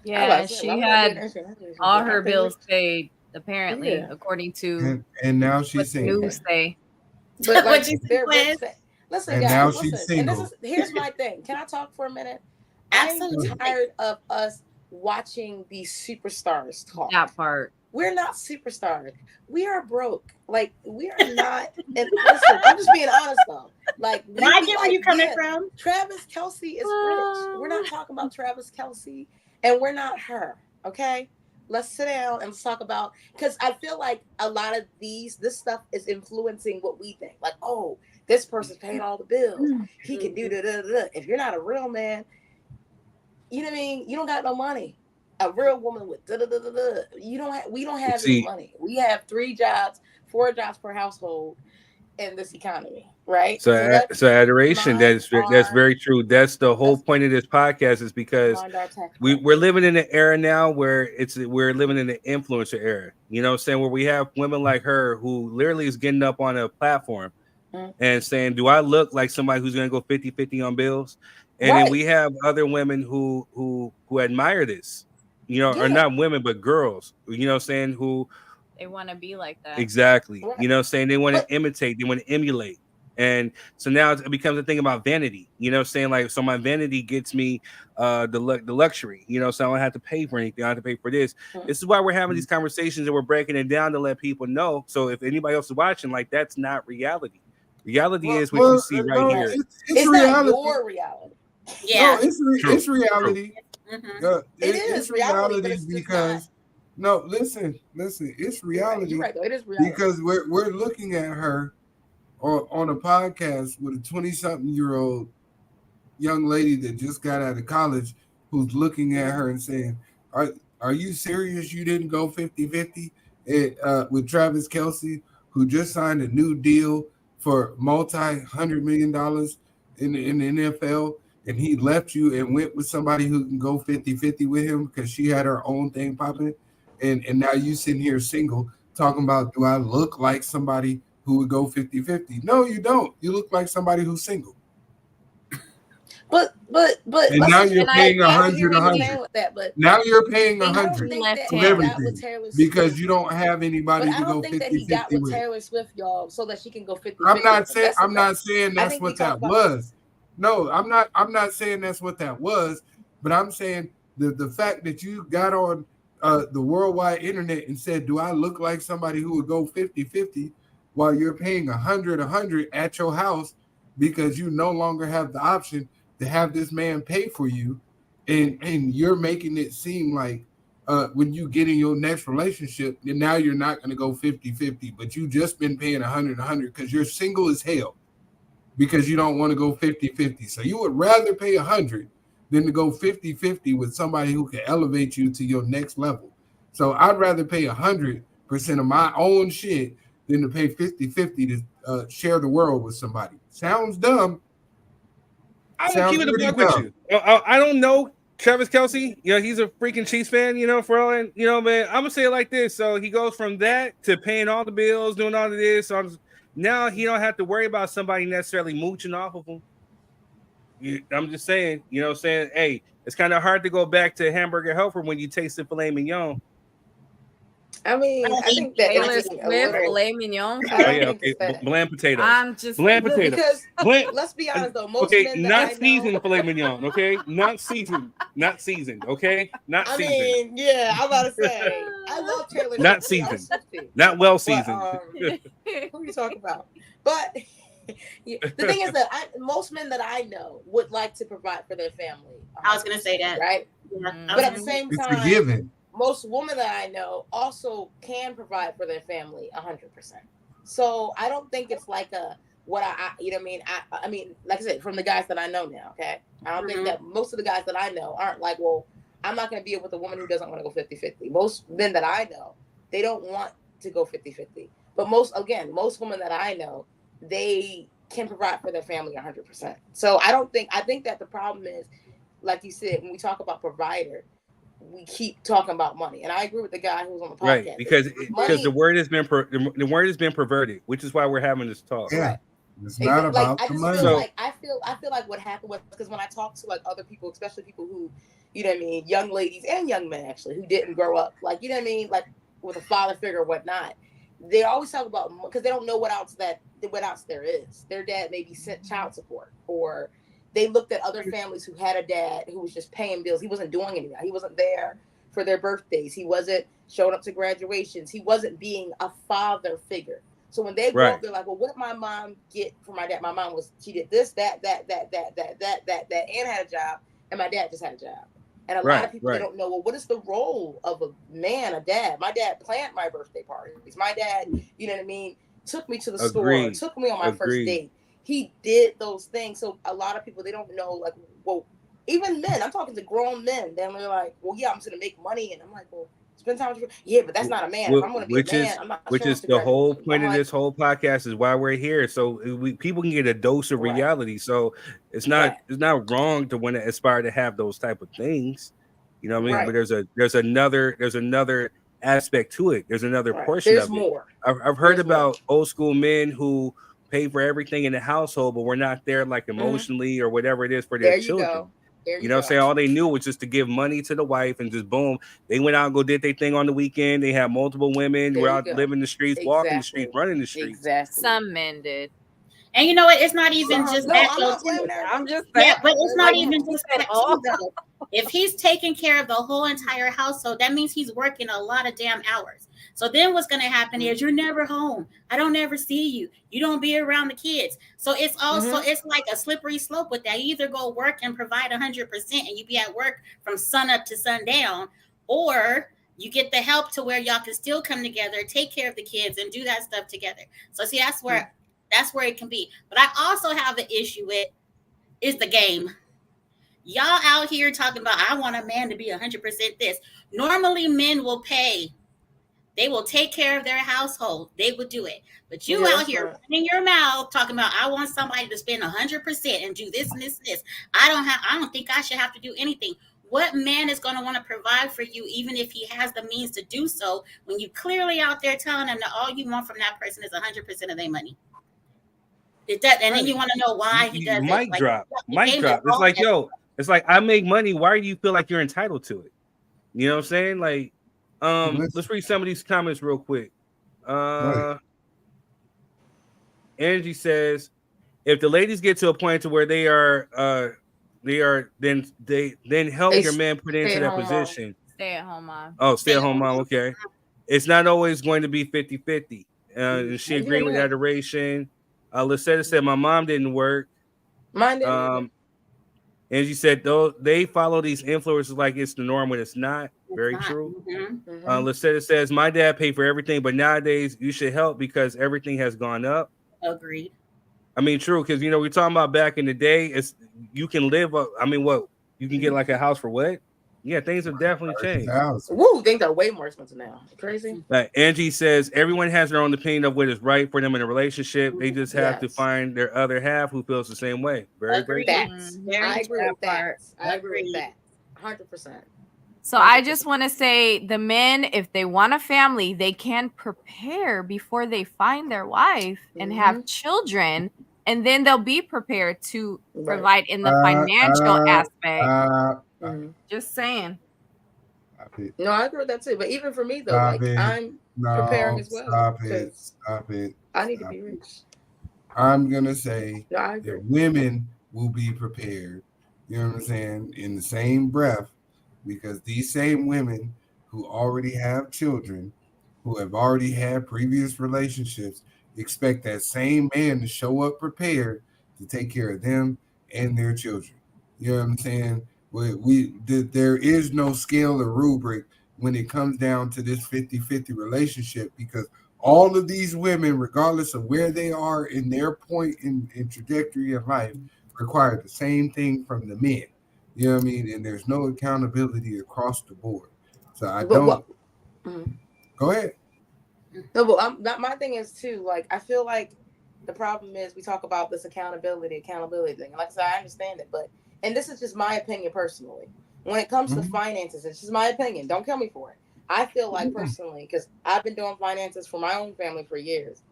[SPEAKER 3] Yeah, she had all her bills paid, apparently, according to
[SPEAKER 2] and now she's single.
[SPEAKER 3] News say.
[SPEAKER 8] But like, listen,
[SPEAKER 2] and
[SPEAKER 8] guys,
[SPEAKER 2] now
[SPEAKER 8] listen.
[SPEAKER 2] she's single.
[SPEAKER 8] And here's my thing. Can I talk for a minute? I'm tired of us watching these superstars talk.
[SPEAKER 3] That part.
[SPEAKER 17] We're not superstars. We are broke. Like, we are not. And listen, I'm just being honest though. Like,
[SPEAKER 7] I get where you're coming from.
[SPEAKER 17] Travis Kelce is rich. We're not talking about Travis Kelce, and we're not her. Okay, let's sit down and let's talk about, because I feel like a lot of this stuff is influencing what we think. Like, oh, this person's paying all the bills. He can do da. If you're not a real man, you know what I mean? You don't got no money. A real woman with da. We don't have any money. We have 3 jobs, 4 jobs per household in this economy, right?
[SPEAKER 1] So adoration. That's very true. That's the whole point of this podcast, is because we're living in an era now where we're living in the influencer era. You know what I'm saying? Where we have women like her who literally is getting up on a platform and saying, do I look like somebody who's going to go 50-50 on bills? And then we have other women who admire this, you know, or not women, but girls, you know what I'm saying, who
[SPEAKER 3] they want to be like that.
[SPEAKER 1] Exactly. You know what I'm saying? They want to imitate, they want to emulate. And so now it becomes a thing about vanity, you know what I'm saying? Like, so my vanity gets me the luxury, you know, so I don't have to pay for anything. I don't have to pay for this. This is why we're having these conversations and we're breaking it down to let people know. So if anybody else is watching, like, that's not reality. Reality is what you see right here.
[SPEAKER 17] It's not your reality.
[SPEAKER 2] Yeah, it's reality.
[SPEAKER 17] It's reality
[SPEAKER 2] because no, listen, it's reality.
[SPEAKER 17] You're right, though. It is reality
[SPEAKER 2] because we're looking at her on a podcast with a 20-something-year-old young lady that just got out of college, who's looking at her and saying, "Are you serious? You didn't go 50-50 with Travis Kelce, who just signed a new deal for $multi-hundred million in the NFL, and he left you and went with somebody who can go 50-50 with him because she had her own thing popping, and now you sitting here single talking about, do I look like somebody who would go 50-50? No, you don't. You look like somebody who's single.
[SPEAKER 17] But
[SPEAKER 2] and now you're paying $100. Now you're paying $100 for everything because you don't have anybody to go 50-50 with.
[SPEAKER 17] He got with Taylor Swift, y'all, so that she can go 50-50.
[SPEAKER 2] I'm not saying that's what that was. No, I'm not saying that's what that was, but I'm saying the fact that you got on the worldwide internet and said, do I look like somebody who would go 50-50 while you're paying $100 at your house because you no longer have the option to have this man pay for you, and you're making it seem like when you get in your next relationship, and now you're not going to go 50-50, but you just been paying $100 because you're single as hell because you don't want to go 50-50. So you would rather pay $100 than to go 50-50 with somebody who can elevate you to your next level. So I'd rather pay 100% of my own shit than to pay 50-50 to share the world with somebody. Sounds dumb.
[SPEAKER 1] I'm gonna keep it a buck with you. I don't know Travis Kelce. You know, he's a freaking Chiefs fan, you know, for all, and you know, man, I'm gonna say it like this. So he goes from that to paying all the bills, doing all of this. So now he don't have to worry about somebody necessarily mooching off of him. I'm just saying, you know what I'm saying? Hey, it's kind of hard to go back to hamburger helper when you taste the filet mignon.
[SPEAKER 17] I mean, I think that
[SPEAKER 3] Taylor Swift, filet mignon.
[SPEAKER 1] Bland potatoes.
[SPEAKER 3] I'm just
[SPEAKER 1] bland potatoes.
[SPEAKER 17] Because let's be honest though, most men
[SPEAKER 1] not seasoned filet mignon. Okay, not seasoned. Okay, not seasoned.
[SPEAKER 17] I mean, yeah, I'm about to say, I love Taylor.
[SPEAKER 1] Not seasoned. Not well seasoned.
[SPEAKER 17] But, who are you talking about? But the thing is that most men that I know would like to provide for their family.
[SPEAKER 7] I was gonna say that,
[SPEAKER 17] right?
[SPEAKER 7] Yeah.
[SPEAKER 17] But at the same time,
[SPEAKER 2] it's a given.
[SPEAKER 17] Most women that I know also can provide for their family 100%. So I don't think it's like you know what I mean? I mean, like I said, from the guys that I know now, okay? I don't think that most of the guys that I know aren't like, well, I'm not going to be with a woman who doesn't want to go 50-50. Most men that I know, they don't want to go 50-50. But most women that I know, they can provide for their family 100%. So I think that the problem is, like you said, when we talk about provider, we keep talking about money, and I agree with the guy who was on the podcast.
[SPEAKER 1] Right, because the word has been perverted, which is why we're having this talk.
[SPEAKER 2] Yeah, it's not about the money.
[SPEAKER 17] I feel like what happened was, because when I talk to like other people, especially people who, you know what I mean, young ladies and young men actually who didn't grow up, like, you know what I mean, like with a father figure or whatnot, they always talk about, because they don't know what else there is. Their dad maybe sent child support, or they looked at other families who had a dad who was just paying bills. He wasn't doing anything. He wasn't there for their birthdays. He wasn't showing up to graduations. He wasn't being a father figure. So when they grow up, they're like, well, what did my mom get from my dad? My mom she did this, that, and had a job, and my dad just had a job. And a lot of people, they don't know, well, what is the role of a man, a dad? My dad planned my birthday parties. My dad, you know what I mean, took me to the store, took me on my first date. He did those things. So a lot of people, they don't know, like, well, even men, I'm talking to grown men, then they're like, well, yeah, I'm just going to make money. And I'm like, well, spend time with you. Yeah, but that's not a man. If I'm going to be a man, I'm not
[SPEAKER 1] which is the whole point of this whole podcast is why we're here. So people can get a dose of reality. So it's not wrong to want to aspire to have those type of things. You know what I mean? But there's another aspect to it. There's another portion of it. I've heard about old school men who pay for everything in the household, but we're not there like emotionally or whatever it is for their children. You know what I'm saying? All they knew was just to give money to the wife and just boom. They went out and did their thing on the weekend. They had multiple women who were out living the streets, walking the streets, running the streets.
[SPEAKER 3] Exactly. Some men did.
[SPEAKER 7] And you know what? It's not even just that.
[SPEAKER 3] I'm just saying.
[SPEAKER 7] Yeah, but it's not even just that too, though. If he's taking care of the whole entire household, that means he's working a lot of damn hours. So then what's going to happen is you're never home. I don't ever see you. You don't be around the kids. So it's also, it's like a slippery slope with that. You either go work and provide 100% and you be at work from sun up to sundown, or you get the help to where y'all can still come together, take care of the kids and do that stuff together. So see, that's where it can be. But I also have an issue with is the game. Y'all out here talking about, I want a man to be 100% this. Normally men will pay. They will take care of their household. They would do it. But you out here running your mouth talking about, I want somebody to spend 100% and do this and this and this. I don't think I should have to do anything. What man is going to want to provide for you, even if he has the means to do so, when you clearly out there telling them that all you want from that person is 100% of their money? And then you want to know why he does it.
[SPEAKER 1] Mic drop. It's like, yo, it's like, I make money. Why do you feel like you're entitled to it? You know what I'm saying? Like, let's read some of these comments real quick. Angie says, if the ladies get to a point to where they are then help your man put into that position.
[SPEAKER 3] Stay at home mom.
[SPEAKER 1] Oh, stay at home mom. Okay. It's not always going to be 50-50. She agreed with adoration. Lisetta said, my mom didn't work.
[SPEAKER 17] Mine didn't.
[SPEAKER 1] Angie said, though they follow these influencers like it's the norm when it's not. Very true. Lisetta says, my dad paid for everything, but nowadays you should help because everything has gone up.
[SPEAKER 7] Agreed.
[SPEAKER 1] I mean, true, because we're talking about back in the day, it's you can live up. I mean, what you can get like a house for what? Yeah, things have definitely changed.
[SPEAKER 17] Woo, things are way more expensive now. Crazy.
[SPEAKER 1] Angie says everyone has their own opinion of what is right for them in a relationship. They just have to find their other half who feels the same way. Very, very true.
[SPEAKER 17] I agree with that. I agree with that. 100%.
[SPEAKER 3] So I just want to say the men, if they want a family, they can prepare before they find their wife and have children, and then they'll be prepared to provide in the financial aspect. Just saying.
[SPEAKER 17] No, I agree with that too. But even for me though, I'm preparing as well.
[SPEAKER 2] Stop it.
[SPEAKER 17] I need to be rich.
[SPEAKER 2] I'm gonna say that women will be prepared. You know what I'm saying? In the same breath. Because these same women who already have children, who have already had previous relationships, expect that same man to show up prepared to take care of them and their children. You know what I'm saying? There is no scale or rubric when it comes down to this 50-50 relationship, because all of these women, regardless of where they are in their point in trajectory of life, require the same thing from the men. You know what I mean? And there's no accountability across the board. So Go ahead.
[SPEAKER 17] No, but my thing is too, like, I feel like the problem is we talk about this accountability thing. And like I said, I understand it, and this is just my opinion personally. When it comes to finances, it's just my opinion. Don't kill me for it. I feel like personally, because I've been doing finances for my own family for years,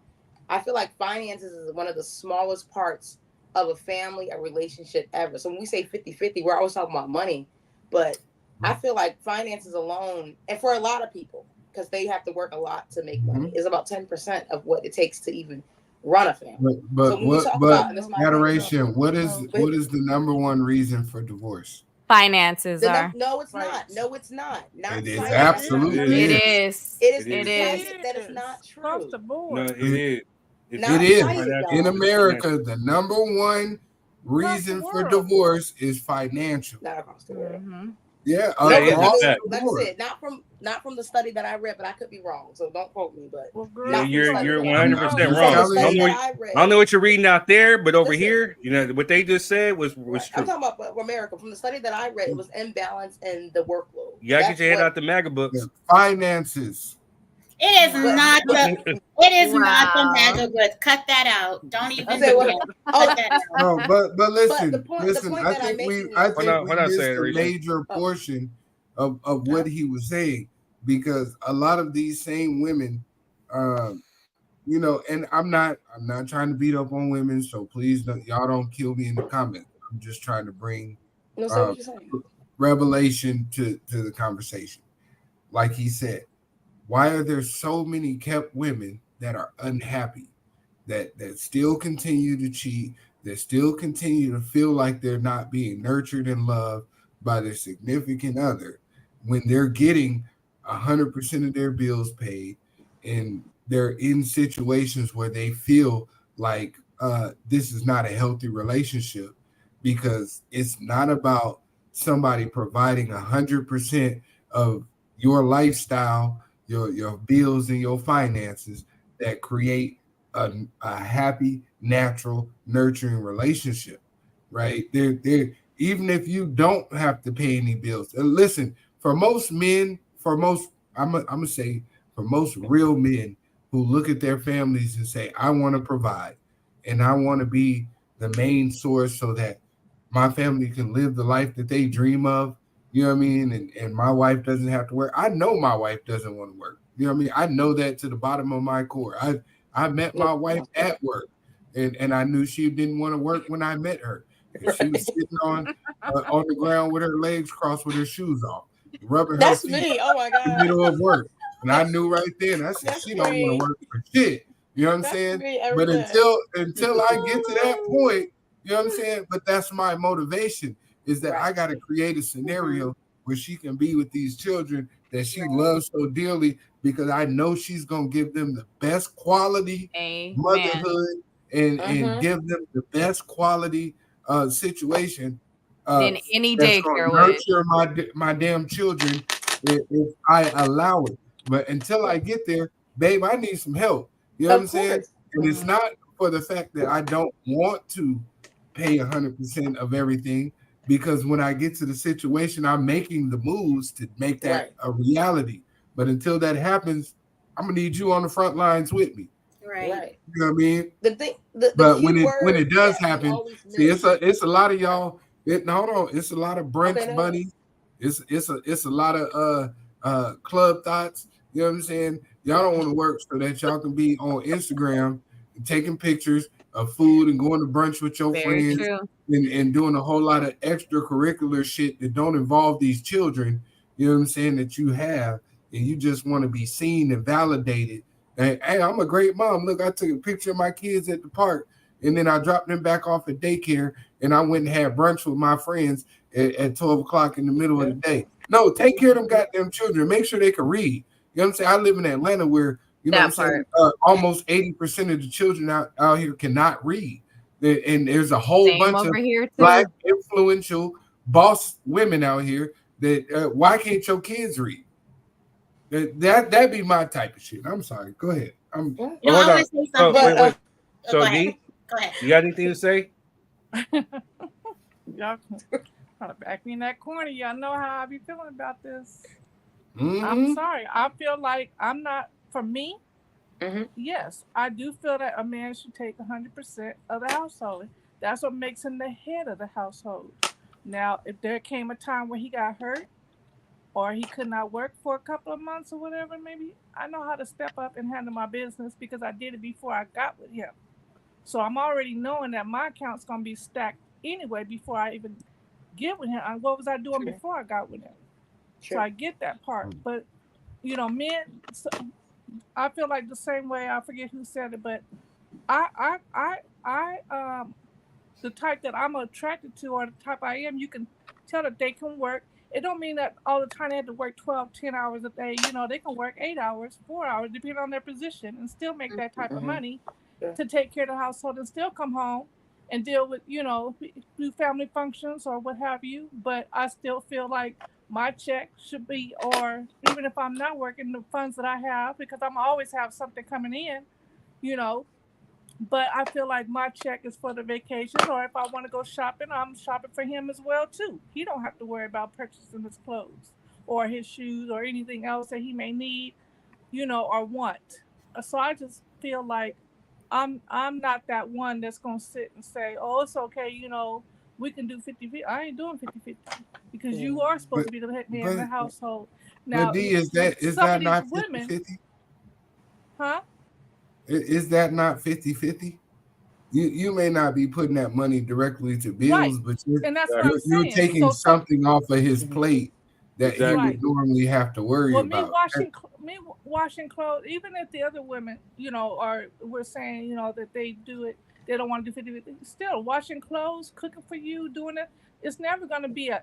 [SPEAKER 17] I feel like finances is one of the smallest parts of a family, a relationship ever. So when we say 50-50, we're always talking about money, but I feel like finances alone, and for a lot of people, because they have to work a lot to make money, is about 10% of what it takes to even run a family.
[SPEAKER 2] But adoration, what is the number one reason for divorce?
[SPEAKER 3] finances are.
[SPEAKER 17] No, it's not. No, it's not. Not
[SPEAKER 2] It is
[SPEAKER 17] finances.
[SPEAKER 2] absolutely
[SPEAKER 3] It
[SPEAKER 2] is.
[SPEAKER 3] is.
[SPEAKER 17] It is.
[SPEAKER 3] It
[SPEAKER 17] It
[SPEAKER 3] is.
[SPEAKER 17] that is not
[SPEAKER 12] Across
[SPEAKER 17] true.
[SPEAKER 12] the board.
[SPEAKER 1] No, it is. It's
[SPEAKER 17] Not
[SPEAKER 2] It is.
[SPEAKER 17] private,
[SPEAKER 2] In
[SPEAKER 17] dog.
[SPEAKER 2] America, the number one reason for
[SPEAKER 12] world.
[SPEAKER 2] divorce is financial.
[SPEAKER 17] Not across the world.
[SPEAKER 2] Yeah,
[SPEAKER 17] No,
[SPEAKER 1] That is
[SPEAKER 2] across
[SPEAKER 1] a
[SPEAKER 2] the
[SPEAKER 1] fact.
[SPEAKER 17] like I
[SPEAKER 2] board.
[SPEAKER 17] said, not from the study that I read, but I could be wrong. So don't quote me. But
[SPEAKER 1] Yeah, you're 100%
[SPEAKER 2] I'm
[SPEAKER 1] wrong.
[SPEAKER 2] telling
[SPEAKER 1] I
[SPEAKER 2] you.
[SPEAKER 1] don't know what you're reading out there, but over here, you know what they just said was
[SPEAKER 17] I'm
[SPEAKER 1] true.
[SPEAKER 17] talking about America. From the study that I read, it was imbalance in the workload.
[SPEAKER 1] You gotta get your head out the MAGA books.
[SPEAKER 2] Finances.
[SPEAKER 7] It is not the. It is not the MAGA goods. Cut that out. Don't even.
[SPEAKER 17] I say, well,
[SPEAKER 7] Cut that out.
[SPEAKER 2] No, but listen,
[SPEAKER 17] the point
[SPEAKER 2] I
[SPEAKER 17] that I'm
[SPEAKER 2] think we
[SPEAKER 17] making
[SPEAKER 2] I
[SPEAKER 17] is-
[SPEAKER 2] think
[SPEAKER 1] Hold
[SPEAKER 2] we
[SPEAKER 1] on,
[SPEAKER 2] missed
[SPEAKER 1] say it,
[SPEAKER 2] a
[SPEAKER 1] Risha.
[SPEAKER 2] major portion of what he was saying, because a lot of these same women, you know, and I'm not trying to beat up on women, so please y'all don't kill me in the comments. I'm just trying to bring
[SPEAKER 17] No, say what you're saying.
[SPEAKER 2] revelation to the conversation. Like he said, why are there so many kept women that are unhappy, that still continue to cheat, that still continue to feel like they're not being nurtured and loved by their significant other, when they're getting 100% of their bills paid, and they're in situations where they feel like this is not a healthy relationship, because it's not about somebody providing 100% of your lifestyle, your bills and your finances that create a happy, natural, nurturing relationship, right? They're even if you don't have to pay any bills. And listen, for most men, I'm gonna say for most real men who look at their families and say, I want to provide and I want to be the main source so that my family can live the life that they dream of. You know what I mean? And my wife doesn't have to work. I know my wife doesn't want to work. You know what I mean? I know that to the bottom of my core. I met my wife at work, and I knew she didn't want to work when I met her. And she was sitting on the ground with her legs crossed with her shoes off, rubbing her
[SPEAKER 17] That's
[SPEAKER 2] feet
[SPEAKER 17] me. Oh my
[SPEAKER 2] in the
[SPEAKER 17] god.
[SPEAKER 2] middle of work. And I knew right then, I said,
[SPEAKER 17] That's
[SPEAKER 2] she don't want
[SPEAKER 17] me.
[SPEAKER 2] to work for shit. You know what I'm
[SPEAKER 17] That's
[SPEAKER 2] saying?
[SPEAKER 17] me every
[SPEAKER 2] But
[SPEAKER 17] day.
[SPEAKER 2] until I get to that point, you know what I'm saying? But that's my motivation, is that I got to create a scenario where she can be with these children that she loves so dearly, because I know she's going to give them the best quality motherhood and give them the best quality situation
[SPEAKER 3] Than any
[SPEAKER 2] that's going
[SPEAKER 3] daycare
[SPEAKER 2] to
[SPEAKER 3] would.
[SPEAKER 2] nurture my damn children if I allow it. But until I get there, babe, I need some help. You know what I'm saying? And it's not for the fact that I don't want to pay 100% of everything, because when I get to the situation, I'm making the moves to make that a reality. But until that happens, I'm gonna need you on the front lines with me.
[SPEAKER 17] Right.
[SPEAKER 2] You know what I mean?
[SPEAKER 17] The thing,
[SPEAKER 2] But
[SPEAKER 17] key
[SPEAKER 2] when it does
[SPEAKER 17] that we
[SPEAKER 2] happen,
[SPEAKER 17] always
[SPEAKER 2] see,
[SPEAKER 17] miss-
[SPEAKER 2] it's a lot of y'all. Hold on, it's a lot of brunch
[SPEAKER 17] Okay, no.
[SPEAKER 2] bunnies. It's a lot of club thoughts. You know what I'm saying? Y'all don't want to work so that y'all can be on Instagram taking pictures of food and going to brunch with your
[SPEAKER 3] Very
[SPEAKER 2] friends
[SPEAKER 3] true.
[SPEAKER 2] and doing a whole lot of extracurricular shit that don't involve these children. You know what I'm saying? That you have, and you just want to be seen and validated. And, hey, I'm a great mom. Look, I took a picture of my kids at the park, and then I dropped them back off at daycare, and I went and had brunch with my friends at 12 o'clock in the middle of the day. No, take care of them goddamn children. Make sure they can read. You know what I'm saying? I live in Atlanta where, you know
[SPEAKER 3] That
[SPEAKER 2] what I'm saying, almost 80% of the children out here cannot read. And there's a whole
[SPEAKER 3] Same
[SPEAKER 2] bunch
[SPEAKER 3] over
[SPEAKER 2] of
[SPEAKER 3] here, too.
[SPEAKER 2] Black influential boss women out here that why can't your kids read? That'd be my type of shit. I'm sorry. Go ahead.
[SPEAKER 7] No, I want to say
[SPEAKER 1] So,
[SPEAKER 7] something.
[SPEAKER 1] wait.
[SPEAKER 7] Go
[SPEAKER 1] So,
[SPEAKER 7] ahead.
[SPEAKER 1] D,
[SPEAKER 7] Go ahead.
[SPEAKER 1] you got anything to say?
[SPEAKER 12] Y'all trying to back me in that corner. Y'all know how I be feeling about this.
[SPEAKER 2] Mm-hmm.
[SPEAKER 12] I'm sorry. I feel like I'm not, for me, yes, I do feel that a man should take 100% of the household. That's what makes him the head of the household. Now, if there came a time where he got hurt or he could not work for a couple of months or whatever, maybe I know how to step up and handle my business because I did it before I got with him. So I'm already knowing that my account's going to be stacked anyway before I even get with him. What was I doing before I got with him? So I get that part. But, you know, men, so I feel like the same way, I forget who said it, but I the type that I'm attracted to or the type I am, you can tell that they can work. It don't mean that all the time they have to work 12, 10 hours a day. You know, they can work 8 hours, 4 hours, depending on their position, and still make that type of money to take care of the household and still come home and deal with, you know, do family functions or what have you. But I still feel like my check should be, or even if I'm not working, the funds that I have, because I'm always have something coming in, you know. But I feel like my check is for the vacation, or if I want to go shopping, I'm shopping for him as well too. He don't have to worry about purchasing his clothes or his shoes or anything else that he may need, you know, or want. So I just feel like I'm not that one that's gonna sit and say, oh, it's okay, you know, we can do 50-50. I ain't doing 50-50 because you are supposed to be the head man in the household. Now,
[SPEAKER 2] but D, is that not 50-50?
[SPEAKER 12] Huh?
[SPEAKER 2] Is that not 50-50? You may not be putting that money directly to bills,
[SPEAKER 12] right.
[SPEAKER 2] but
[SPEAKER 12] and that's what I'm
[SPEAKER 2] you're
[SPEAKER 12] saying.
[SPEAKER 2] taking something off of his plate that he would normally have to worry about.
[SPEAKER 12] Me washing clothes, even if the other women, you know, we're saying, you know, that they do it, they don't want to do 50-50. Still, washing clothes, cooking for you, doing it, it's never going to be a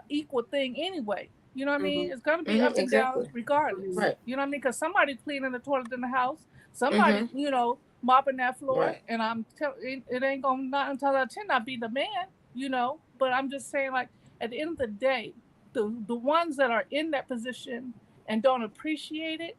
[SPEAKER 12] equal thing anyway. You know what I mean? It's going to be up and down regardless.
[SPEAKER 17] Right.
[SPEAKER 12] You know what I mean? Because somebody cleaning the toilet in the house, somebody, you know, mopping that floor, and I'm telling it ain't gonna not until I tend not be the man, you know. But I'm just saying, like, at the end of the day, the ones that are in that position and don't appreciate it,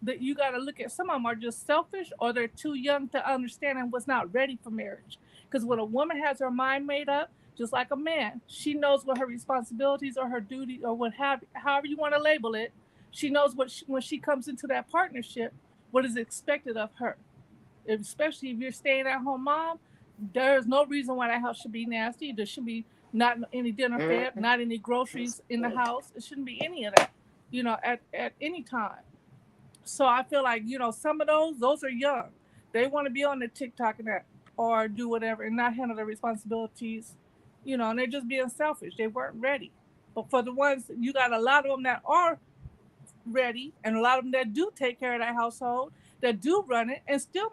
[SPEAKER 12] that you got to look at, some of them are just selfish, or they're too young to understand and was not ready for marriage. Because when a woman has her mind made up, just like a man, she knows what her responsibilities or her duty or what however you want to label it, she knows when she comes into that partnership, what is expected of her. Especially if you're staying at home mom, there's no reason why that house should be nasty. There should be not any dinner fed, not any groceries in the house. It shouldn't be any of that, you know, at any time. So I feel like, you know, some of those are young. They want to be on the TikTok and that, or do whatever and not handle their responsibilities, you know, and they're just being selfish. They weren't ready. But for the ones, you got a lot of them that are ready, and a lot of them that do take care of that household, that do run it, and still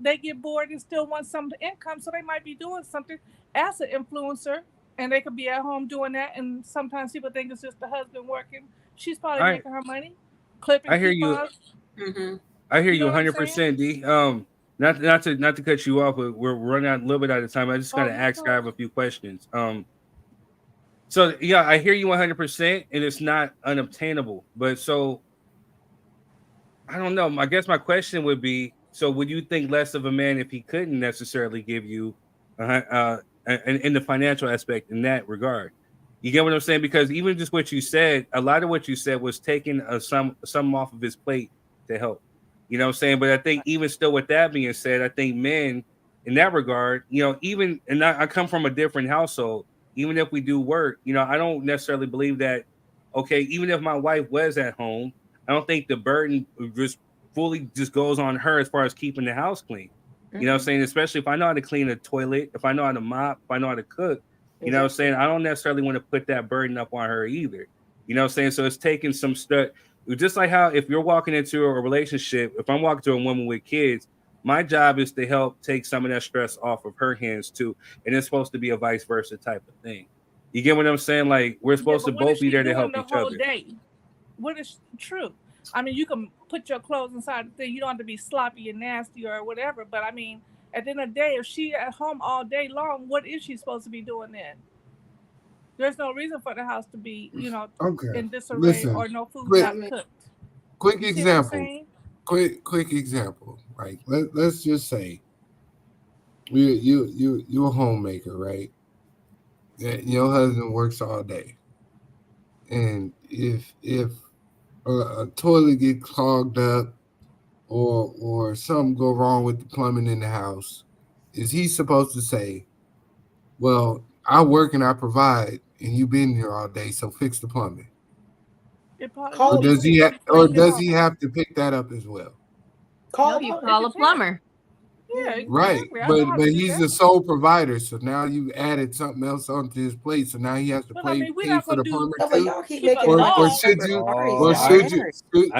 [SPEAKER 12] they get bored and still want some income, so they might be doing something as an influencer, and they could be at home doing that, and sometimes people think it's just the husband working. She's probably making her money, clipping
[SPEAKER 6] I hear you. I hear you 100%, D. Not to cut you off, but we're running out a little bit out of time. I just gotta ask Sky a few questions. So yeah, I hear you 100%, and it's not unobtainable. But so I don't know. I guess my question would be: so would you think less of a man if he couldn't necessarily give you, in the financial aspect in that regard? You get what I'm saying? Because even just what you said, a lot of what you said was taking some off of his plate to help. You know what I'm saying? But I think even still, with that being said, I think men in that regard, you know, even, and I come from a different household. Even if we do work, you know, I don't necessarily believe that. Okay, even if my wife was at home, I don't think the burden just fully just goes on her as far as keeping the house clean. You know what I'm saying? Especially if I know how to clean a toilet, if I know how to mop, if I know how to cook, you know what I'm saying? I don't necessarily want to put that burden up on her either. You know what I'm saying? So it's taking some stuff. Just like how if you're walking into a relationship, if I'm walking to a woman with kids, my job is to help take some of that stress off of her hands too. And it's supposed to be a vice versa type of thing. You get what I'm saying? Like, we're supposed to both be there to help each other.
[SPEAKER 12] Day? What is true? I mean, you can put your clothes inside the thing. You don't have to be sloppy and nasty or whatever. But I mean, at the end of the day, if she at home all day long, what is she supposed to be doing then? There's no reason for the house to be, you know, in disarray or no food not cooked.
[SPEAKER 2] Quick example. Quick example. Like let's just say you're a homemaker, right? Your husband works all day, and if a toilet get clogged up or something go wrong with the plumbing in the house, is he supposed to say, well, I work and I provide, and you've been here all day, so fix the plumbing? Or does he have to pick that up as well?
[SPEAKER 3] Call a plumber.
[SPEAKER 12] Yeah,
[SPEAKER 2] right. But he's the sole provider, so now you added something else onto his plate, so now he has to pay for the plumber too. Or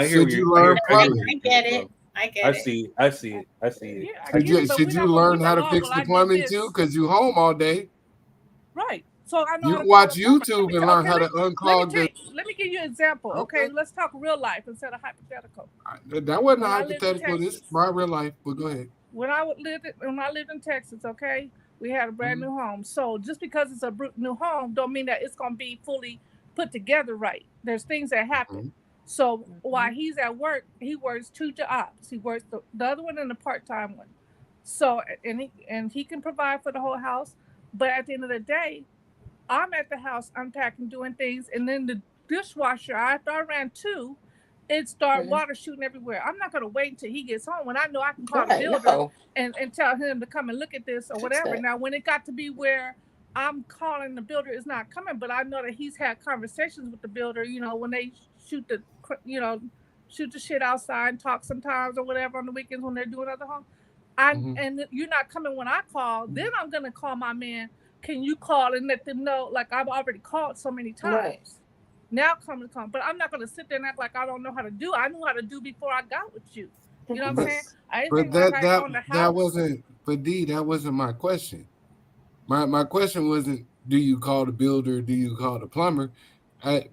[SPEAKER 2] should you learn plumbing?
[SPEAKER 7] I get it.
[SPEAKER 6] I see it.
[SPEAKER 2] Should you learn how to fix the plumbing too? Because you home all day.
[SPEAKER 12] Right. So I know
[SPEAKER 2] You
[SPEAKER 12] how to
[SPEAKER 2] can watch
[SPEAKER 12] call a plumber.
[SPEAKER 2] YouTube and learn how to unclog the.
[SPEAKER 12] Let me give you an example. Okay, let's talk real life instead of hypothetical.
[SPEAKER 2] That wasn't
[SPEAKER 12] When I
[SPEAKER 2] hypothetical. This is my real life. But go ahead.
[SPEAKER 12] When I lived in Texas, okay, we had a brand new home. So just because it's a new home, don't mean that it's gonna be fully put together right. There's things that happen. So while he's at work, he works 2 jobs. He works the other one and the part-time one. So and he can provide for the whole house. But at the end of the day, I'm at the house unpacking, doing things, and then the dishwasher, after I ran 2, it started water shooting everywhere. I'm not gonna wait until he gets home when I know I can call the builder and tell him to come and look at this or whatever. Now, when it got to be where I'm calling the builder is not coming, but I know that he's had conversations with the builder, you know, when they shoot the shit outside and talk sometimes or whatever on the weekends when they're doing other homes. And you're not coming when I call, then I'm gonna call my man. Can you call and let them know? Like I've already called so many times.
[SPEAKER 17] Right.
[SPEAKER 12] Now come. But I'm not gonna sit there and act like I don't know how to do. I knew how to do before I got with you. You know what I'm saying?
[SPEAKER 2] But that wasn't. But D, that wasn't my question. My question wasn't, do you call the builder? Do you call the plumber?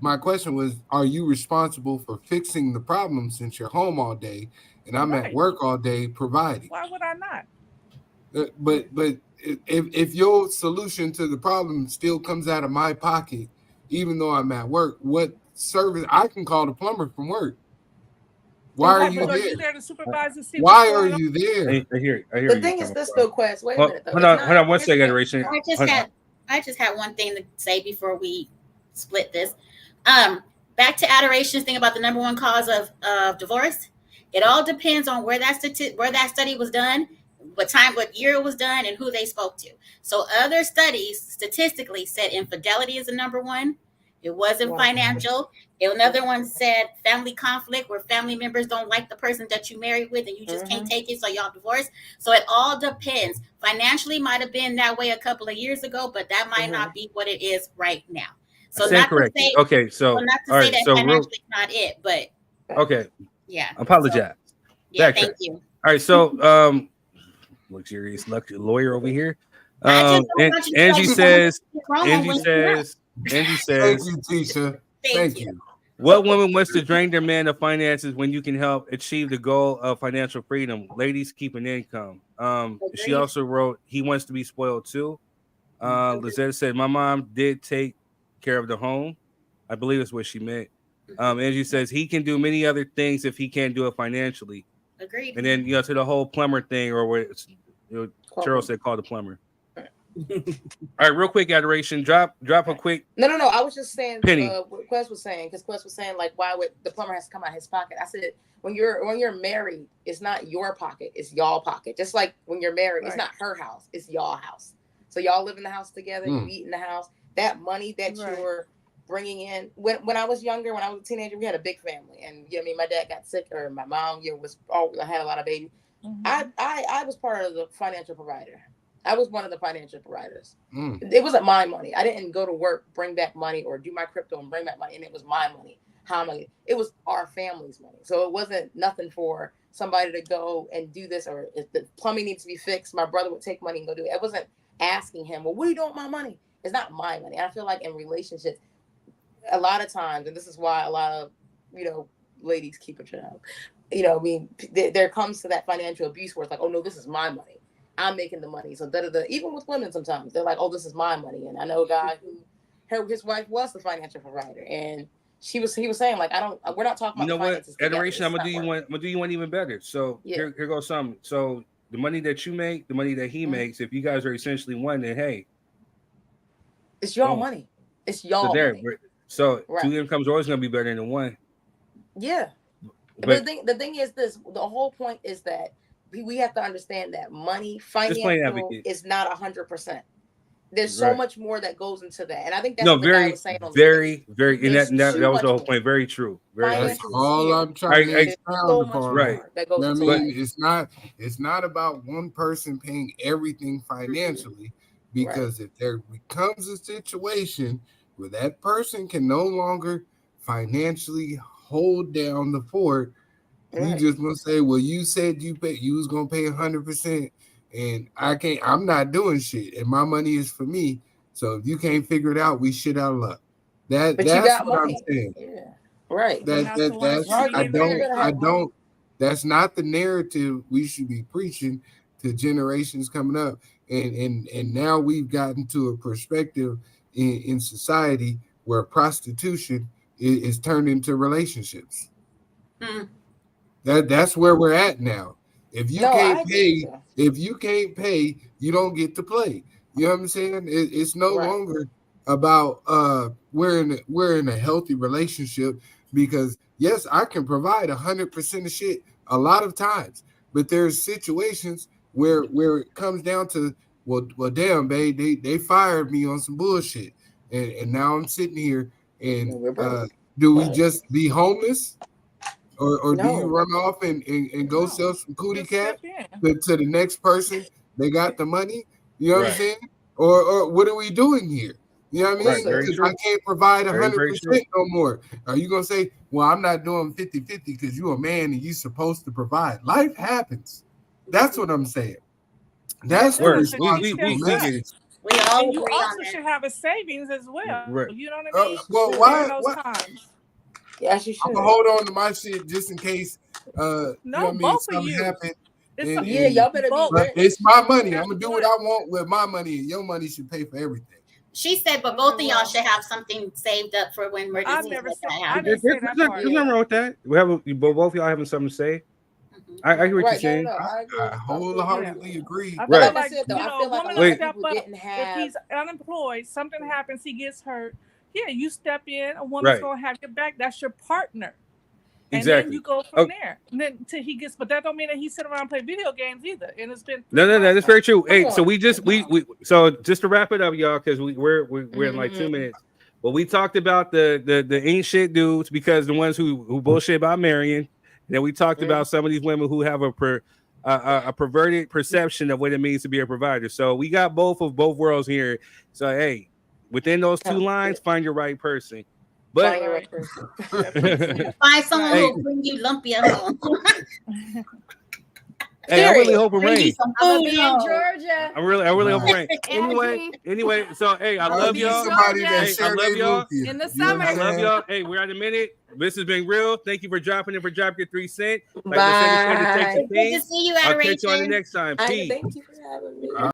[SPEAKER 2] My question was, are you responsible for fixing the problem since you're home all day and I'm at work all day providing?
[SPEAKER 12] Why would I not?
[SPEAKER 2] But if your solution to the problem still comes out of my pocket, even though I'm at work, what service I can call the plumber from work? Why are you there?
[SPEAKER 12] To supervise and see
[SPEAKER 2] Why are you there?
[SPEAKER 6] I hear
[SPEAKER 17] the thing is this though, Quest. Wait a minute though.
[SPEAKER 6] Hold on one second, Rachel.
[SPEAKER 7] I just had one thing to say before we split this. Back to Adoration's thing about the number one cause of divorce. It all depends on where that study was done, what year it was done, and who they spoke to. So other studies statistically said infidelity is the number one. It wasn't financial. Another one said family conflict, where family members don't like the person that you married with and you just can't take it, so y'all divorce. So it all depends. Financially might have been that way a couple of years ago, but that might not be what it is right now. So not
[SPEAKER 6] correct.
[SPEAKER 7] To say,
[SPEAKER 6] okay, so
[SPEAKER 7] not to say that financially not it, but
[SPEAKER 6] okay.
[SPEAKER 7] Yeah.
[SPEAKER 6] Apologize.
[SPEAKER 7] Yeah, thank you.
[SPEAKER 6] All right, so luxurious lawyer over here. Angie says, thank
[SPEAKER 2] you, Tisha. Thank you.
[SPEAKER 6] What woman wants to drain their man of finances when you can help achieve the goal of financial freedom? Ladies, keep an income. She also wrote, he wants to be spoiled too. Lizette said, my mom did take care of the home. I believe that's what she meant. Angie says, he can do many other things if he can't do it financially.
[SPEAKER 7] Agreed.
[SPEAKER 6] And then, to the whole plumber thing, or what Cheryl said, call the plumber. All right, real quick, Adoration. Drop a quick.
[SPEAKER 17] No. I was just saying
[SPEAKER 6] penny.
[SPEAKER 17] What Quest was saying, because Quest was saying, like, why would the plumber has to come out of his pocket? I said, when you're married, it's not your pocket, it's y'all pocket. Just like when you're married, it's not her house, it's y'all house. So y'all live in the house together, you eat in the house. That money that you're bringing in. When I was younger, when I was a teenager, we had a big family, and my dad got sick, or my mom had a lot of babies. I was part of the financial provider. I was one of the financial providers. It wasn't my money. I didn't go to work, bring back money, or do my crypto and bring back money, and it was my money. It was our family's money. So it wasn't nothing for somebody to go and do this, or if the plumbing needs to be fixed, my brother would take money and go do it. I wasn't asking him, well, what are you doing with my money? It's not my money. And I feel like in relationships, a lot of times, and this is why a lot of, ladies keep a job, there comes to that financial abuse where it's like, oh no, this is my money. I'm making the money. So even with women, sometimes they're like, oh, this is my money. And I know a guy his wife was the financial provider, and he was saying, like, we're not talking about finances.
[SPEAKER 6] Adoration, I'm gonna do you one even better. So here goes something. So the money that you make, the money that he makes, if you guys are essentially one, then hey,
[SPEAKER 17] it's your money. It's y'all money.
[SPEAKER 6] So two incomes are always gonna be better than one.
[SPEAKER 17] Yeah. But the thing is this, the whole point is that we have to understand that money, financial is not 100%. There's so much more that goes into that. And I think that's what the guy was saying on
[SPEAKER 6] very, and that was the whole point. Very true.
[SPEAKER 2] That's all I'm trying to expound upon. Right. It's not about one person paying everything financially, because if there becomes a situation where that person can no longer financially hold down the fort, you just gonna say, well, you said you was gonna pay 100%, and I'm not doing shit, and my money is for me. So if you can't figure it out, we shit out of luck.
[SPEAKER 17] But
[SPEAKER 2] That's
[SPEAKER 17] you got
[SPEAKER 2] what
[SPEAKER 17] money.
[SPEAKER 2] I'm saying.
[SPEAKER 17] Yeah. Right.
[SPEAKER 2] I don't. That's not the narrative we should be preaching to generations coming up. And now we've gotten to a perspective in society where prostitution is turned into relationships. That's where we're at now. If you can't pay, you don't get to play. You know what I'm saying? It's no longer about we're in a healthy relationship, because yes, I can provide 100% of shit a lot of times, but there's situations where it comes down to well damn, babe, they fired me on some bullshit, and now I'm sitting here and do we just be homeless? Or do you run off and go sell some cootie cat to the next person? They got the money. You know what I'm saying? Or what are we doing here? You know what I mean? Because I can't provide 100% no more. Are you gonna say, well, I'm not doing 50-50 because you're a man and you're supposed to provide? Life happens. That's what I'm saying. That's the responsibility.
[SPEAKER 7] We all
[SPEAKER 12] and you
[SPEAKER 7] agree
[SPEAKER 12] also
[SPEAKER 7] on that.
[SPEAKER 12] should have a savings as well. You know what I mean?
[SPEAKER 2] Well,
[SPEAKER 12] During those times.
[SPEAKER 17] Yes, you should.
[SPEAKER 2] I'm gonna hold on to my shit just in case. You know what I mean? Something happened.
[SPEAKER 17] Y'all better be rich.
[SPEAKER 2] It's my money. I'm gonna do what I want with my money, and your money should pay for everything.
[SPEAKER 7] She said, but both of y'all should have something saved up for when emergencies like that happen.
[SPEAKER 6] There's nothing wrong with that. Both of y'all having something to say. I hear what you're saying.
[SPEAKER 2] I wholeheartedly agree.
[SPEAKER 12] I
[SPEAKER 6] Right.
[SPEAKER 12] feel like, you know, a woman will step up. If he's unemployed, something happens, he gets hurt. Yeah, you step in. A woman's gonna have your back. That's your partner. And then you go from there. And then until he gets, but that don't mean that he sit around and play video games either. And it's been
[SPEAKER 6] No, that's very true. Hey, so we so just to wrap it up, y'all, because we're in like 2 minutes. Well, we talked about the ain't shit dudes, because the ones who bullshit about marrying. Then we talked about some of these women who have a perverted perception of what it means to be a provider. So we got both worlds here. So hey, within those two lines, find your right person. But
[SPEAKER 7] Find your right person. Find someone who will bring you lumpy at home.
[SPEAKER 6] Hey, I really hope it rains.
[SPEAKER 3] I'm in Georgia.
[SPEAKER 6] I really hope it rains. Anyway, so hey, I love y'all. Hey, I love y'all.
[SPEAKER 3] In the summer.
[SPEAKER 6] I love y'all. Hey, we're at a minute. This has been real. Thank you for dropping in for Drop Your 3 Cent.
[SPEAKER 7] Bye. Good to see you,
[SPEAKER 6] I'll catch you on the
[SPEAKER 7] Adoration.
[SPEAKER 6] next time. Peace.
[SPEAKER 17] Thank you for having me.